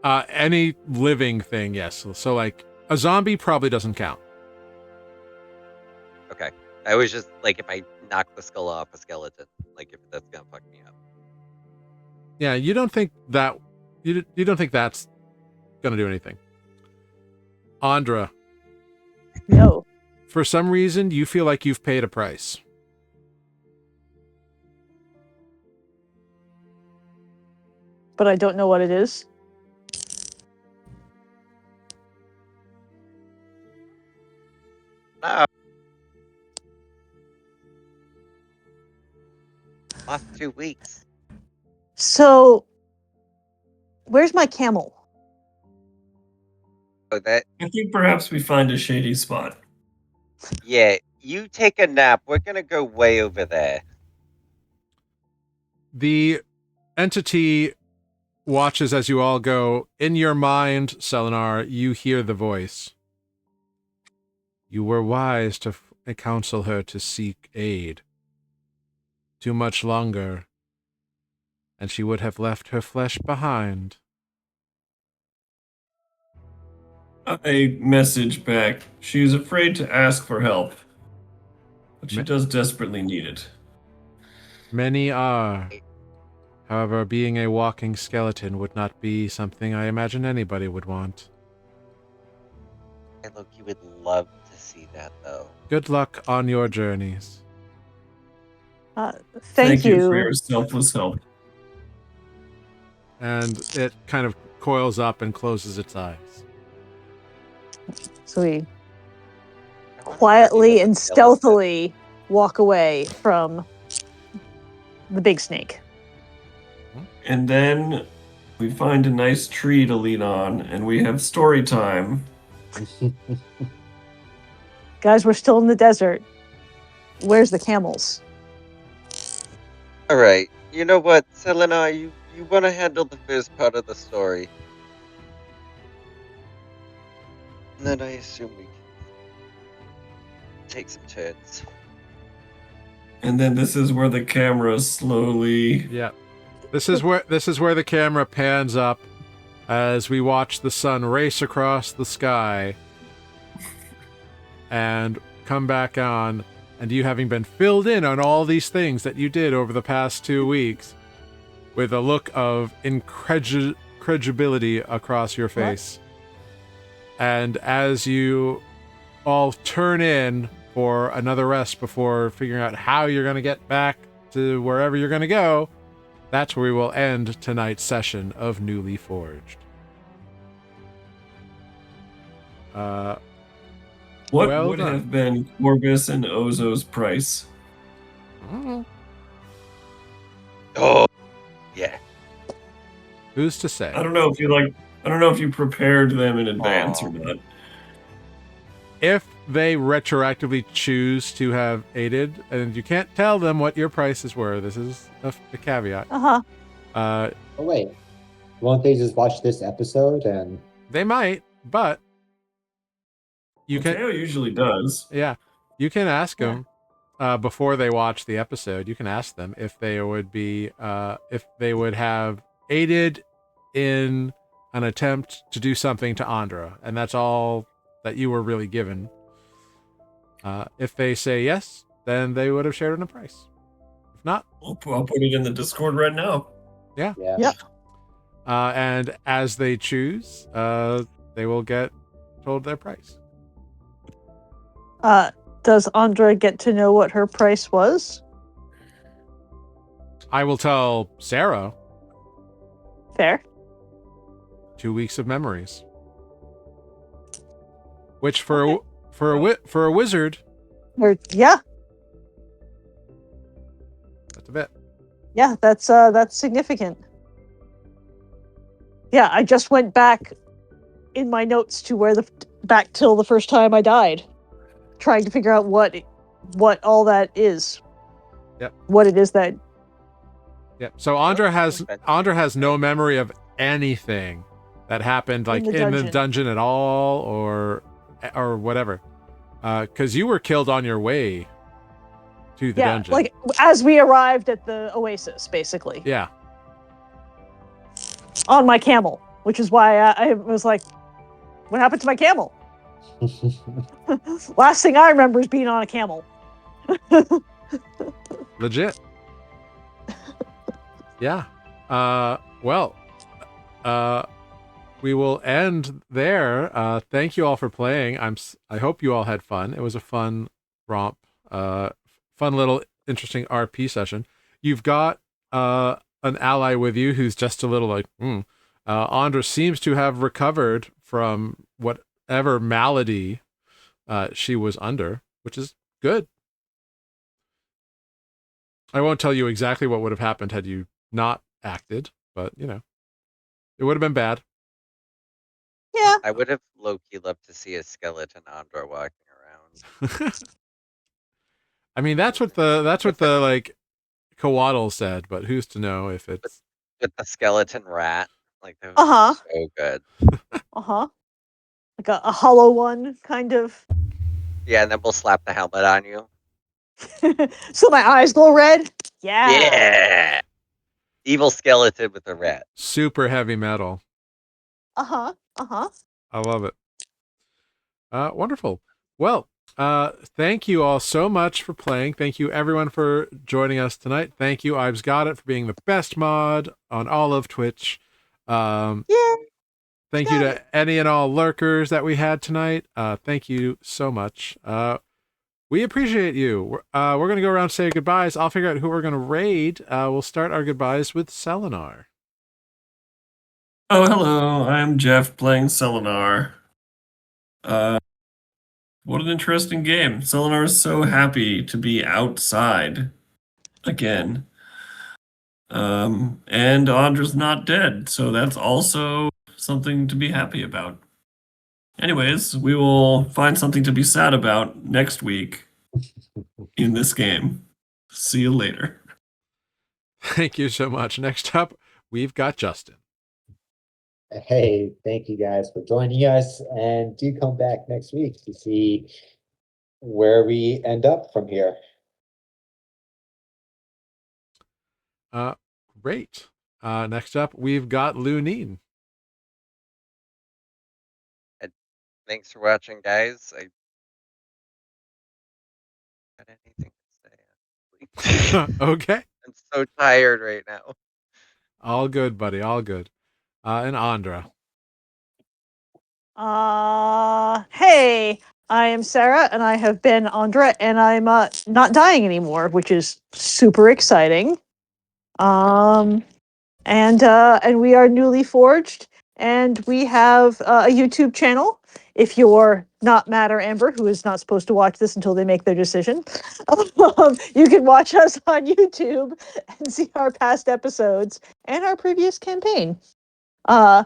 Any living thing, yes. So like a zombie probably doesn't count. Okay. I was just like, if I knock the skull off a skeleton, like if that's gonna fuck me up. Yeah, you don't think that you don't think that's gonna do anything. Andra, No. for some reason you feel like you've paid a price. But I don't know what it is. No. Last 2 weeks. So, where's my camel? Oh, that. I think perhaps we find a shady spot. Yeah. You take a nap. We're gonna go way over there. The entity watches as you all go. In your mind, Selenar, you hear the voice. You were wise to counsel her to seek aid. Too much longer, and she would have left her flesh behind. I message back. She's afraid to ask for help, but she does desperately need it. Many are. However, being a walking skeleton would not be something I imagine anybody would want. Hey, look, you would love to see that, though. Good luck on your journeys. Thank you. For your selfless help. And it kind of coils up and closes its eyes. So we quietly and stealthily walk away from the big snake. And then we find a nice tree to lean on, and we have story time. Guys, we're still in the desert. Where's the camels? All right. You know what, Selena? You want to handle the first part of the story, and then I assume we can take some turns. And then this is where the camera slowly. Yeah. This is where the camera pans up as we watch the sun race across the sky and come back on, and you having been filled in on all these things that you did over the past 2 weeks with a look of incredulity across your face. And as you all turn in for another rest before figuring out how you're going to get back to wherever you're going to go, that's where we will end tonight's session of Nuuli Forged. What Well would done. have been Corbus and Ozo's price? Oh, yeah. Who's to say? I don't know if you prepared them in advance Aw. or not. If they retroactively choose to have aided, and you can't tell them what your prices were, this is a caveat. Uh-huh. Uh, Oh wait, won't they just watch this episode and? they might, but you can. Mateo usually does. Yeah, you can ask Yeah. them before they watch the episode. You can ask them if they would be, if they would have aided in an attempt to do something to Andra, and that's all that you were really given. If they say yes, then they would have shared in a price. If not, I'll put it in the Discord right now. Yeah. Yep. and as they choose, they will get told their price. Does Andra get to know what her price was? I will tell Sarah Fair. 2 weeks of memories, which for Okay. for a wizard, Or yeah, that's a bit. yeah, that's significant. Yeah, I just went back in my notes to back till the first time I died, trying to figure out what all that is. Yep. What it is that. Yeah. So Andra has no memory of anything that happened like in the dungeon at all, or whatever, because you were killed on your way to the dungeon. Like as we arrived at the oasis, basically. Yeah. On my camel, which is why I was like, "What happened to my camel?" Last thing I remember is being on a camel. Legit. Yeah. We will end there. Thank you all for playing. I hope you all had fun. It was a fun romp. Fun little interesting RP session. You've got an ally with you who's just a little like, Andra seems to have recovered from whatever malady she was under, which is good. I won't tell you exactly what would have happened had you not acted, but it would have been bad. Yeah. I would have low-key loved to see a skeleton Andra walking around. I mean, that's what the like Coatl said, but who's to know if it's with the skeleton rat? Like that Uh-huh. was so good. Like a hollow one, kind of. Yeah, and then we'll slap the helmet on you. So my eyes glow red. Yeah. Evil skeleton with a rat. super heavy metal. I love it. Wonderful. Well, thank you all so much for playing. Thank you everyone for joining us tonight. Thank you, I've Got It, for being the best mod on all of Twitch. Yay. Thank you to any and all lurkers that we had tonight. Thank you so much. We appreciate you. We're going to go around and say goodbyes. I'll figure out who we're going to raid. We'll start our goodbyes with Selenar. Oh, hello. I'm Jeff playing Selenar. What an interesting game. Selenar is so happy to be outside again. And Andra's not dead, so that's also something to be happy about. Anyways, we will find something to be sad about next week in this game. See you later. Thank you so much. Next up, we've got Justin. Hey, thank you guys for joining us, and do come back next week to see where we end up from here. Great. Next up, we've got Lunine. Thanks for watching, guys. I got anything to say. Okay. I'm so tired right now. All good, buddy. All good. And Andra. Hey, I am Sarah, and I have been Andra, and I'm not dying anymore, which is super exciting. And we are Nuuli Forged, and we have a YouTube channel. If you're not Matt or Amber, who is not supposed to watch this until they make their decision, you can watch us on YouTube and see our past episodes and our previous campaign. Yeah,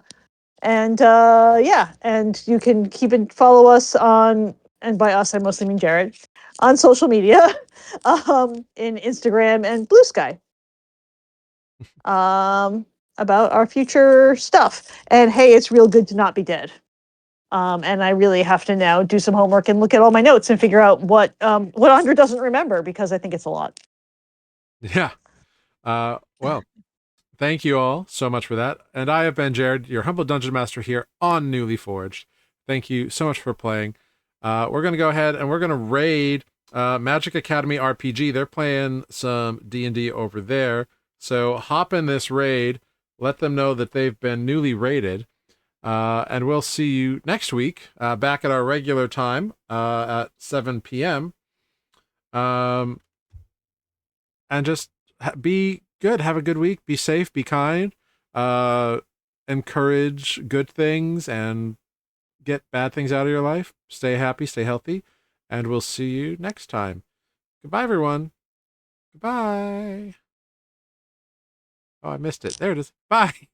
and you can follow us on, and by us I mostly mean Jared, on social media, in Instagram and Blue Sky, about our future stuff. And hey, it's real good to not be dead. And I really have to now do some homework and look at all my notes and figure out what Andra doesn't remember, because I think it's a lot. Yeah. Well, thank you all so much for that. And I have been Jared, your humble dungeon master here on Nuuli Forged. Thank you so much for playing. We're going to go ahead and we're going to raid Magic Academy RPG. They're playing some D&D over there. So hop in this raid. Let them know that they've been newly raided. And we'll see you next week back at our regular time at 7 p.m. And just be good. Have a good week. Be safe. Be kind. Encourage good things and get bad things out of your life. Stay happy. Stay healthy. And we'll see you next time. Goodbye, everyone. Goodbye. Oh, I missed it. There it is. Bye.